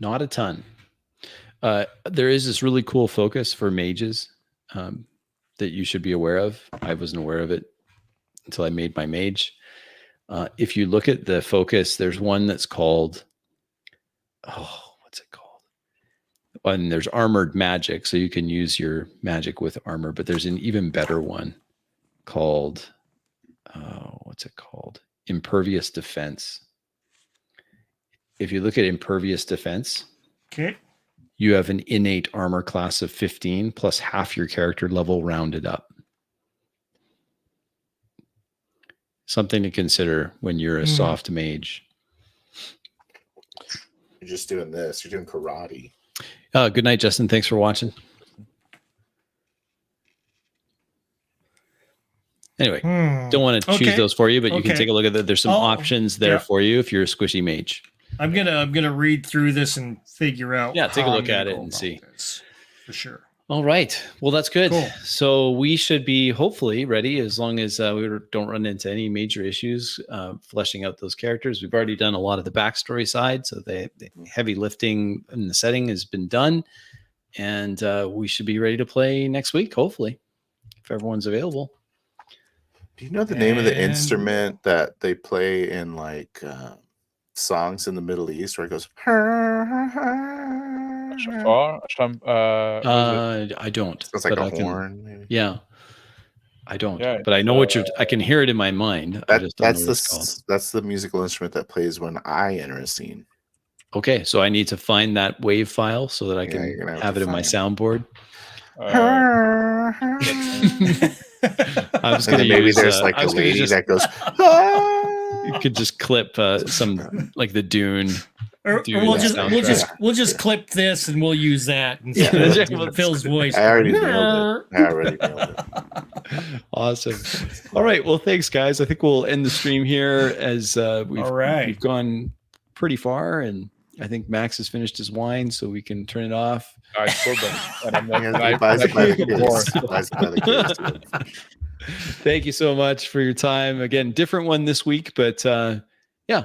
Not a ton. There is this really cool focus for mages that you should be aware of. I wasn't aware of it until I made my mage. If you look at the focus, there's one that's called, what's it called? And there's armored magic, so you can use your magic with armor, but there's an even better one called, what's it called? Impervious defense. If you look at impervious defense, okay. you have an innate armor class of 15 plus half your character level rounded up. Something to consider when you're a soft mage. You're just doing this. You're doing karate. Good night, Justin. Thanks for watching. Anyway, don't want to choose those for you, but you can take a look at that. There's some options there for you if you're a squishy mage. I'm gonna read through this and figure out. Yeah, take a look at it and see. For sure. All right. Well, that's good. Cool. So we should be hopefully ready as long as we don't run into any major issues fleshing out those characters. We've already done a lot of the backstory side, so the heavy lifting in the setting has been done, and we should be ready to play next week, hopefully, if everyone's available. Do you know the name of the instrument that they play in like songs in the Middle East where it goes? I don't. It's like a horn. Maybe. Yeah, I don't. But I know what you're. I can hear it in my mind. I just don't know what it's called. That's the musical instrument that plays when I enter a scene. Okay, so I need to find that wave file so that I can have it in my soundboard. I was going to use. There's like a lady that goes. You could just clip some like the Dune. Or we'll just clip this and we'll use that. Phil's voice. I already nailed it. Awesome. All right. Well, thanks, guys. I think we'll end the stream here as we've gone pretty far, and I think Max has finished his wine, so we can turn it off. Thank you so much for your time. Again, different one this week, but yeah,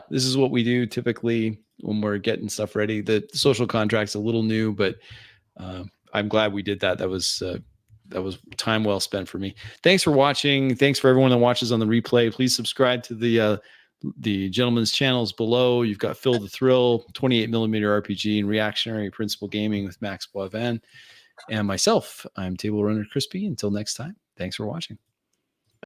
this is what we do typically when we're getting stuff ready. The social contract's a little new, but I'm glad we did that. That was time well spent for me. Thanks for watching. Thanks for everyone that watches on the replay. Please subscribe to the gentleman's channels below. You've got Phil the Thrill, 28mm RPG, and Reactionary Principle Gaming with Max Boivin, and myself. I'm Table Runner Crispy. Until next time, thanks for watching.